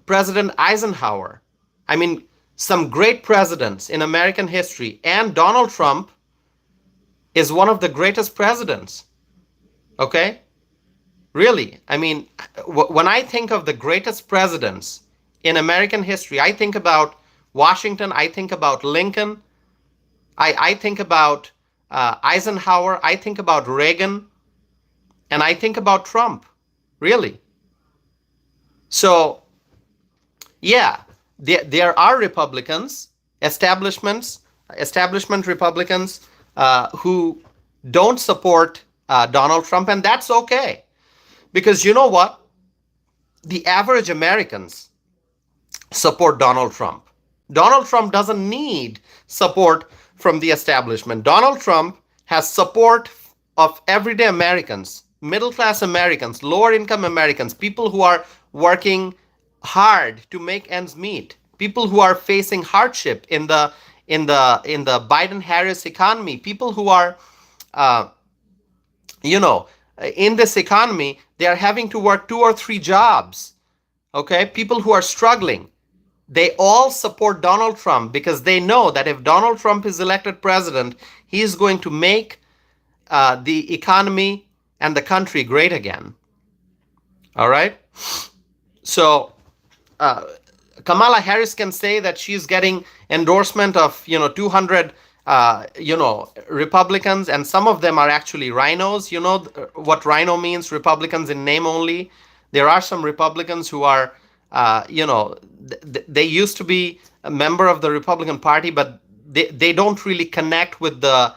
President Eisenhower. I mean, some great presidents in American history. And Donald Trump is one of the greatest presidents. Okay? Really. I mean, when I think of the greatest presidents in American history, I think about Washington, I think about Lincoln, I think about Eisenhower, I think about Reagan, and I think about Trump. Really. So, yeah, there are Republicans, establishment Republicans who don't support Donald Trump, and that's okay. Because you know what? The average Americans support Donald Trump. Donald Trump doesn't need support from the establishment. Donald Trump has support of everyday Americans, middle-class Americans, lower-income Americans, people who are working hard to make ends meet, people who are facing hardship in the Biden-Harris economy, people who are, in this economy, they are having to work 2 or 3 jobs. Okay, people who are struggling. They all support Donald Trump because they know that if Donald Trump is elected president, he is going to make the economy and the country great again. All right? So Kamala Harris can say that she's getting endorsement of 200 Republicans, and some of them are actually rhinos. You know what rhino means? Republicans in name only. There are some Republicans who are they used to be a member of the Republican Party, but they don't really connect with the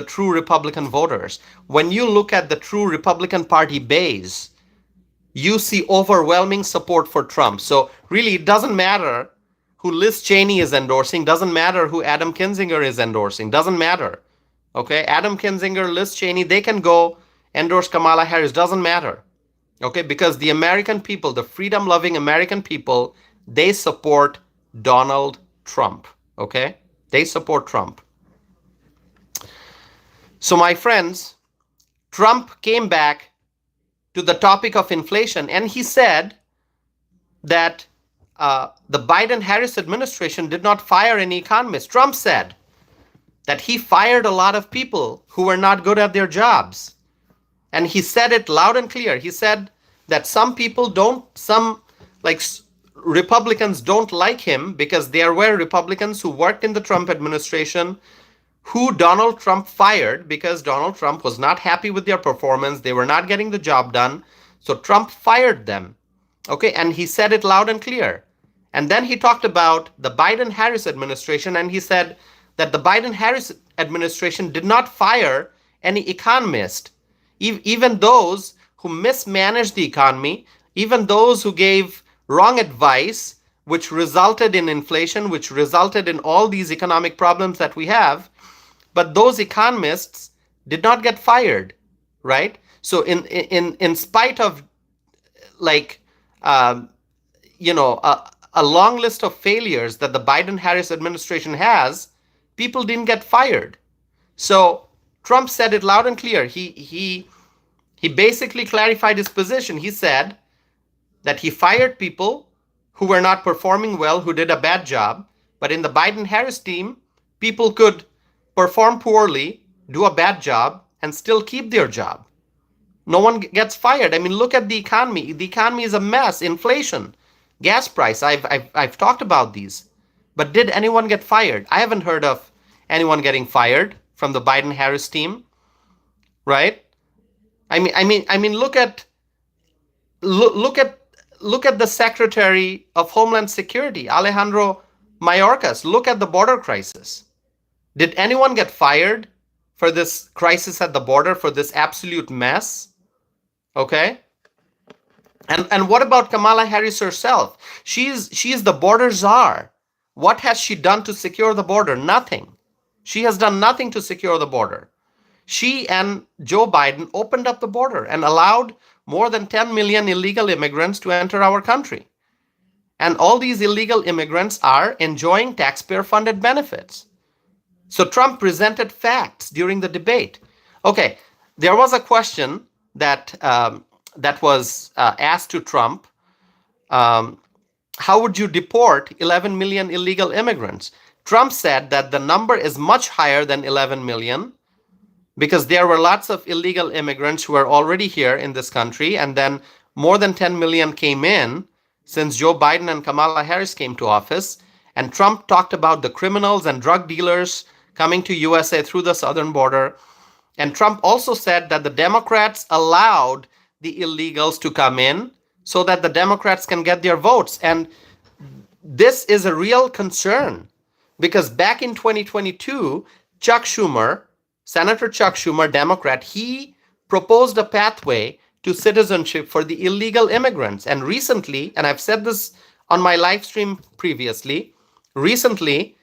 true Republican voters. When you look at the true Republican Party base, you see overwhelming support for Trump. So really, it doesn't matter who Liz Cheney is endorsing, doesn't matter who Adam Kinzinger is endorsing, doesn't matter. Okay, Adam Kinzinger, Liz Cheney, they can go endorse Kamala Harris, doesn't matter. Okay, because the American people, the freedom-loving American people, they support Donald Trump. Okay, they support Trump. So my friends, Trump came back to the topic of inflation, and he said that the Biden-Harris administration did not fire any economists. Trump said that he fired a lot of people who were not good at their jobs. And he said it loud and clear. He said that some Republicans don't like him because there were Republicans who worked in the Trump administration who Donald Trump fired because Donald Trump was not happy with their performance. They were not getting the job done. So Trump fired them. Okay, and he said it loud and clear. And then he talked about the Biden-Harris administration, and he said that the Biden-Harris administration did not fire any economist, even those who mismanaged the economy, even those who gave wrong advice, which resulted in inflation, which resulted in all these economic problems that we have. But those economists did not get fired, right? So in spite of a long list of failures that the Biden-Harris administration has, people didn't get fired. So Trump said it loud and clear. He basically clarified his position. He said that he fired people who were not performing well, who did a bad job. But in the Biden-Harris team, people could perform poorly, do a bad job, and still keep their job. No one gets fired. I mean, look at the economy. The economy is a mess. Inflation, gas price. I've talked about these. But did anyone get fired? I haven't heard of anyone getting fired from the Biden-Harris team, right? I mean, look at the Secretary of Homeland Security, Alejandro Mayorkas. Look at the border crisis. Did anyone get fired for this crisis at the border, for this absolute mess? Okay. And what about Kamala Harris herself? She's the border czar. What has she done to secure the border? Nothing. She has done nothing to secure the border. She and Joe Biden opened up the border and allowed more than 10 million illegal immigrants to enter our country. And all these illegal immigrants are enjoying taxpayer-funded benefits. So Trump presented facts during the debate. Okay, there was a question that was asked to Trump. How would you deport 11 million illegal immigrants? Trump said that the number is much higher than 11 million because there were lots of illegal immigrants who were already here in this country, and then more than 10 million came in since Joe Biden and Kamala Harris came to office. And Trump talked about the criminals and drug dealers coming to USA through the southern border. And Trump also said that the Democrats allowed the illegals to come in so that the Democrats can get their votes. And this is a real concern because back in 2022, Senator Chuck Schumer, Democrat, he proposed a pathway to citizenship for the illegal immigrants. And recently, and I've said this on my live stream previously, recently,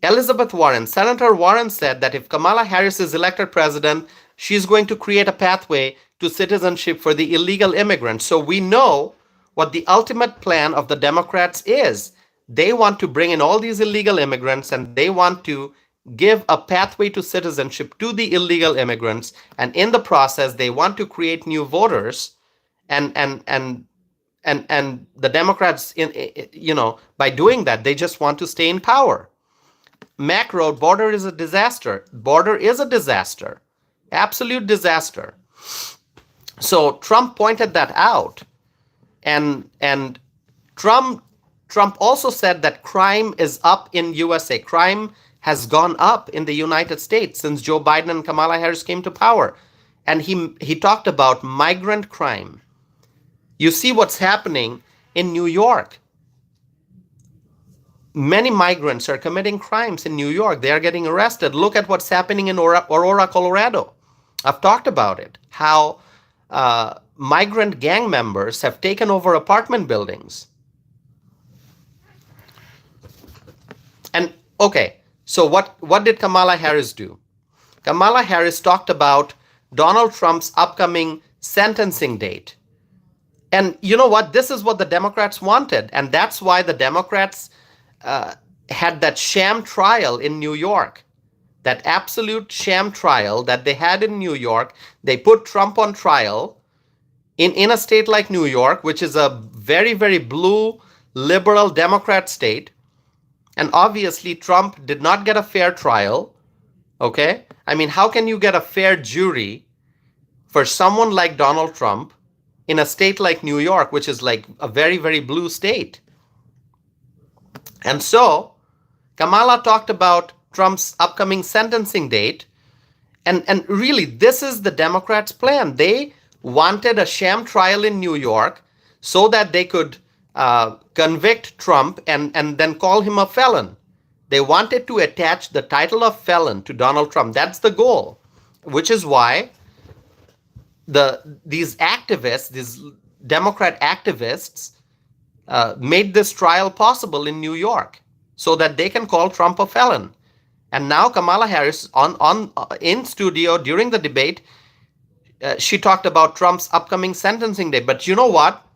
Elizabeth Warren, Senator Warren said that if Kamala Harris is elected president, she's going to create a pathway to citizenship for the illegal immigrants. So we know what the ultimate plan of the Democrats is. They want to bring in all these illegal immigrants and they want to give a pathway to citizenship to the illegal immigrants. And in the process, they want to create new voters. And the Democrats, by doing that, they just want to stay in power. Mac wrote, border is a disaster. Border is a disaster. Absolute disaster. So Trump pointed that out. And Trump also said that crime is up in USA. Crime has gone up in the United States since Joe Biden and Kamala Harris came to power. And he talked about migrant crime. You see what's happening in New York. Many migrants are committing crimes in New York. They are getting arrested. Look at what's happening in Aurora, Colorado. I've talked about it, how migrant gang members have taken over apartment buildings. And okay, so what did Kamala Harris do? Kamala Harris talked about Donald Trump's upcoming sentencing date. And you know what? This is what the Democrats wanted. And that's why the Democrats had that sham trial in New York. That absolute sham trial that they had in New York. They put Trump on trial in a state like New York, which is a very, very blue, liberal Democrat state. And obviously, Trump did not get a fair trial. Okay? I mean, how can you get a fair jury for someone like Donald Trump in a state like New York, which is like a very, very blue state? And so, Kamala talked about Trump's upcoming sentencing date. And really, this is the Democrats' plan. They wanted a sham trial in New York so that they could convict Trump and then call him a felon. They wanted to attach the title of felon to Donald Trump. That's the goal, which is why these activists, these Democrat activists, made this trial possible in New York so that they can call Trump a felon. And now Kamala Harris in studio during the debate, she talked about Trump's upcoming sentencing day. But you know what?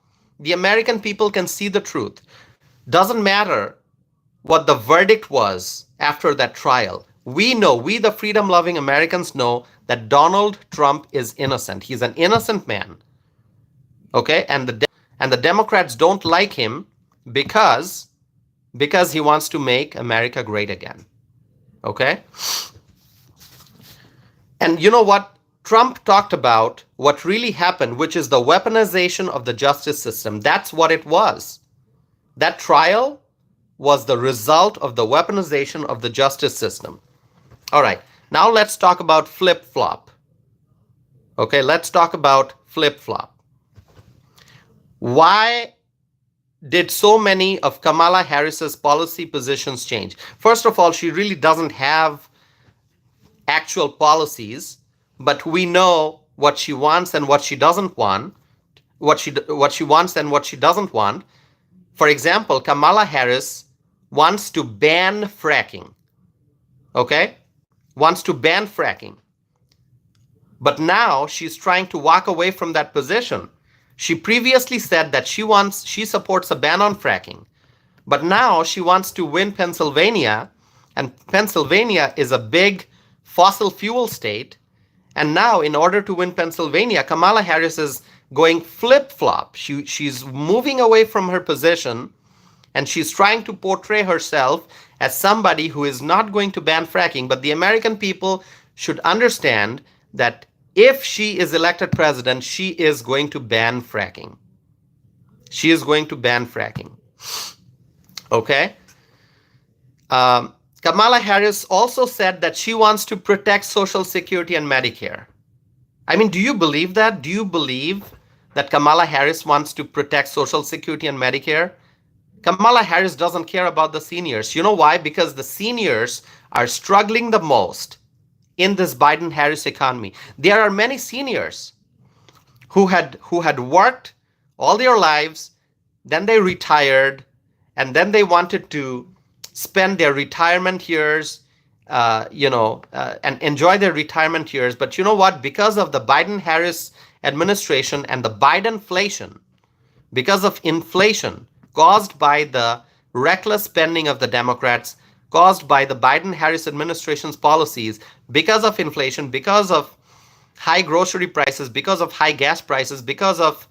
The American people can see the truth. Doesn't matter what the verdict was after that trial. We know, we the freedom-loving Americans know that Donald Trump is innocent. He's an innocent man. Okay? And the Democrats don't like him because he wants to make America great again. Okay? And you know what? Trump talked about what really happened, which is the weaponization of the justice system. That's what it was. That trial was the result of the weaponization of the justice system. All right, now let's talk about flip-flop. Okay, let's talk about flip-flop. Why did so many of Kamala Harris's policy positions change? First of all, she really doesn't have actual policies, but we know what she wants and what she doesn't want, what she wants and what she doesn't want. For example, Kamala Harris wants to ban fracking. Okay? Wants to ban fracking. But now she's trying to walk away from that position. She previously said that she supports a ban on fracking. But now she wants to win Pennsylvania, and Pennsylvania is a big fossil fuel state. And now, in order to win Pennsylvania, Kamala Harris is going flip-flop. She's moving away from her position, and she's trying to portray herself as somebody who is not going to ban fracking. But the American people should understand that if she is elected president, she is going to ban fracking. She is going to ban fracking. Okay? Kamala Harris also said that she wants to protect Social Security and Medicare. I mean, do you believe that? Do you believe that Kamala Harris wants to protect Social Security and Medicare? Kamala Harris doesn't care about the seniors. You know why? Because the seniors are struggling the most in this Biden-Harris economy. There are many seniors who had worked all their lives, then they retired, and then they wanted to spend their retirement years, and enjoy their retirement years. But you know what? Because of the Biden-Harris administration and the Bidenflation, because of inflation caused by the reckless spending of the Democrats, caused by the Biden-Harris administration's policies, because of inflation, because of high grocery prices, because of high gas prices, because of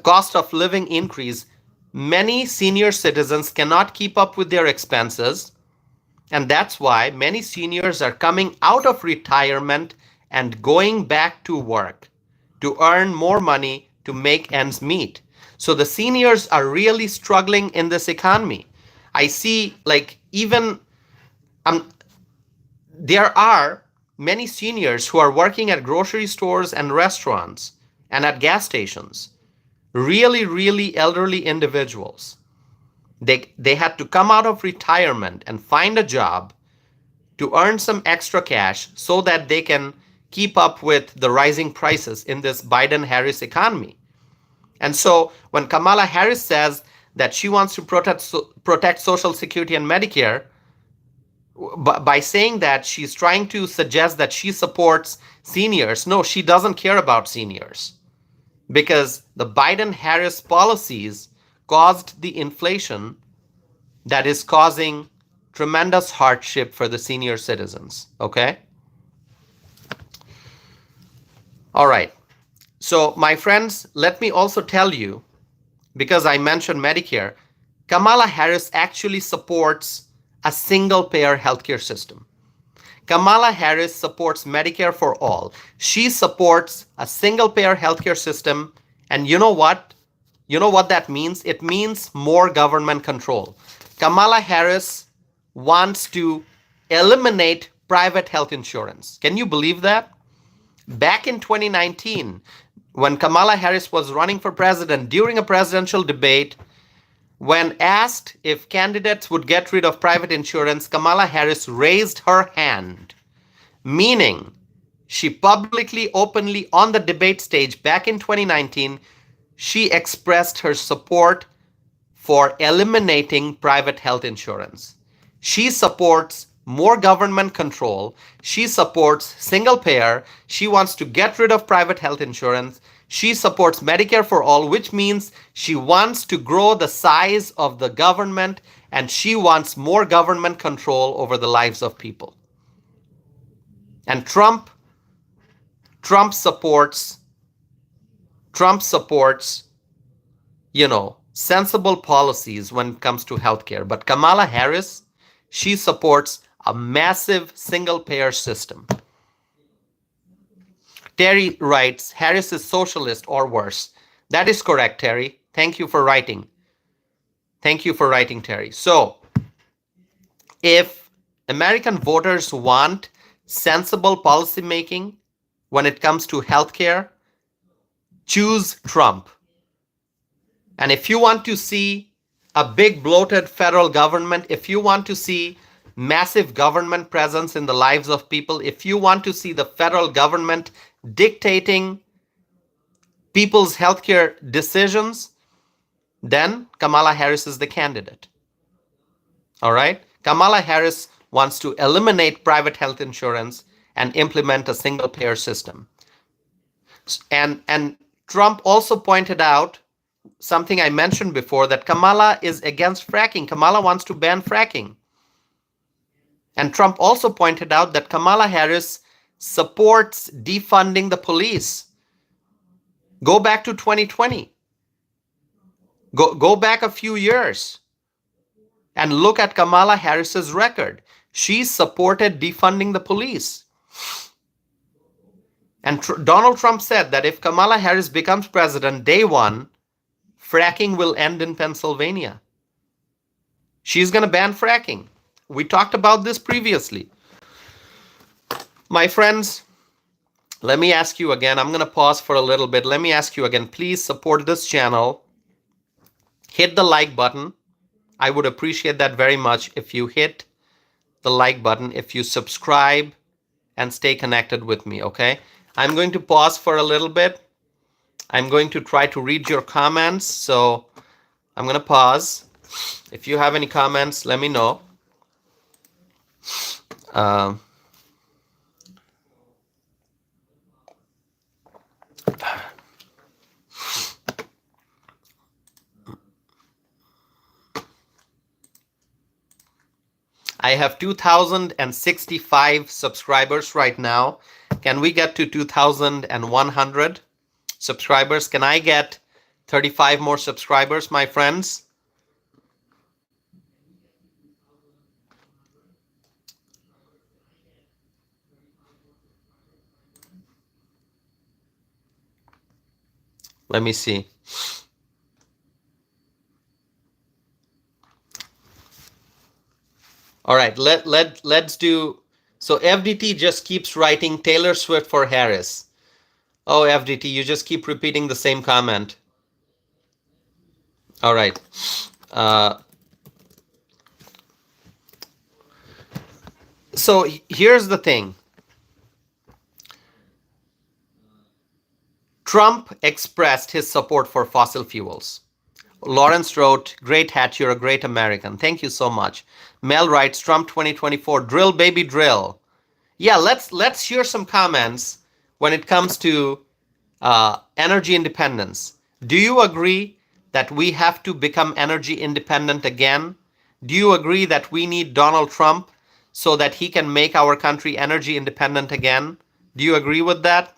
cost of living increase, many senior citizens cannot keep up with their expenses. And that's why many seniors are coming out of retirement and going back to work to earn more money to make ends meet. So the seniors are really struggling in this economy. I see, there are many seniors who are working at grocery stores and restaurants and at gas stations. Really, really elderly individuals. They had to come out of retirement and find a job to earn some extra cash so that they can keep up with the rising prices in this Biden-Harris economy. And so when Kamala Harris says that she wants to protect Social Security and Medicare, by saying that, she's trying to suggest that she supports seniors. No, she doesn't care about seniors, because the Biden-Harris policies caused the inflation that is causing tremendous hardship for the senior citizens. Okay? All right. So, my friends, let me also tell you, because I mentioned Medicare, Kamala Harris actually supports a single-payer healthcare system. Kamala Harris supports Medicare for all. She supports a single-payer healthcare system. And you know what? You know what that means? It means more government control. Kamala Harris wants to eliminate private health insurance. Can you believe that? Back in 2019, when Kamala Harris was running for president, during a presidential debate, when asked if candidates would get rid of private insurance, Kamala Harris raised her hand, meaning she publicly, openly on the debate stage back in 2019, she expressed her support for eliminating private health insurance. She supports more government control. She supports single payer. She wants to get rid of private health insurance. She supports Medicare for all, which means she wants to grow the size of the government and she wants more government control over the lives of people. And Trump supports, sensible policies when it comes to healthcare. But Kamala Harris, she supports a massive single-payer system. Terry writes, Harris is socialist or worse. That is correct, Terry. Thank you for writing. Thank you for writing, Terry. So, if American voters want sensible policymaking when it comes to healthcare, choose Trump. And if you want to see a big bloated federal government, if you want to see massive government presence in the lives of people, if you want to see the federal government dictating people's healthcare decisions, then Kamala Harris is the candidate. All right? Kamala Harris wants to eliminate private health insurance and implement a single payer system. And Trump also pointed out something I mentioned before, that Kamala is against fracking. Kamala wants to ban fracking. And Trump also pointed out that Kamala Harris supports defunding the police. Go back to 2020. Go back a few years and look at Kamala Harris's record. She supported defunding the police. And Donald Trump said that if Kamala Harris becomes president, day one, fracking will end in Pennsylvania. She's going to ban fracking. We talked about this previously. My friends, let me ask you again. I'm going to pause for a little bit. Let me ask you again. Please support this channel. Hit the like button. I would appreciate that very much if you hit the like button, if you subscribe and stay connected with me, okay? I'm going to pause for a little bit. I'm going to try to read your comments, so I'm going to pause. If you have any comments, let me know. I have 2,065 subscribers right now. Can we get to 2,100 subscribers? Can I get 35 more subscribers, my friends? Let me see. All right, let's do. So FDT just keeps writing Taylor Swift for Harris. Oh, FDT, you just keep repeating the same comment. All right. So here's the thing. Trump expressed his support for fossil fuels. Lawrence wrote, great hat, you're a great American. Thank you so much. Mel writes, Trump 2024, drill baby drill. Yeah, let's hear some comments when it comes to energy independence. Do you agree that we have to become energy independent again? Do you agree that we need Donald Trump so that he can make our country energy independent again? Do you agree with that?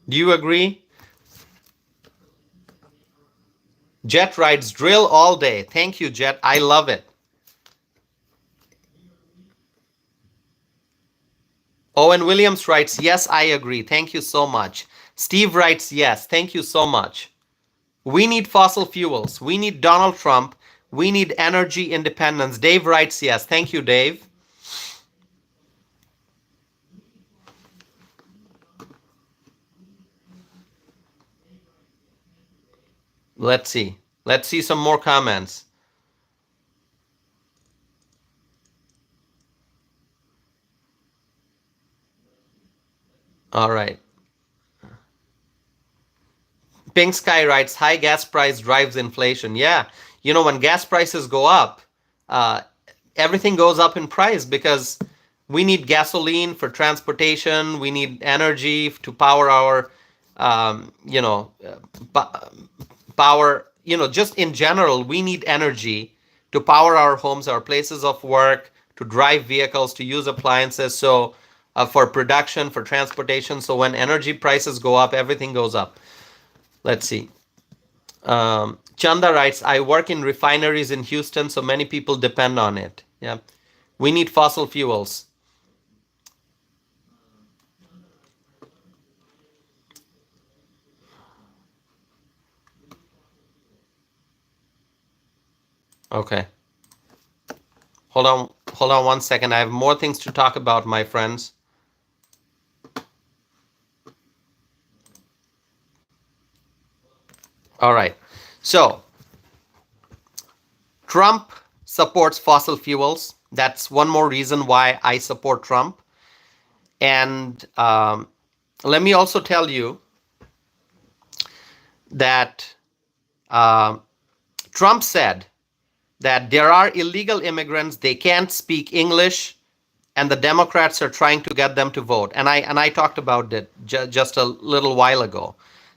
Do you agree? Jet writes, drill all day. Thank you, Jet. I love it. Owen Williams writes, yes, I agree. Thank you so much. Steve writes, yes, thank you so much. We need fossil fuels. We need Donald Trump. We need energy independence. Dave writes, yes. Thank you, Dave. Let's see. Let's see some more comments. All right. Pink Sky writes, high gas price drives inflation. Yeah. When gas prices go up, everything goes up in price because we need gasoline for transportation. We need energy to power our, power, just in general, we need energy to power our homes, our places of work, to drive vehicles, to use appliances. So for production, for transportation. So when energy prices go up, everything goes up. Let's see. Chanda writes, I work in refineries in Houston, so many people depend on it. Yeah. We need fossil fuels. Okay. Hold on 1 second. I have more things to talk about, my friends. All right. So, Trump supports fossil fuels. That's one more reason why I support Trump. And let me also tell you that Trump said that there are illegal immigrants, they can't speak English, and the Democrats are trying to get them to vote. And I talked about it just a little while ago.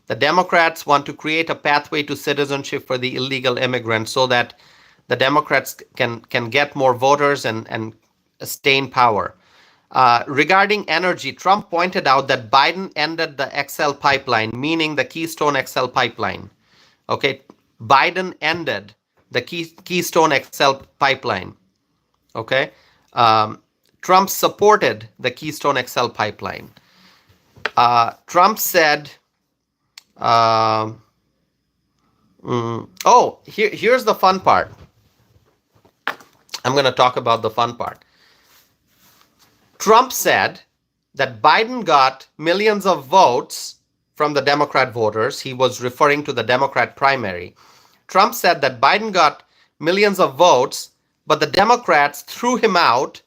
The Democrats want to create a pathway to citizenship for the illegal immigrants so that the Democrats can get more voters and stay in power. Regarding energy, Trump pointed out that Biden ended the XL pipeline, meaning the Keystone XL pipeline. Okay, Biden ended the Keystone XL pipeline. Okay, Trump supported the Keystone XL pipeline. Trump said, here's the fun part. I'm going to talk about the fun part. Trump said that Biden got millions of votes from the Democrat voters. He was referring to the Democrat primary. Trump said that Biden got millions of votes, but the Democrats threw him out,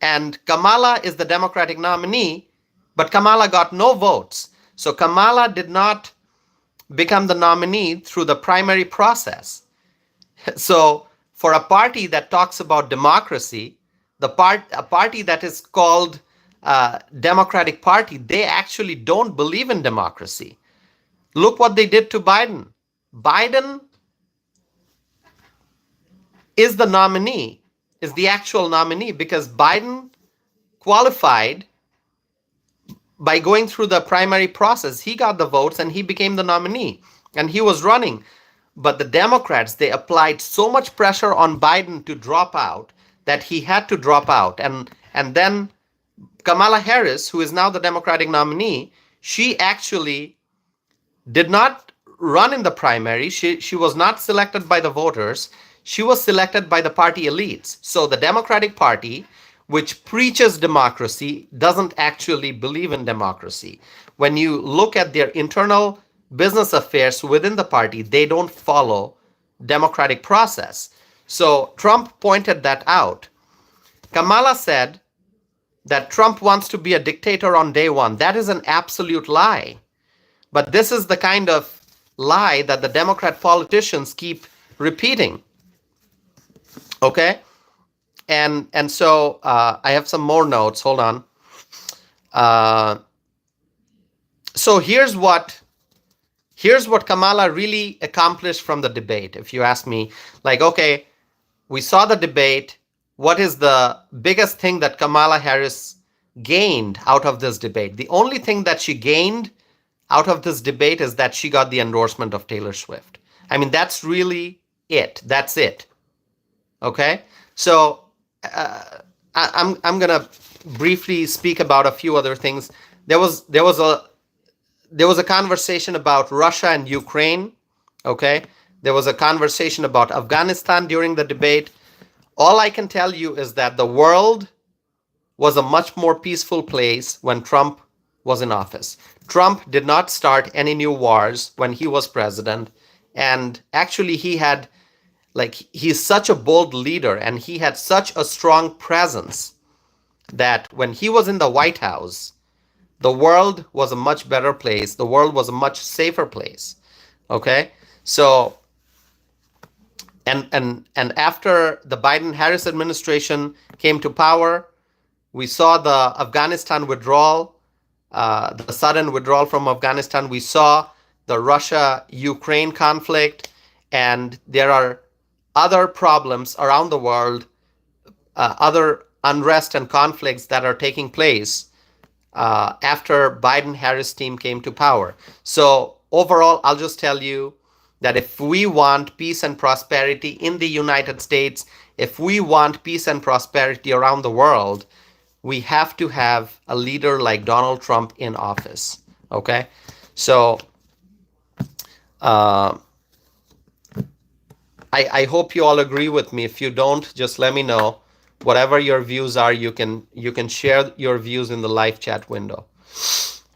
and Kamala is the Democratic nominee, but Kamala got no votes. So Kamala did not become the nominee through the primary process. So for a party that talks about democracy, a party that is called Democratic Party, they actually don't believe in democracy. Look what they did to Biden. Biden is the nominee, is the actual nominee, because Biden qualified by going through the primary process. He got the votes and he became the nominee, and he was running. But the Democrats, they applied so much pressure on Biden to drop out that he had to drop out. And then Kamala Harris, who is now the Democratic nominee, she actually did not run in the primary. She was not selected by the voters. She was selected by the party elites. So the Democratic Party, which preaches democracy, doesn't actually believe in democracy. When you look at their internal business affairs within the party, they don't follow democratic process. So Trump pointed that out. Kamala said that Trump wants to be a dictator on day one. That is an absolute lie. But this is the kind of lie that the Democrat politicians keep repeating. Okay? And so I have some more notes. Hold on. So here's what Kamala really accomplished from the debate. If you ask me, like, okay, we saw the debate. What is the biggest thing that Kamala Harris gained out of this debate? The only thing that she gained out of this debate is that she got the endorsement of Taylor Swift. I mean, that's really it. That's it. Okay? So I'm gonna briefly speak about a few other things. There was a conversation about Russia and Ukraine. Okay, there was a conversation about Afghanistan during the debate. All I can tell you is that the world was a much more peaceful place when Trump was in office. Trump did not start any new wars when he was president, and actually he's such a bold leader, and he had such a strong presence that when he was in the White House, the world was a much better place. The world was a much safer place. Okay? So, and after the Biden-Harris administration came to power, We saw the Afghanistan withdrawal, the sudden withdrawal from Afghanistan. We saw the Russia-Ukraine conflict, and there are other problems around the world, other unrest and conflicts that are taking place after Biden-Harris team came to power. So overall, I'll just tell you that if we want peace and prosperity in the United States, if we want peace and prosperity around the world, we have to have a leader like Donald Trump in office. Okay? So uh, I hope you all agree with me. If you don't, just let me know. Whatever your views are, you can share your views in the live chat window.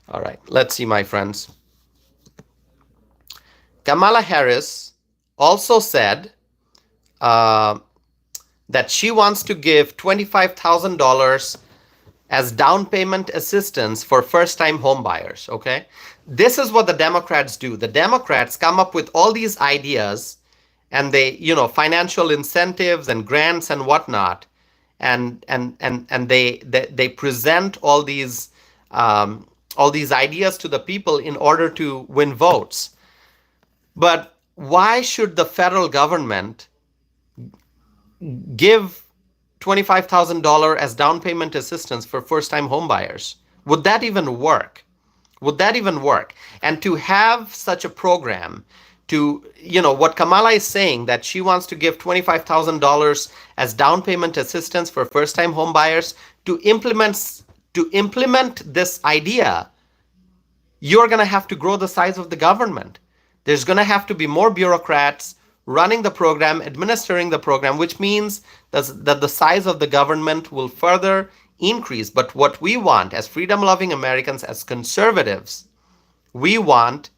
All right, let's see, my friends. Kamala Harris also said that she wants to give $25,000 as down payment assistance for first-time home buyers. Okay, this is what the Democrats do. The Democrats come up with all these ideas, and they, financial incentives and grants and whatnot, and they present all these ideas to the people in order to win votes. But why should the federal government give $25,000 as down payment assistance for first-time homebuyers? Would that even work? Would that even work? And to have such a program, to, what Kamala is saying, that she wants to give $25,000 as down payment assistance for first-time homebuyers, to implement this idea, you're going to have to grow the size of the government. There's going to have to be more bureaucrats running the program, administering the program, which means that the size of the government will further increase. But what we want as freedom-loving Americans, as conservatives, we want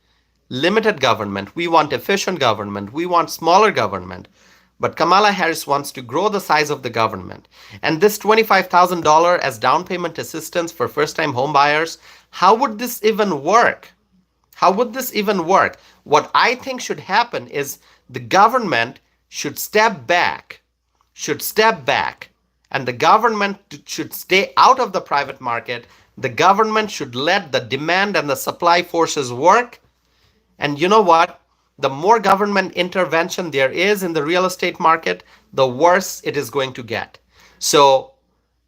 limited government. We want efficient government. We want smaller government. But Kamala Harris wants to grow the size of the government. And this $25,000 as down payment assistance for first-time homebuyers, how would this even work? How would this even work? What I think should happen is the government should step back, and the government should stay out of the private market. The government should let the demand and the supply forces work. And you know what? The more government intervention there is in the real estate market, the worse it is going to get. So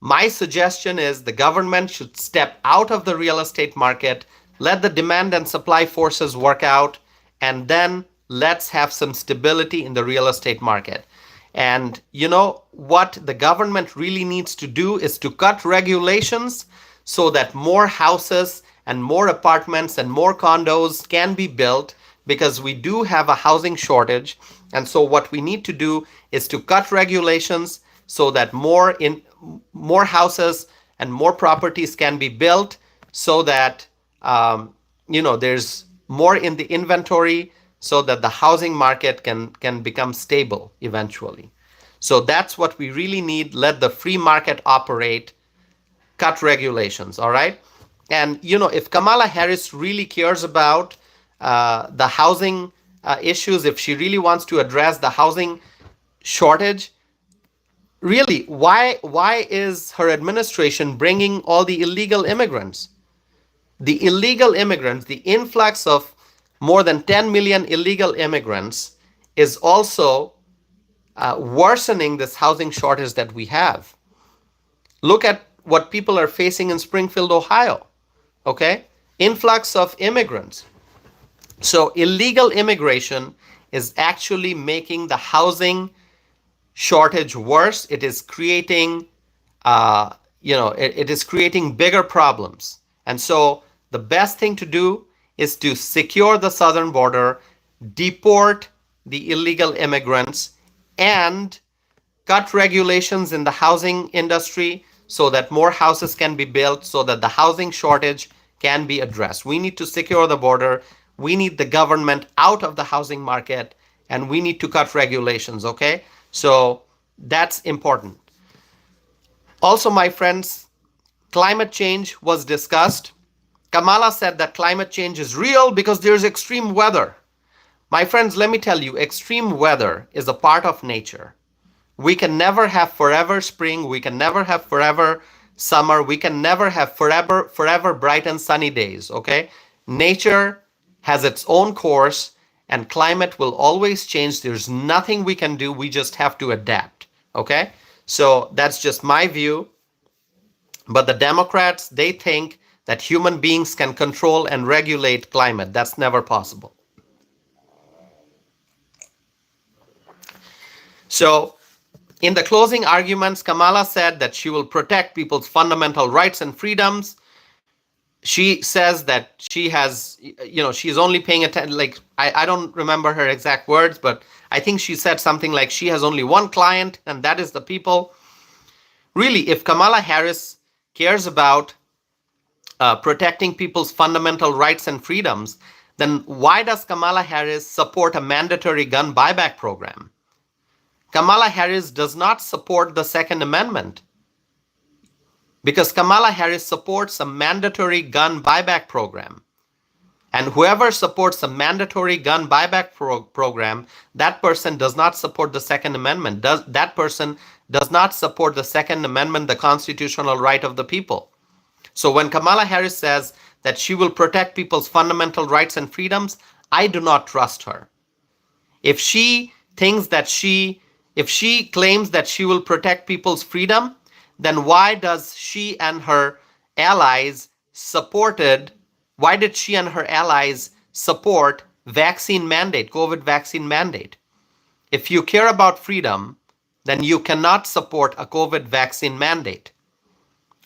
my suggestion is the government should step out of the real estate market, let the demand and supply forces work out, and then let's have some stability in the real estate market. And you know what the government really needs to do is to cut regulations so that more houses and more apartments and more condos can be built, because we do have a housing shortage. And so what we need to do is to cut regulations so that more houses and more properties can be built, so that there's more in the inventory, so that the housing market can become stable eventually. So that's what we really need. Let the free market operate, cut regulations, all right? And, if Kamala Harris really cares about the housing issues, if she really wants to address the housing shortage, really, why is her administration bringing all the illegal immigrants? The illegal immigrants, the influx of more than 10 million illegal immigrants is also worsening this housing shortage that we have. Look at what people are facing in Springfield, Ohio. Okay? Influx of immigrants. So illegal immigration is actually making the housing shortage worse. It is creating, it is creating bigger problems. And so the best thing to do is to secure the southern border, deport the illegal immigrants, and cut regulations in the housing industry so that more houses can be built, so that the housing shortage can be addressed. We need to secure the border. We need the government out of the housing market, and we need to cut regulations, okay? So that's important. Also, my friends, climate change was discussed. Kamala said that climate change is real because there's extreme weather. My friends, let me tell you, extreme weather is a part of nature. We can never have forever spring. We can never have forever summer. We can never have forever bright and sunny days, okay? Nature has its own course and climate will always change. There's nothing we can do. We just have to adapt, okay? So that's just my view. But the Democrats, they think that human beings can control and regulate climate. That's never possible. So in the closing arguments, Kamala said that she will protect people's fundamental rights and freedoms. She says that she has, she's only paying attention, like, I don't remember her exact words, but I think she said something like she has only one client, and that is the people. Really, if Kamala Harris cares about protecting people's fundamental rights and freedoms, then why does Kamala Harris support a mandatory gun buyback program? Kamala Harris does not support the Second Amendment because Kamala Harris supports a mandatory gun buyback program. And whoever supports a mandatory gun buyback program, that person does not support the Second Amendment. That person does not support the Second Amendment, the constitutional right of the people. So when Kamala Harris says that she will protect people's fundamental rights and freedoms, I do not trust her. If she claims that she will protect people's freedom, then why did she and her allies support vaccine mandate, COVID vaccine mandate? If you care about freedom, then you cannot support a COVID vaccine mandate.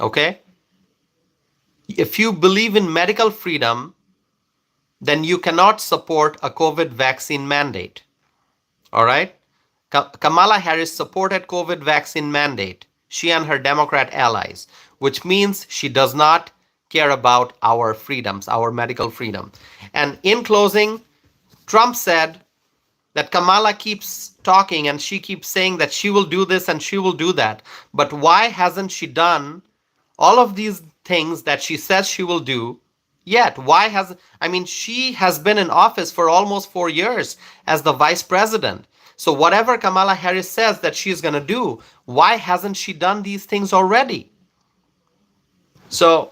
Okay? If you believe in medical freedom, then you cannot support a COVID vaccine mandate. All right? Kamala Harris supported COVID vaccine mandate, she and her Democrat allies, which means she does not care about our freedoms, our medical freedom. And in closing, Trump said that Kamala keeps talking and she keeps saying that she will do this and she will do that. But why hasn't she done all of these things that she says she will do yet? She has been in office for almost 4 years as the vice president. So whatever Kamala Harris says that she's going to do, why hasn't she done these things already? So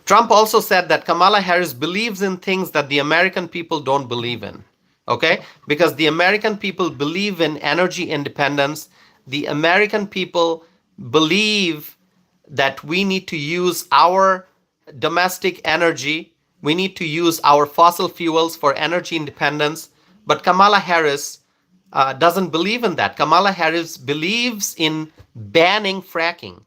Trump also said that Kamala Harris believes in things that the American people don't believe in. Okay? Because the American people believe in energy independence. The American people believe that we need to use our domestic energy. We need to use our fossil fuels for energy independence. But Kamala Harris doesn't believe in that. Kamala Harris believes in banning fracking.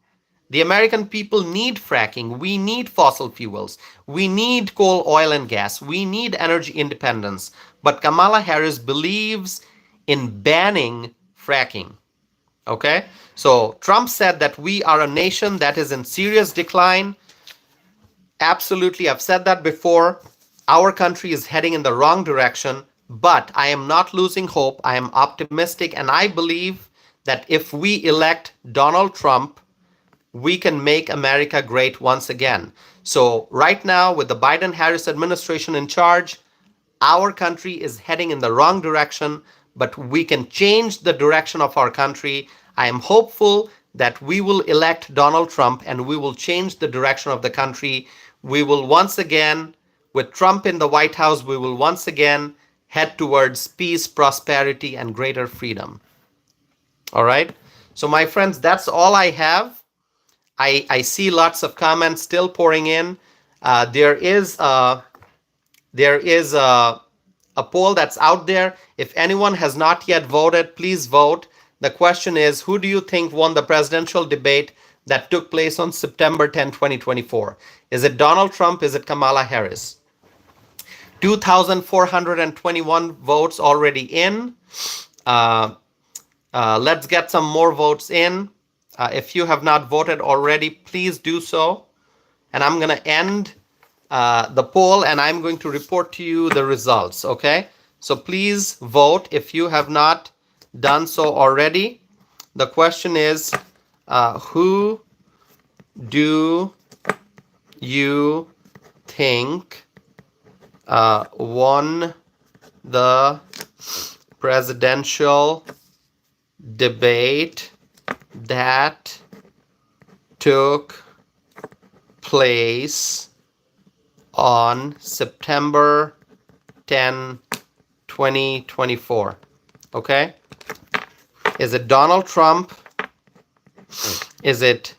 The American people need fracking. We need fossil fuels. We need coal, oil, and gas. We need energy independence. But Kamala Harris believes in banning fracking. Okay? So Trump said that we are a nation that is in serious decline. Absolutely, I've said that before. Our country is heading in the wrong direction, but I am not losing hope. I am optimistic, and I believe that if we elect Donald Trump, we can make America great once again. So right now, with the Biden-Harris administration in charge, our country is heading in the wrong direction, but we can change the direction of our country. I am hopeful that we will elect Donald Trump and we will change the direction of the country. We will once again, with Trump in the White House, we will once again head towards peace, prosperity, and greater freedom. All right? So my friends, that's all I have. I see lots of comments still pouring in. There is a poll that's out there. If anyone has not yet voted, please vote. The question is, who do you think won the presidential debate that took place on September 10, 2024? Is it Donald Trump? Is it Kamala Harris? 2,421 votes already in. Let's get some more votes in. If you have not voted already, please do so. And I'm going to end the poll and I'm going to report to you the results, okay? So please vote if you have not done so already. The question is, who do you think won the presidential debate that took place on September 10, 2024. Okay? Is it Donald Trump? Is it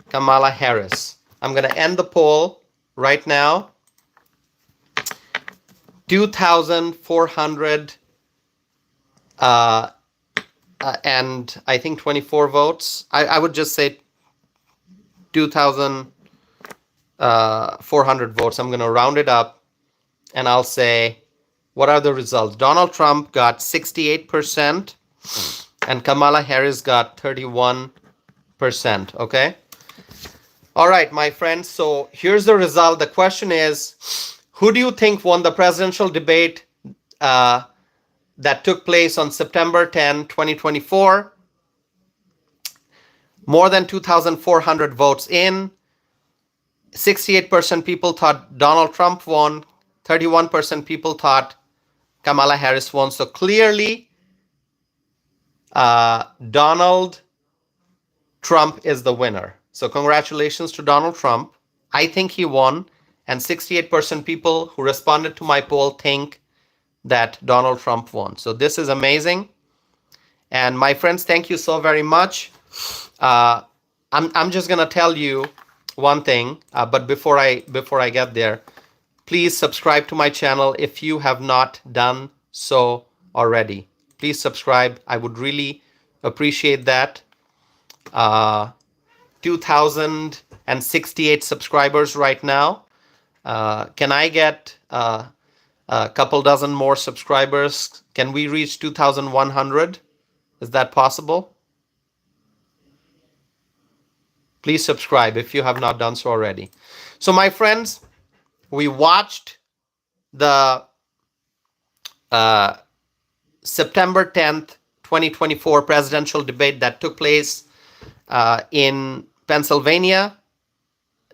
Kamala Harris? I'm going to end the poll right now. 2,400 and I think 24 votes. I would just say 2,400 votes. I'm going to round it up and I'll say, what are the results? Donald Trump got 68% and Kamala Harris got 31%. Okay? All right, my friends. So here's the result. The question is, who do you think won the presidential debate that took place on September 10, 2024? More than 2,400 votes in. 68% people thought Donald Trump won. 31% people thought Kamala Harris won. So clearly, Donald Trump is the winner. So congratulations to Donald Trump. I think he won. And 68% people who responded to my poll think that Donald Trump won. So this is amazing. And my friends, thank you so very much. I'm just gonna tell you one thing, but before I get there, please subscribe to my channel if you have not done so already. Please subscribe. I would really appreciate that. 2,068 subscribers right now. Can I get a couple dozen more subscribers? Can we reach 2,100? Is that possible? Please subscribe if you have not done so already. So my friends, we watched the September 10th, 2024 presidential debate that took place in Pennsylvania.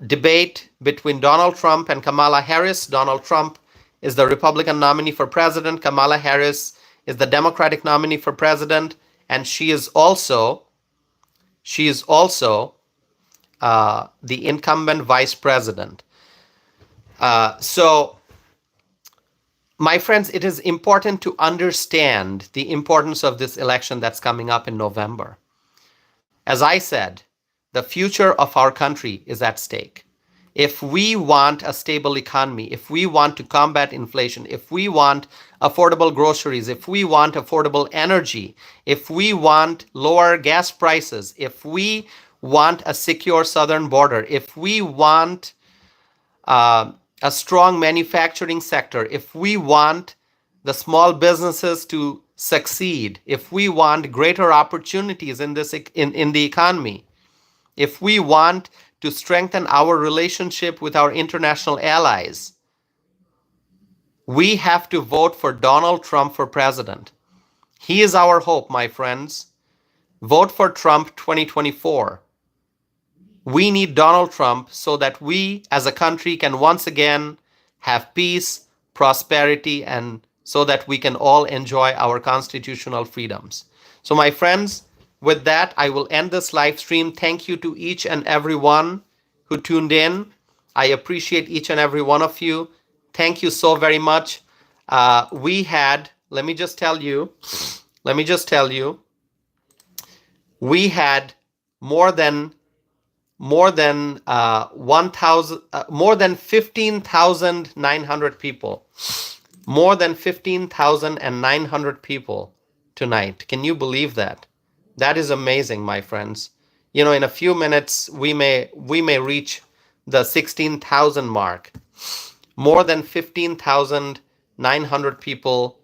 Debate between Donald Trump and Kamala Harris. Donald Trump is the Republican nominee for president. Kamala Harris is the Democratic nominee for president. And she is also the incumbent vice president. So, my friends, it is important to understand the importance of this election that's coming up in November. As I said, the future of our country is at stake. If we want a stable economy, if we want to combat inflation, if we want affordable groceries, if we want affordable energy, if we want lower gas prices, if we want a secure southern border, if we want a strong manufacturing sector, if we want the small businesses to succeed, if we want greater opportunities in the economy, if we want to strengthen our relationship with our international allies, we have to vote for Donald Trump for president. He is our hope, my friends. Vote for Trump 2024. We need Donald Trump so that we as a country can once again have peace, prosperity, and so that we can all enjoy our constitutional freedoms. So my friends, with that, I will end this live stream. Thank you to each and every one who tuned in. I appreciate each and every one of you. Thank you so very much. We had, let me just tell you, we had more than 15,900 people. More than 15,900 people tonight. Can you believe that? That is amazing, my friends. You know, in a few minutes, we may reach the 16,000 mark. More than 15,900 people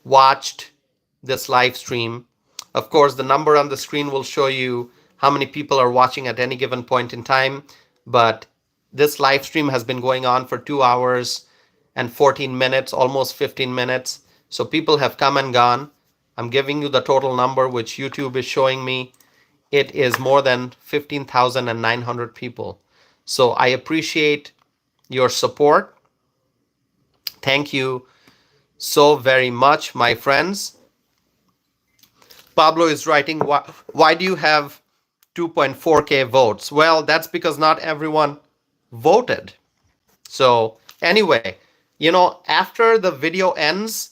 watched this live stream. Of course, the number on the screen will show you how many people are watching at any given point in time. But this live stream has been going on for 2 hours and 14 minutes, almost 15 minutes. So people have come and gone. I'm giving you the total number, which YouTube is showing me. It is more than 15,900 people. So I appreciate your support. Thank you so very much, my friends. Pablo is writing, why do you have 2.4K votes. Well, that's because not everyone voted. So anyway, after the video ends,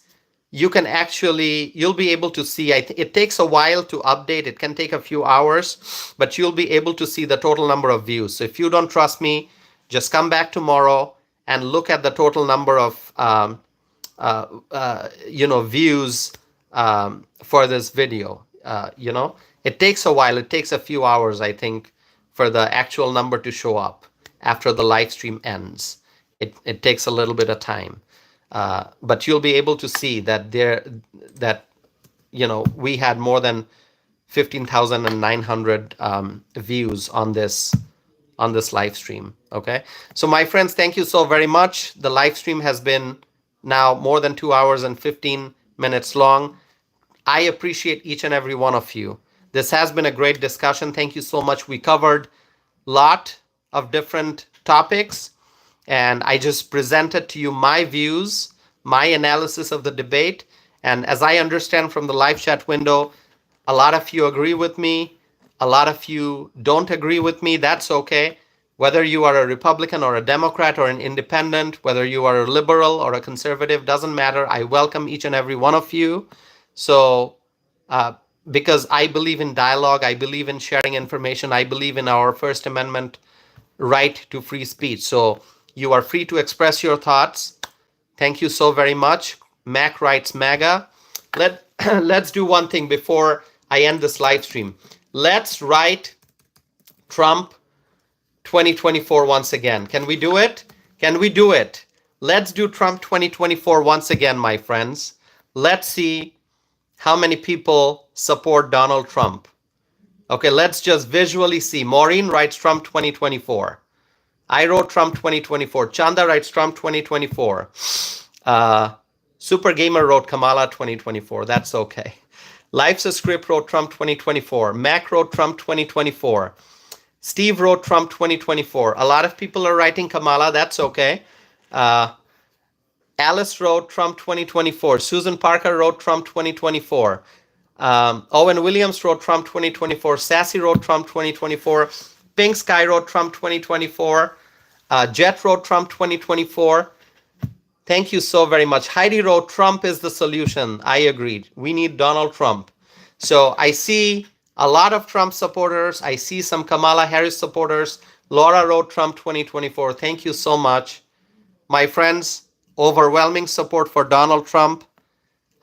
you'll be able to see, it takes a while to update. It can take a few hours, but you'll be able to see the total number of views. So if you don't trust me, just come back tomorrow and look at the total number of views for this video. It takes a while. It takes a few hours, I think, for the actual number to show up after the live stream ends. It takes a little bit of time, but you'll be able to see that we had more than 15,900 views on this live stream. Okay, so my friends, thank you so very much. The live stream has been now more than 2 hours and 15 minutes long. I appreciate each and every one of you. This has been a great discussion. Thank you so much. We covered a lot of different topics, and I just presented to you my views, my analysis of the debate. And as I understand from the live chat window, a lot of you agree with me. A lot of you don't agree with me. That's okay. Whether you are a Republican or a Democrat or an independent, whether you are a liberal or a conservative, doesn't matter. I welcome each and every one of you. So, because I believe in dialogue, I believe in sharing information, I believe in our First Amendment right to free speech. So you are free to express your thoughts. Thank you so very much. Mac writes MAGA. Let's do one thing before I end this live stream. Let's write Trump 2024 once again. Can we do it? Can we do it? Let's do Trump 2024 once again, my friends. Let's see how many people support Donald Trump. Okay, let's just visually see. Maureen writes Trump 2024. I wrote Trump 2024. Chanda writes Trump 2024. Super Gamer wrote Kamala 2024. That's okay. Life's a Script wrote Trump 2024. Mac wrote Trump 2024. Steve wrote Trump 2024. A lot of people are writing Kamala. That's okay. Alice wrote Trump 2024. Susan Parker wrote Trump 2024. Owen Williams wrote Trump 2024. Sassy wrote Trump 2024. Pink Sky wrote Trump 2024. Jet wrote Trump 2024. Thank you so very much. Heidi wrote Trump is the solution. I agreed. We need Donald Trump. So I see a lot of Trump supporters. I see some Kamala Harris supporters. Laura wrote Trump 2024. Thank you so much. My friends, overwhelming support for Donald Trump.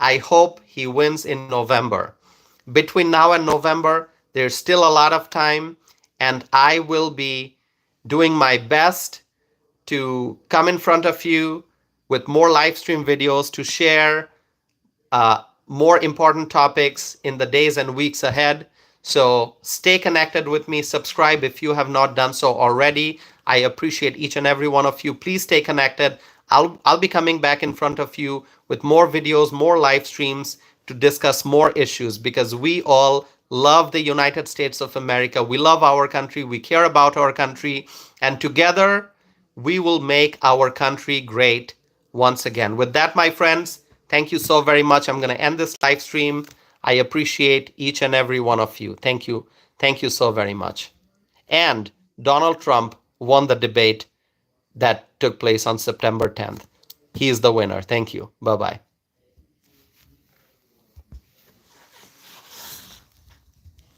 I hope he wins in November. Between now and November, there's still a lot of time, and I will be doing my best to come in front of you with more live stream videos to share more important topics in the days and weeks ahead. So stay connected with me. Subscribe if you have not done so already. I appreciate each and every one of you. Please stay connected. I'll be coming back in front of you with more videos, more live streams to discuss more issues, because we all love the United States of America. We love our country. We care about our country. And together, we will make our country great once again. With that, my friends, thank you so very much. I'm going to end this live stream. I appreciate each and every one of you. Thank you. Thank you so very much. And Donald Trump won the debate that took place on September 10th. He is the winner. Thank you. Bye-bye.